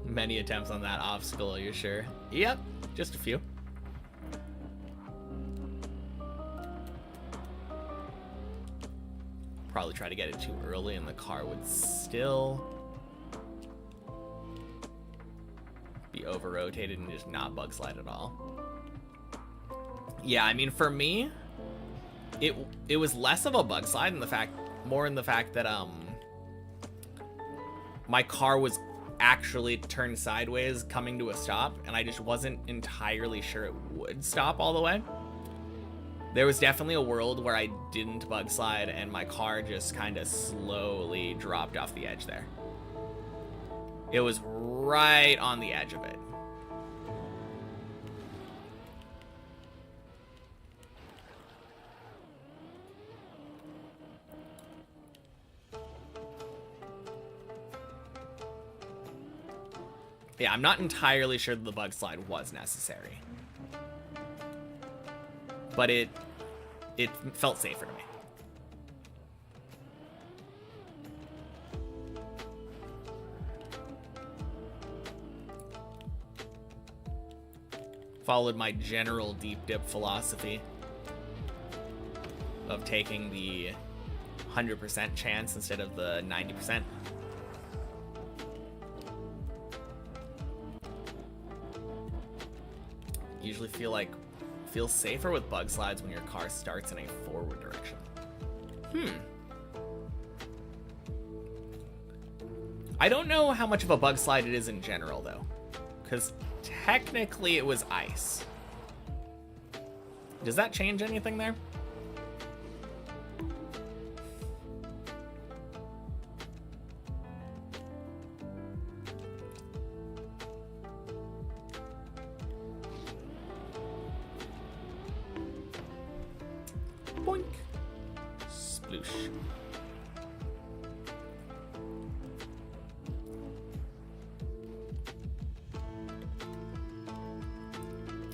Many attempts on that obstacle, you're sure? Yep, just a few. Probably try to get it too early and the car would still be over-rotated and just not bug slide at all. Yeah, I mean, for me, it was less of a bug slide in the fact, more in the fact that my car was actually turned sideways coming to a stop, and I just wasn't entirely sure it would stop all the way. There was definitely a world where I didn't bug slide and my car just kind of slowly dropped off the edge there. It was right on the edge of it. Yeah, I'm not entirely sure that the bug slide was necessary. But it felt safer to me. Followed my general deep dip philosophy of taking the 100% chance instead of the 90%. Usually feel safer with bug slides when your car starts in a forward direction. I don't know how much of a bug slide it is in general, though. Because technically it was ice. Does that change anything there? Boink. Sploosh.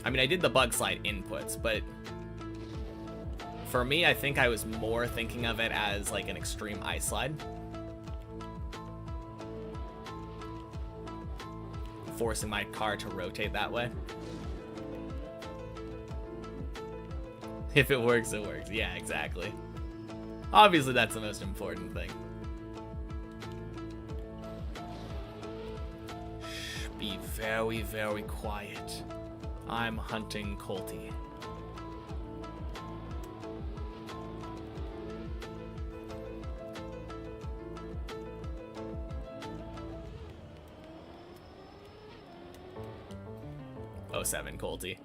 I mean, I did the bug slide inputs, but for me, I think I was more thinking of it as like an extreme ice slide. Forcing my car to rotate that way. If it works, it works. Yeah, exactly. Obviously, that's the most important thing. Shh, be very, very quiet. I'm hunting Colty. Oh, 07 Colty.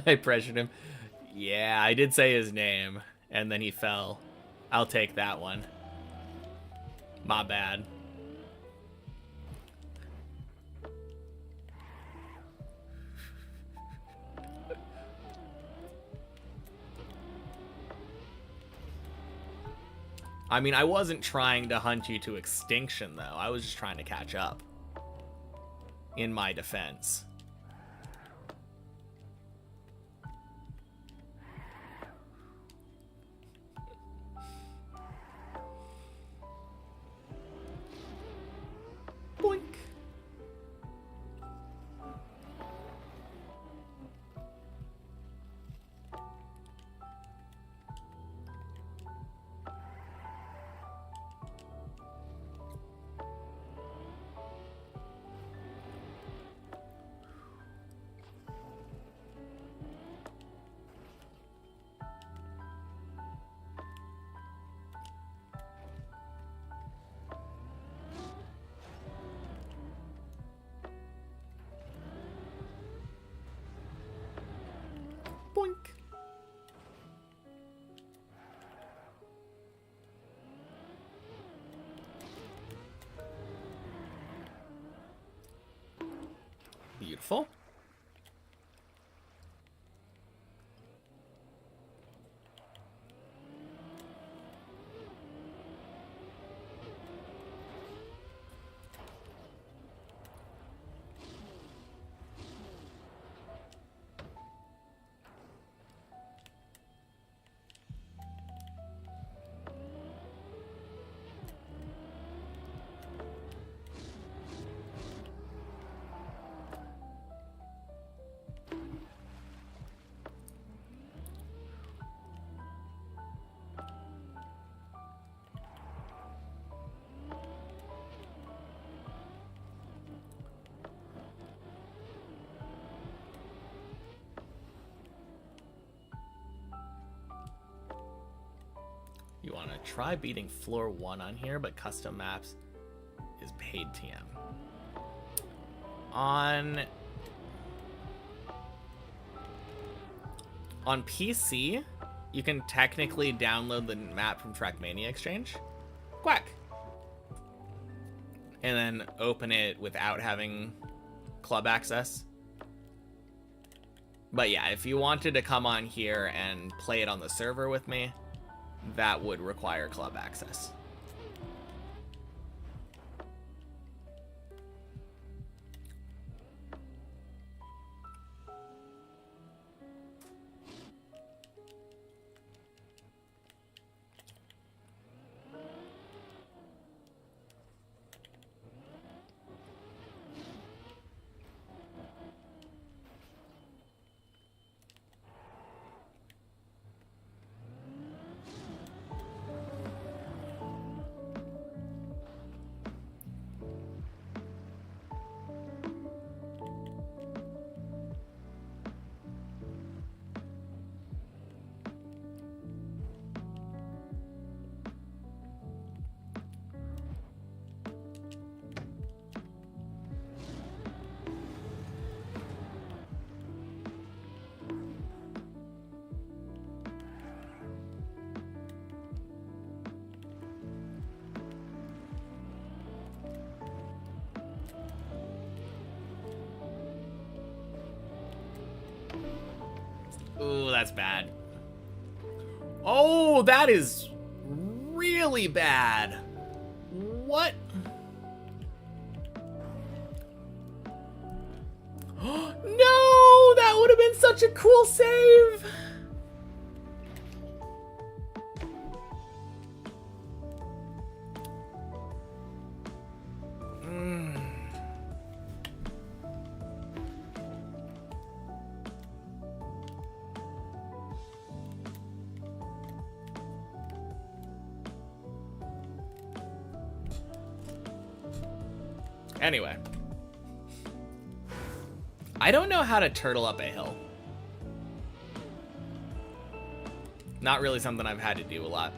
I pressured him. Yeah, I did say his name, and then he fell. I'll take that one. My bad. I mean, I wasn't trying to hunt you to extinction, though. I was just trying to catch up. In my defense. Boink. Boink. Beautiful. You want to try beating floor 1 on here, but custom maps is paid TM. On PC, you can technically download the map from Trackmania Exchange. Quack! And then open it without having club access. But yeah, if you wanted to come on here and play it on the server with me, that would require club access. that's bad. Oh, that is really bad. What? No, that would have been such a cool save. Anyway. I don't know how to turtle up a hill. Not really something I've had to do a lot.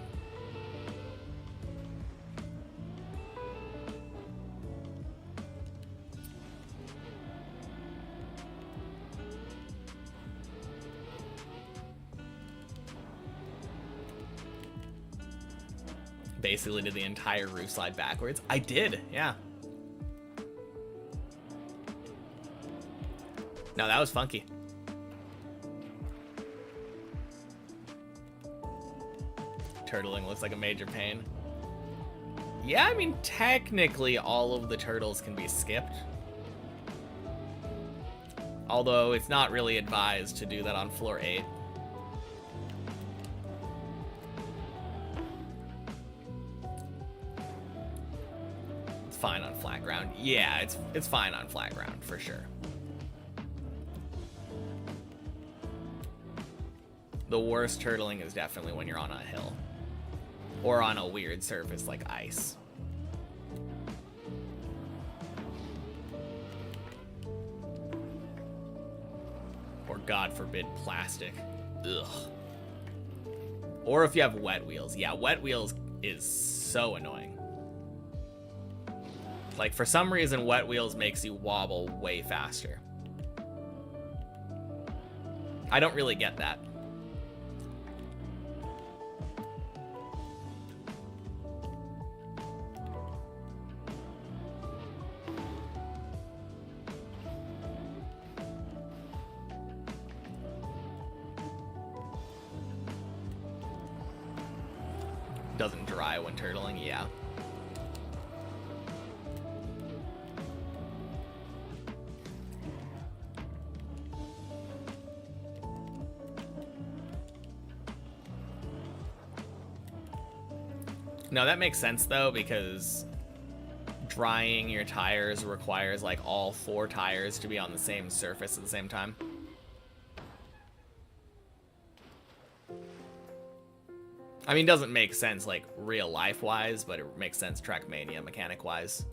Basically did the entire roof slide backwards. I did, yeah. No, that was funky. Turtling looks like a major pain. Yeah, I mean, technically all of the turtles can be skipped. Although it's not really advised to do that on floor 8. It's fine on flat ground. Yeah, it's fine on flat ground for sure. The worst turtling is definitely when you're on a hill. Or on a weird surface like ice. Or God forbid, plastic. Ugh. Or if you have wet wheels. Yeah, wet wheels is so annoying. Like, for some reason, wet wheels makes you wobble way faster. I don't really get that. Doesn't dry when turtling, yeah. No, that makes sense though, because drying your tires requires like all 4 tires to be on the same surface at the same time. I mean, it doesn't make sense, like, real life-wise, but it makes sense Trackmania mechanic-wise.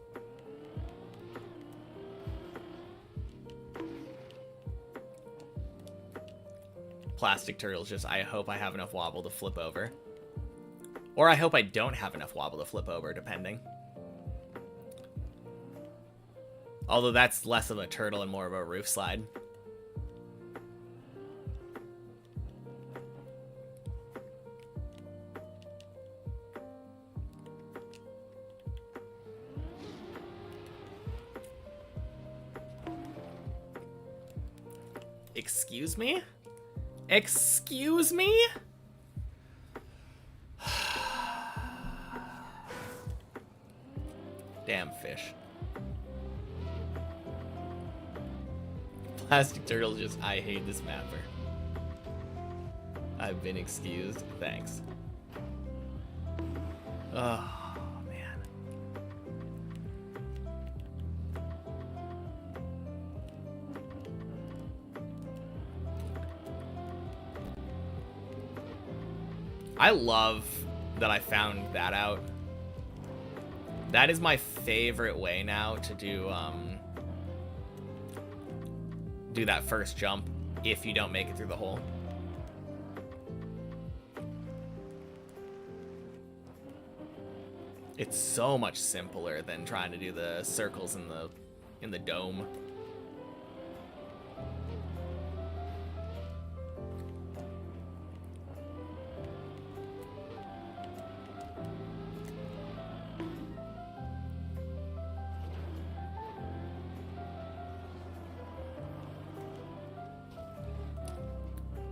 Plastic turtles just, I hope I have enough wobble to flip over. Or I hope I don't have enough wobble to flip over, depending. Although that's less of a turtle and more of a roof slide. Excuse me? Excuse me? Damn fish. Plastic turtles just, I hate this mapper. I've been excused. Thanks. Oh. I love that I found that out. That is my favorite way now to do that first jump if you don't make it through the hole. It's so much simpler than trying to do the circles in the dome.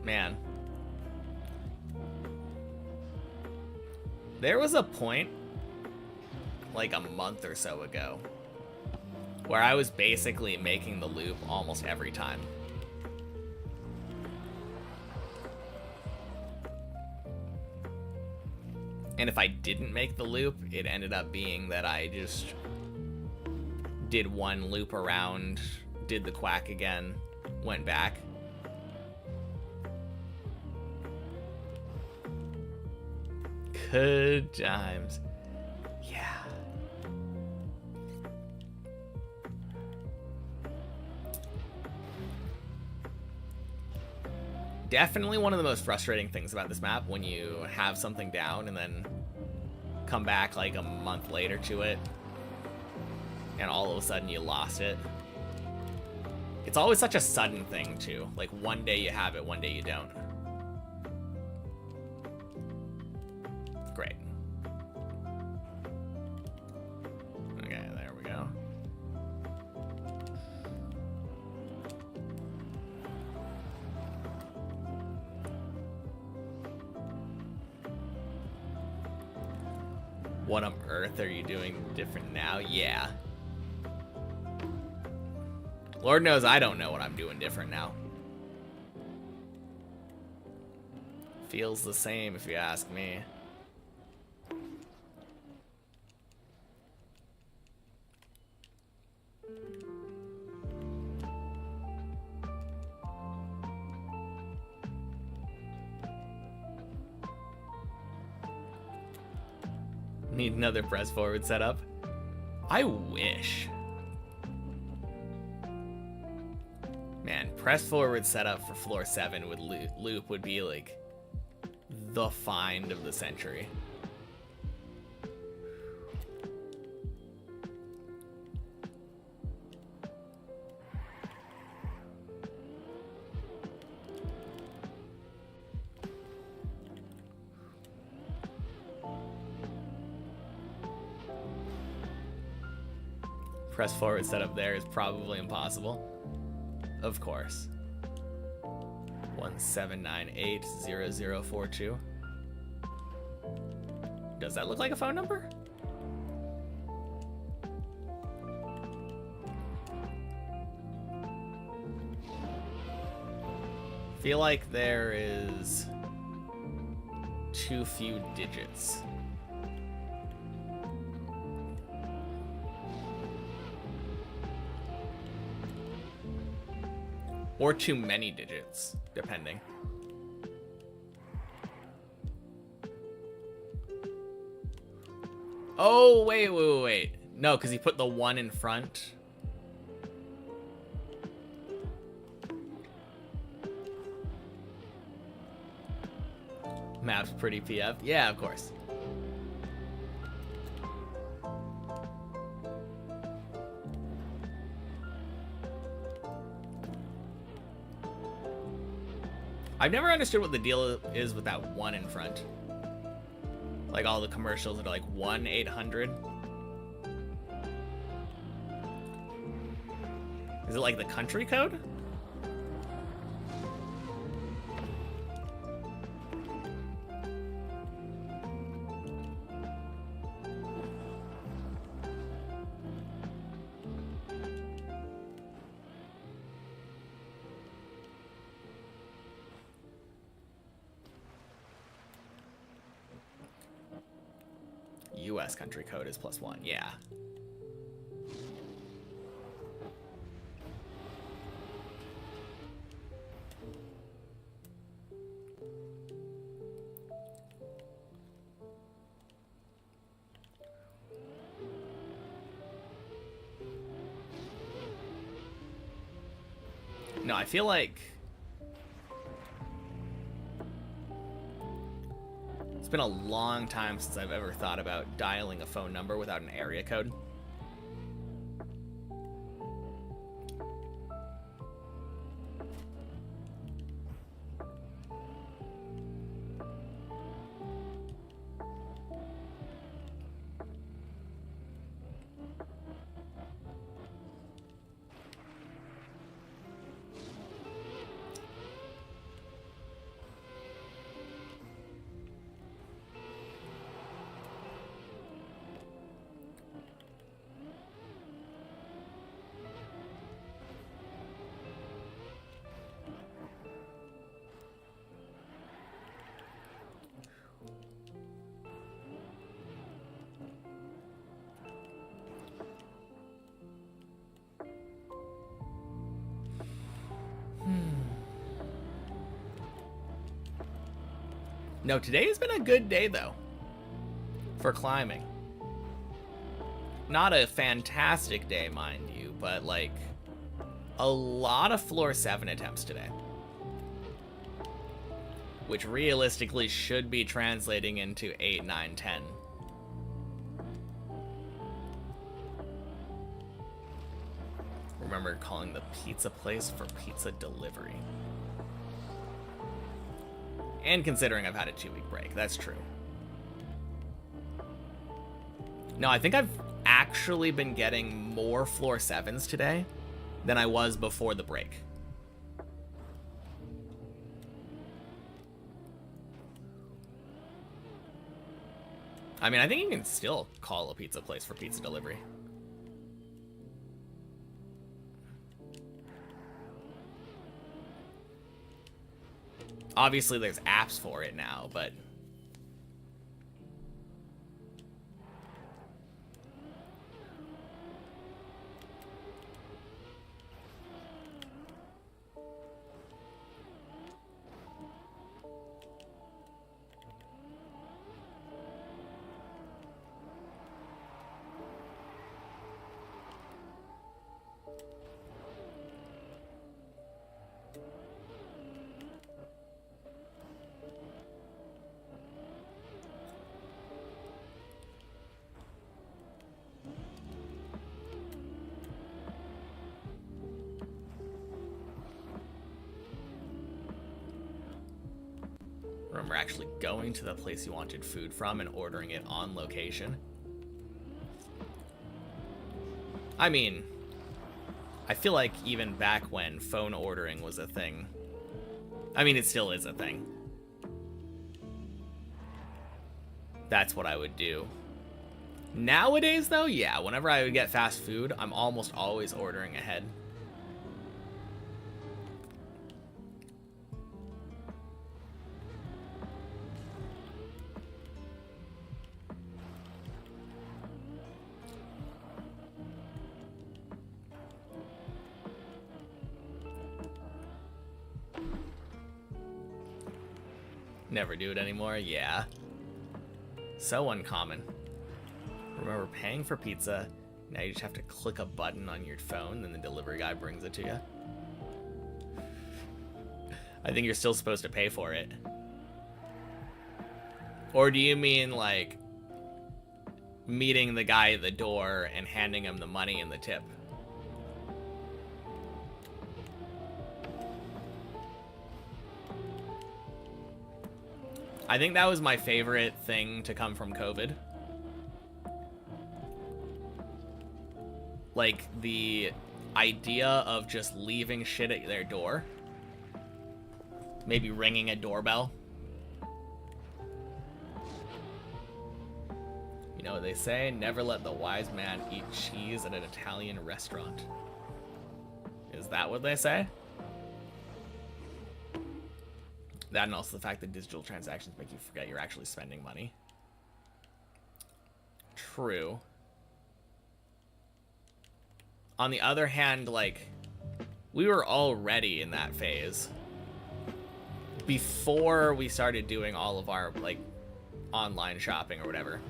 Man, There was a point, like a month or so ago, where I was basically making the loop almost every time. And if I didn't make the loop, it ended up being that I just did one loop around, did the quack again, went back. Good times. Yeah. Definitely one of the most frustrating things about this map when you have something down and then come back like a month later to it and all of a sudden you lost it. It's always such a sudden thing too. Like one day you have it, one day you don't. Great. Okay, there we go. What on earth are you doing different now? Yeah. Lord knows I don't know what I'm doing different now. Feels the same if you ask me. Need another press forward setup? I wish. Man, press forward setup for floor 7 with loop would be like the find of the century. Press forward setup there is probably impossible. Of course. 17980042. Does that look like a phone number? Feel like there is too few digits. Or too many digits, depending. Oh, wait. No, because he put the 1 in front. Map's pretty PF. Yeah, of course. I've never understood what the deal is with that 1 in front. Like all the commercials that are like 1-800. Is it like the country code? US country code is +1, yeah. No, I feel like it's been a long time since I've ever thought about dialing a phone number without an area code. No, today has been a good day, though, for climbing. Not a fantastic day, mind you, but, like, a lot of floor 7 attempts today. Which realistically should be translating into 8, 9, 10. Remember calling the pizza place for pizza delivery. And considering I've had a 2-week break, that's true. No, I think I've actually been getting more floor 7s today than I was before the break. I mean, I think you can still call a pizza place for pizza delivery. Obviously, there's apps for it now, but... Remember actually going to the place you wanted food from and ordering it on location. I mean, I feel like even back when phone ordering was a thing, I mean, it still is a thing. That's what I would do. Nowadays, though, yeah, whenever I would get fast food, I'm almost always ordering ahead. Never do it anymore, yeah. So uncommon. Remember paying for pizza, now you just have to click a button on your phone and the delivery guy brings it to you. I think you're still supposed to pay for it. Or do you mean, like, meeting the guy at the door and handing him the money and the tip? I think that was my favorite thing to come from COVID. Like, the idea of just leaving shit at their door. Maybe ringing a doorbell. You know what they say? Never let the wise man eat cheese at an Italian restaurant. Is that what they say? That and also the fact that digital transactions make you forget you're actually spending money. True. On the other hand, like, we were already in that phase before we started doing all of our, like, online shopping or whatever.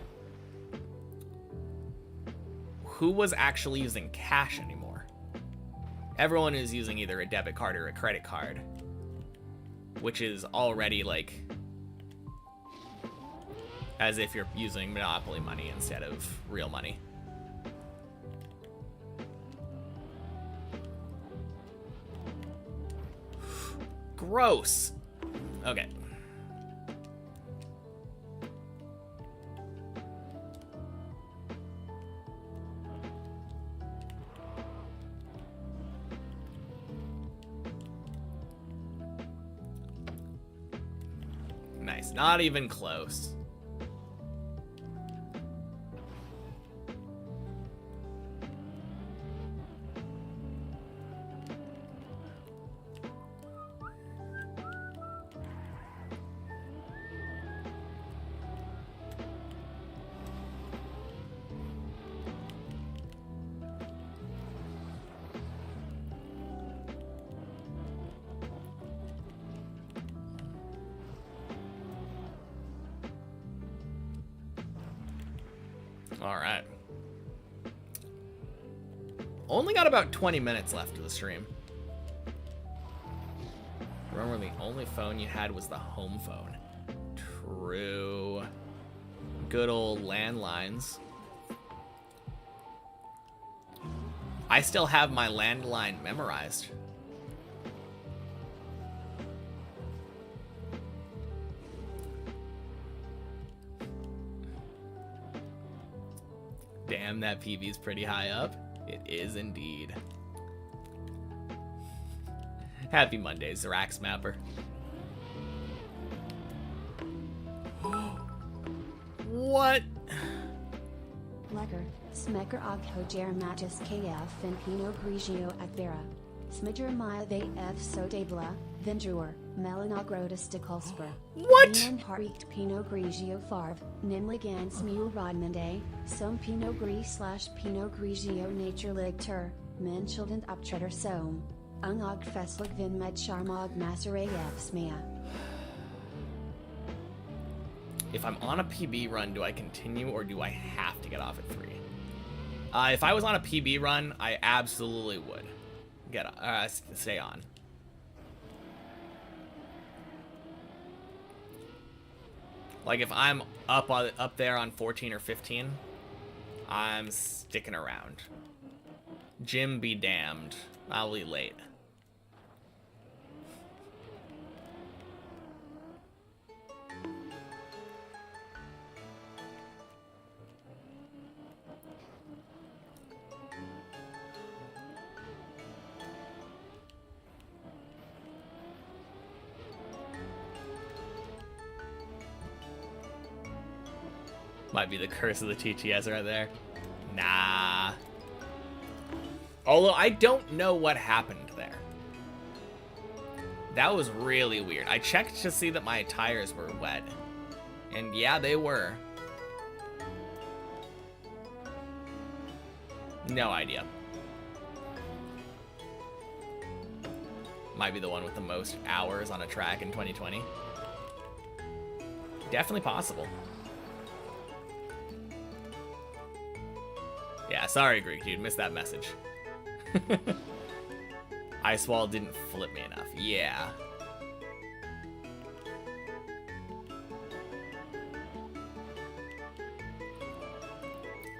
Who was actually using cash anymore? Everyone is using either a debit card or a credit card, which is already, like, as if you're using Monopoly money instead of real money. Gross. Okay. Nice. Not even close. Alright. Only got about 20 minutes left of the stream. Remember, the only phone you had was the home phone. True. Good old landlines. I still have my landline memorized. Damn, that PV is pretty high up. It is indeed. Happy Monday, Zerax Mapper. What? Lekker, smekker og hojer matis kf en Pinot Grigio akbera. Smidger Maya they f so debla, Vendruer, Melanogrotus de Kolsper. What? Ian Harikt Pinot Grigio farv, Nimligan Smule Rodmande, Som Pinot Gris / Pinot Grigio Nature Ligter, Menschildent Uptretter Som. Ungog Feslik Vin Med Charmog Masseray f Smea. If I'm on a PB run, do I continue or do I have to get off at 3? If I was on a PB run, I absolutely would stay on. Like if I'm up there on 14 or 15, I'm sticking around. Jim be damned. I'll be late. Might be the curse of the TTS right there. Nah. Although I don't know what happened there. That was really weird. I checked to see that my tires were wet. And yeah, they were. No idea. Might be the one with the most hours on a track in 2020. Definitely possible. Yeah, sorry, Greek dude. Missed that message. Ice Wall didn't flip me enough. Yeah.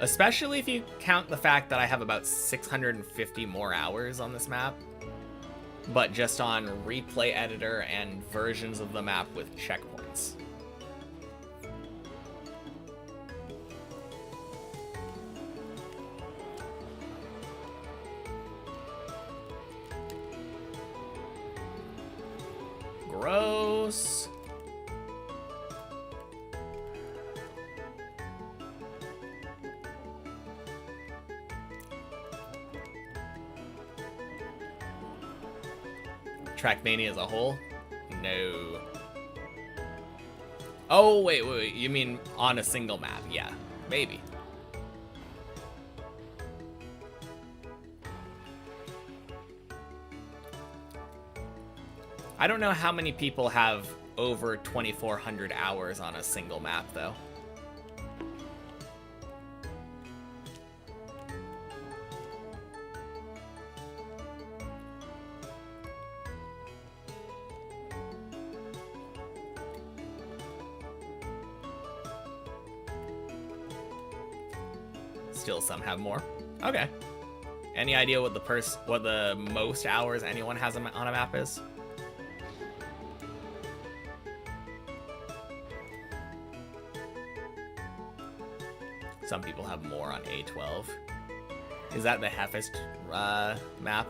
Especially if you count the fact that I have about 650 more hours on this map, but just on replay editor and versions of the map with checkpoints. Gross. Trackmania as a whole? No. Oh, wait. You mean on a single map? Yeah, maybe. I don't know how many people have over 2,400 hours on a single map, though. Still some have more. Okay. Any idea what the most hours anyone has on a map is? Some people have more on A12. Is that the Heffest map?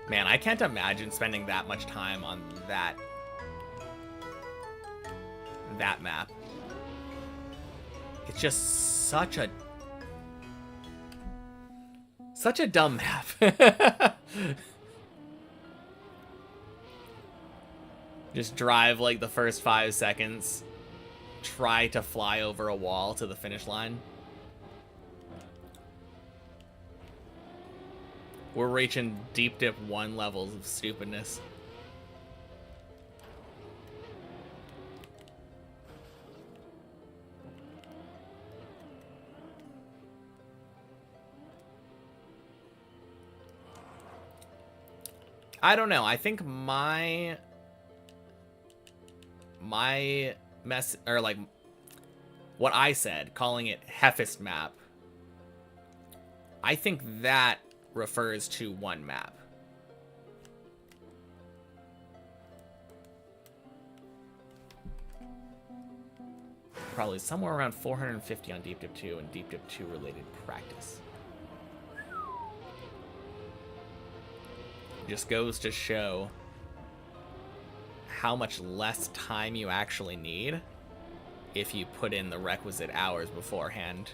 Man, I can't imagine spending that much time on that map. It's just such a dumb map. Just drive like the first 5 seconds, try to fly over a wall to the finish line. We're reaching deep dip 1 levels of stupidness. I don't know. I think my mess, or like what I said, calling it Hefist map, I think that refers to one map. Probably somewhere around 450 on Deep Dip 2 and Deep Dip 2 related practice. Just goes to show how much less time you actually need if you put in the requisite hours beforehand.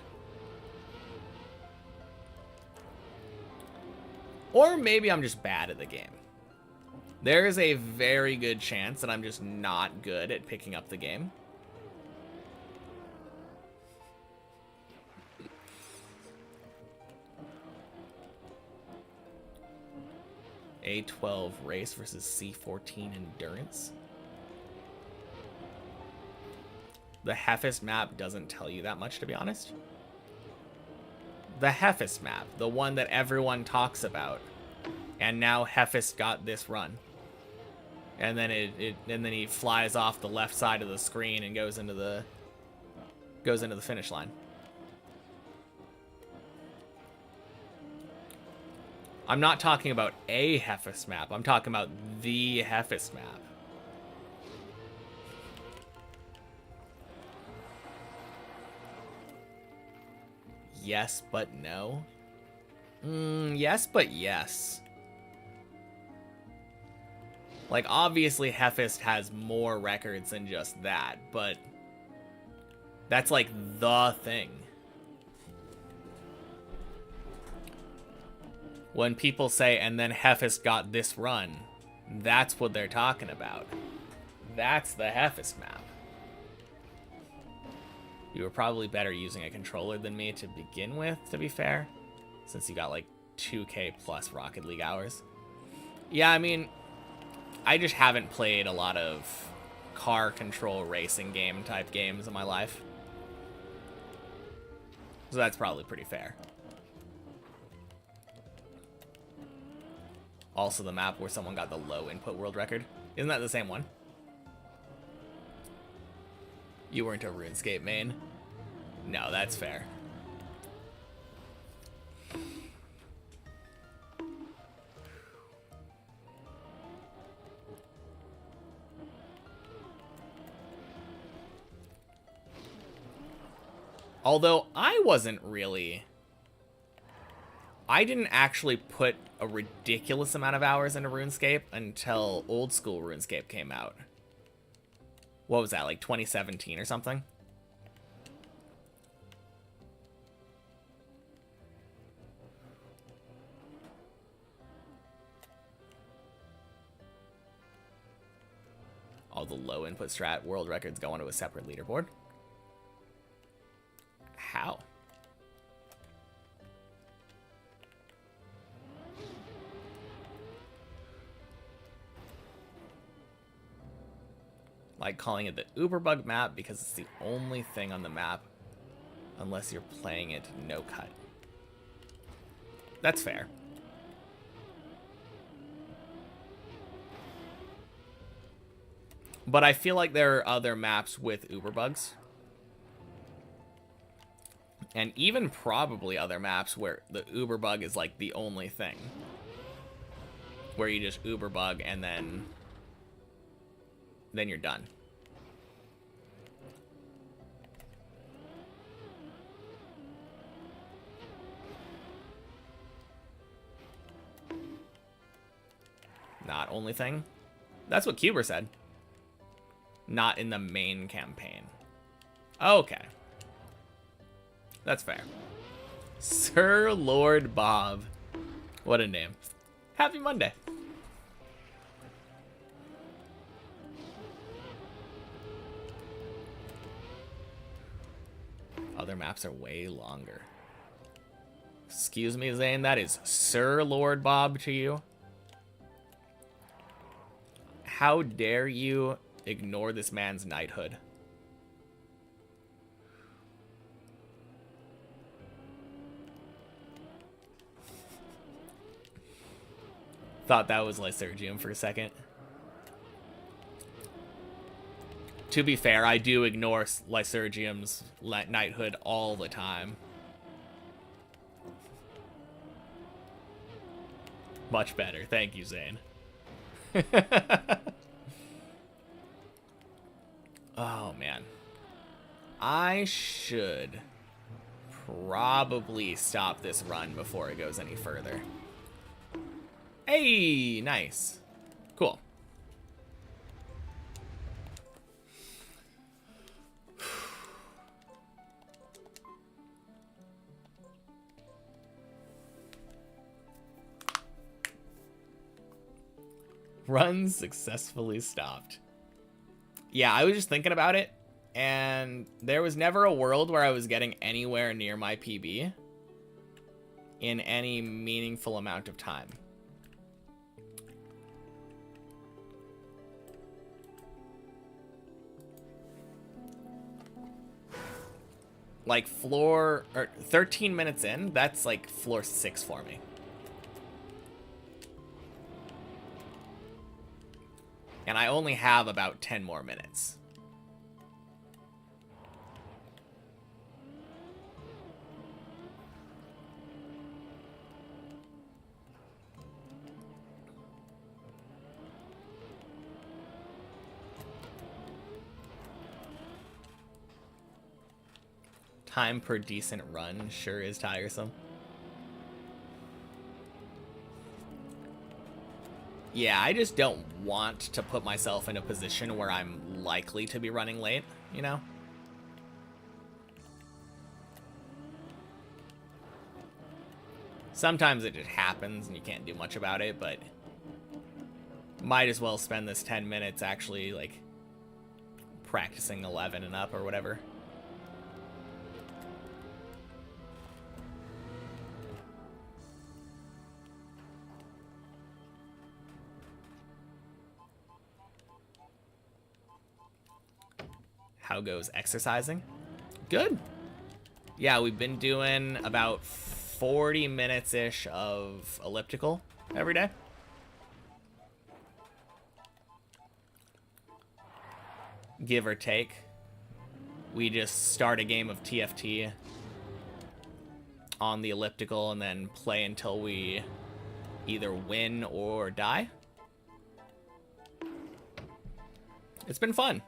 Or maybe I'm just bad at the game. There is a very good chance that I'm just not good at picking up the game. A12 race versus C14 endurance. The Hefist map doesn't tell you that much, to be honest. The Hefist map, the one that everyone talks about, and now Hefist got this run, and then and then he flies off the left side of the screen and goes into the finish line. I'm not talking about a Hefist map. I'm talking about the Hefist map. Yes, but no. Yes, but yes. Like, obviously, Hefist has more records than just that, but that's like the thing. When people say, and then Hefist got this run, that's what they're talking about. That's the Hefist map. You were probably better using a controller than me to begin with, to be fair, since you got like 2K plus Rocket League hours. Yeah, I mean, I just haven't played a lot of car control racing game type games in my life. So that's probably pretty fair. Also the map where someone got the low input world record. Isn't that the same one? You weren't a RuneScape main? No, that's fair. Although I wasn't really... I didn't actually put a ridiculous amount of hours into RuneScape until old school RuneScape came out. What was that, like 2017 or something? All the low input strat world records go onto a separate leaderboard. How? Like calling it the Uberbug map because it's the only thing on the map unless you're playing it no cut. That's fair. But I feel like there are other maps with Uberbugs. And even probably other maps where the Uberbug is like the only thing. Where you just Uberbug and then you're done. Not only thing? That's what Cuber said. Not in the main campaign. Okay. That's fair. Sir Lord Bob. What a name. Happy Monday. Other maps are way longer. Excuse me, Zane, that is Sir Lord Bob to you. How dare you ignore this man's knighthood? Thought that was Lysurgium for a second. To be fair, I do ignore Lysurgium's knighthood all the time. Much better. Thank you, Zane. Oh, man. I should probably stop this run before it goes any further. Hey, nice. Cool. Run successfully stopped. Yeah, I was just thinking about it, and there was never a world where I was getting anywhere near my PB in any meaningful amount of time. Like floor, or 13 minutes in, that's like floor 6 for me. And I only have about 10 more minutes. Time per decent run sure is tiresome. Yeah, I just don't want to put myself in a position where I'm likely to be running late, you know? Sometimes it just happens and you can't do much about it, but might as well spend this 10 minutes actually, like, practicing 11 and up or whatever. How goes exercising? Good. Yeah, we've been doing about 40 minutes-ish of elliptical every day. Give or take. We just start a game of TFT on the elliptical and then play until we either win or die. It's been fun.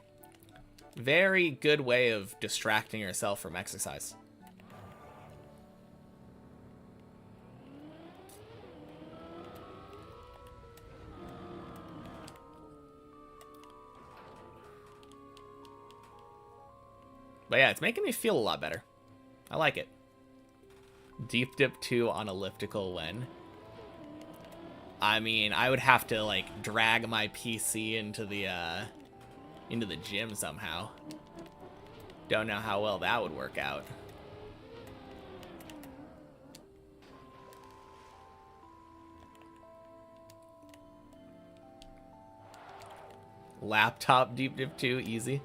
Very good way of distracting yourself from exercise. But yeah, it's making me feel a lot better. I like it. Deep dip 2 on elliptical when? I mean, I would have to like drag my PC into the gym somehow. Don't know how well that would work out. Laptop deep dip 2, easy.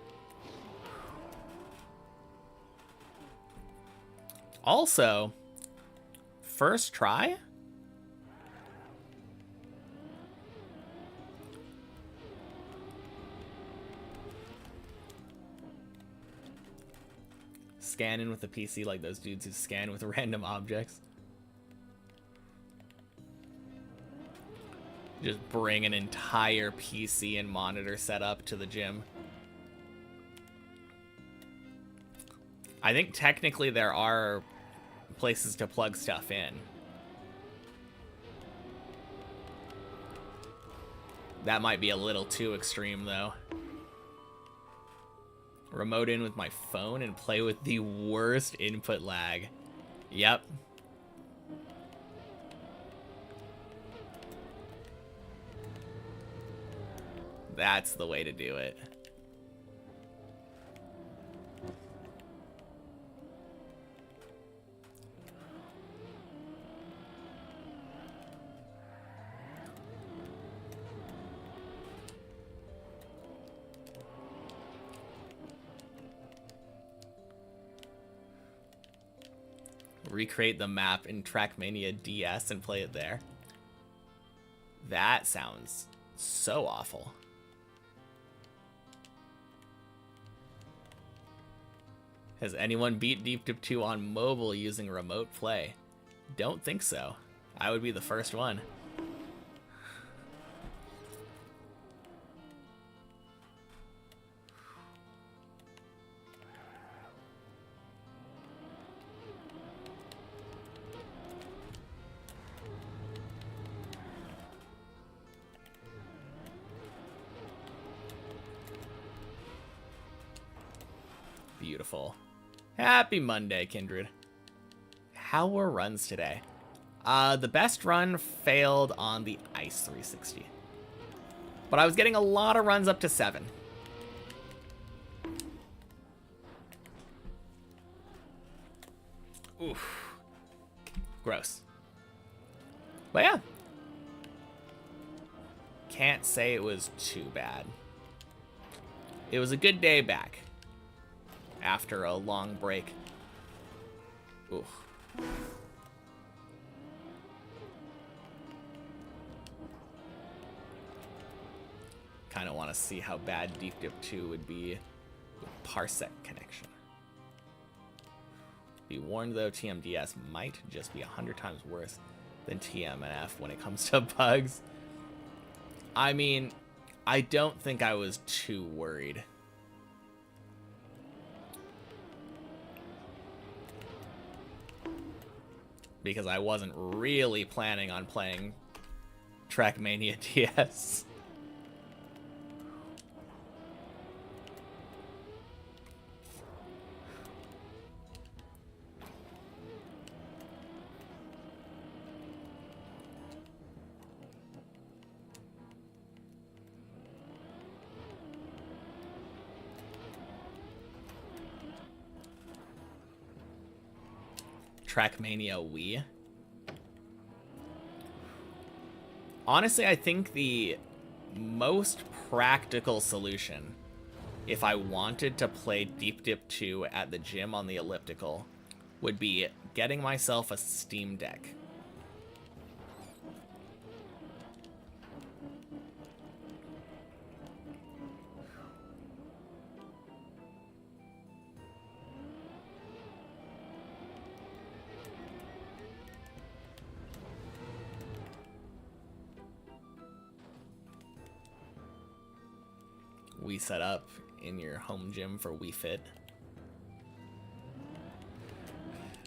Also, first try? Scanning with the PC like those dudes who scan with random objects. Just bring an entire PC and monitor setup to the gym. I think technically there are places to plug stuff in. That might be a little too extreme though. Remote in with my phone and play with the worst input lag. Yep. That's the way to do it. Recreate the map in Trackmania DS and play it there. That sounds so awful. Has anyone beat Deep Dip 2 on mobile using remote play? Don't think so. I would be the first one. Beautiful. Happy Monday, Kindred. How were runs today? The best run failed on the Ice 360. But I was getting a lot of runs up to 7. Oof. Gross. But yeah. Can't say it was too bad. It was a good day back. After a long break. Oof. Kind of want to see how bad Deep Dip 2 would be with parsec connection. Be warned though, TMDS might just be 100 times worse than TMNF when it comes to bugs. I mean, I don't think I was too worried. Because I wasn't really planning on playing Trackmania DS. Trackmania Wii. Honestly, I think the most practical solution, if I wanted to play Deep Dip 2 at the gym on the elliptical, would be getting myself a Steam Deck. Wii set up in your home gym for Wii Fit.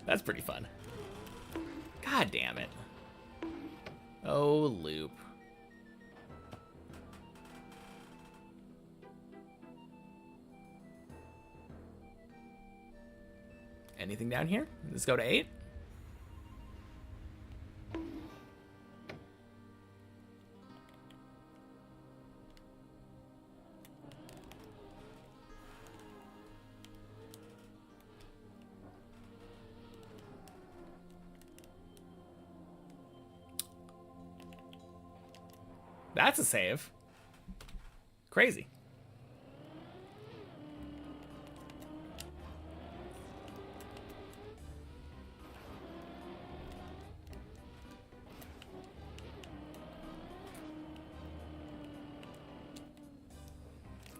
That's pretty fun. God damn it. Oh, loop. Anything down here? Let's go to 8. That's a save. Crazy.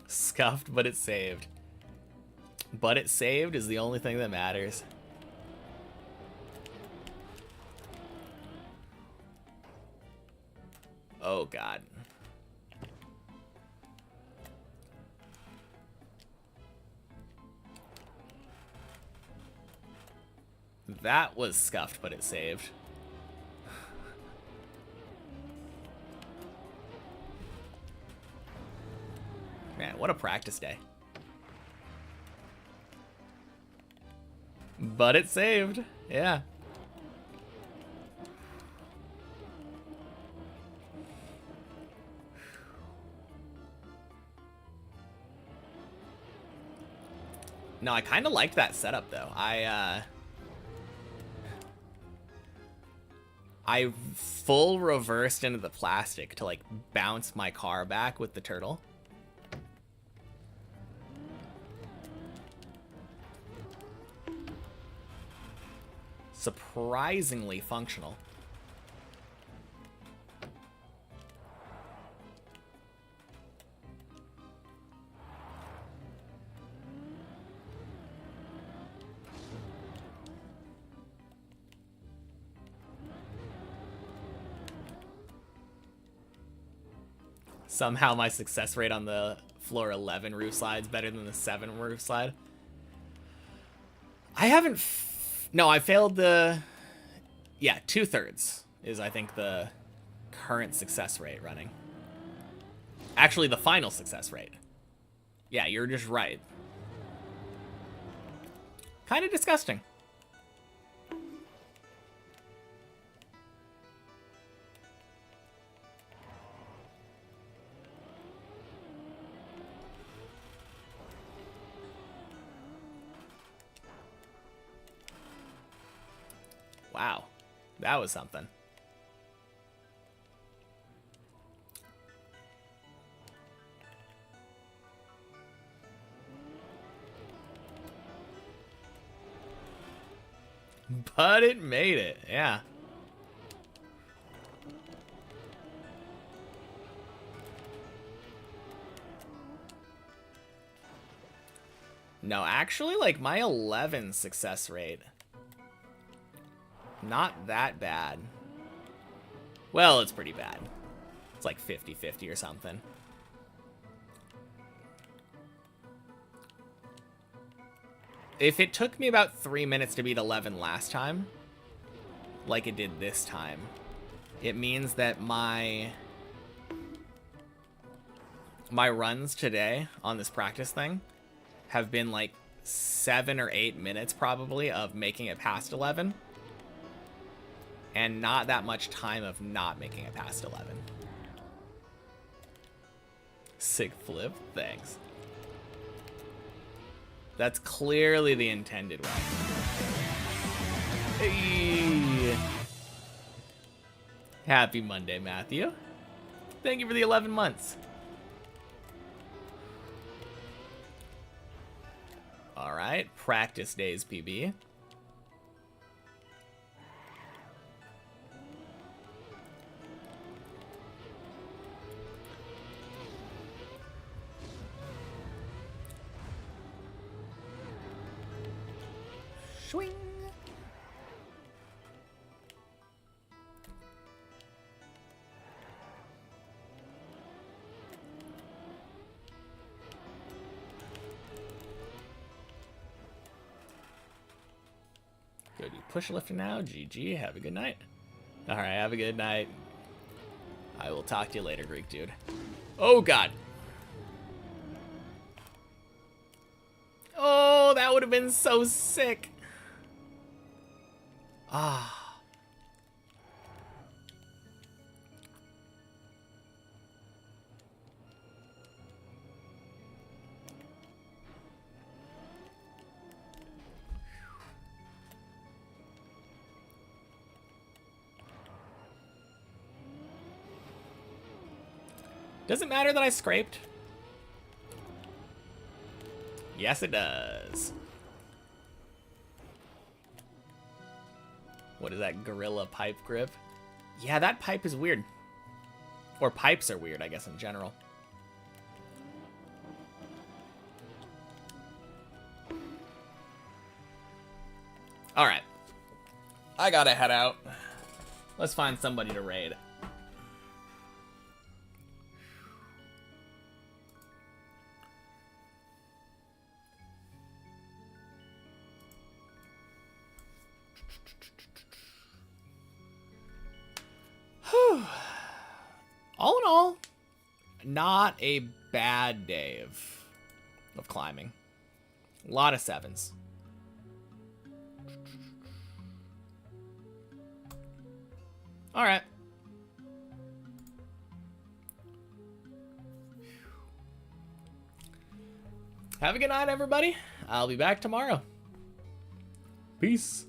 Scuffed, but it saved. But it saved is the only thing that matters. Oh, God. That was scuffed, but it saved. Man, what a practice day. But it saved. Yeah. No, I kind of liked that setup, though. I full reversed into the plastic to, like, bounce my car back with the turtle. surprisingly functional. Somehow my success rate on the floor 11 roof slide is better than the 7 roof slide. I haven't... No, I failed the... Yeah, 2/3 is, I think, the current success rate running. Actually, the final success rate. Yeah, you're just right. Kind of disgusting. Wow, that was something. But it made it, yeah. No, actually, like, my 11 success rate, not that bad. Well, it's pretty bad. It's like 50-50 or something. If it took me about 3 minutes to beat 11 last time, like it did this time, it means that my runs today on this practice thing have been like 7 or 8 minutes probably of making it past 11. And not that much time of not making it past 11. Sick flip, thanks. That's clearly the intended way. Hey. Happy Monday, Matthew. Thank you for the 11 months. All right, practice days, PB. Swing. Go do push lifting now. GG. Have a good night. All right. Have a good night. I will talk to you later, Greek dude. Oh, God. Oh, that would have been so sick. Ah. Does it matter that I scraped? Yes, it does. What is that, gorilla pipe grip? Yeah, that pipe is weird. Or pipes are weird, I guess, in general. All right. I gotta head out. Let's find somebody to raid. All in all, not a bad day of climbing. A lot of 7s. All right. Have a good night, everybody. I'll be back tomorrow. Peace.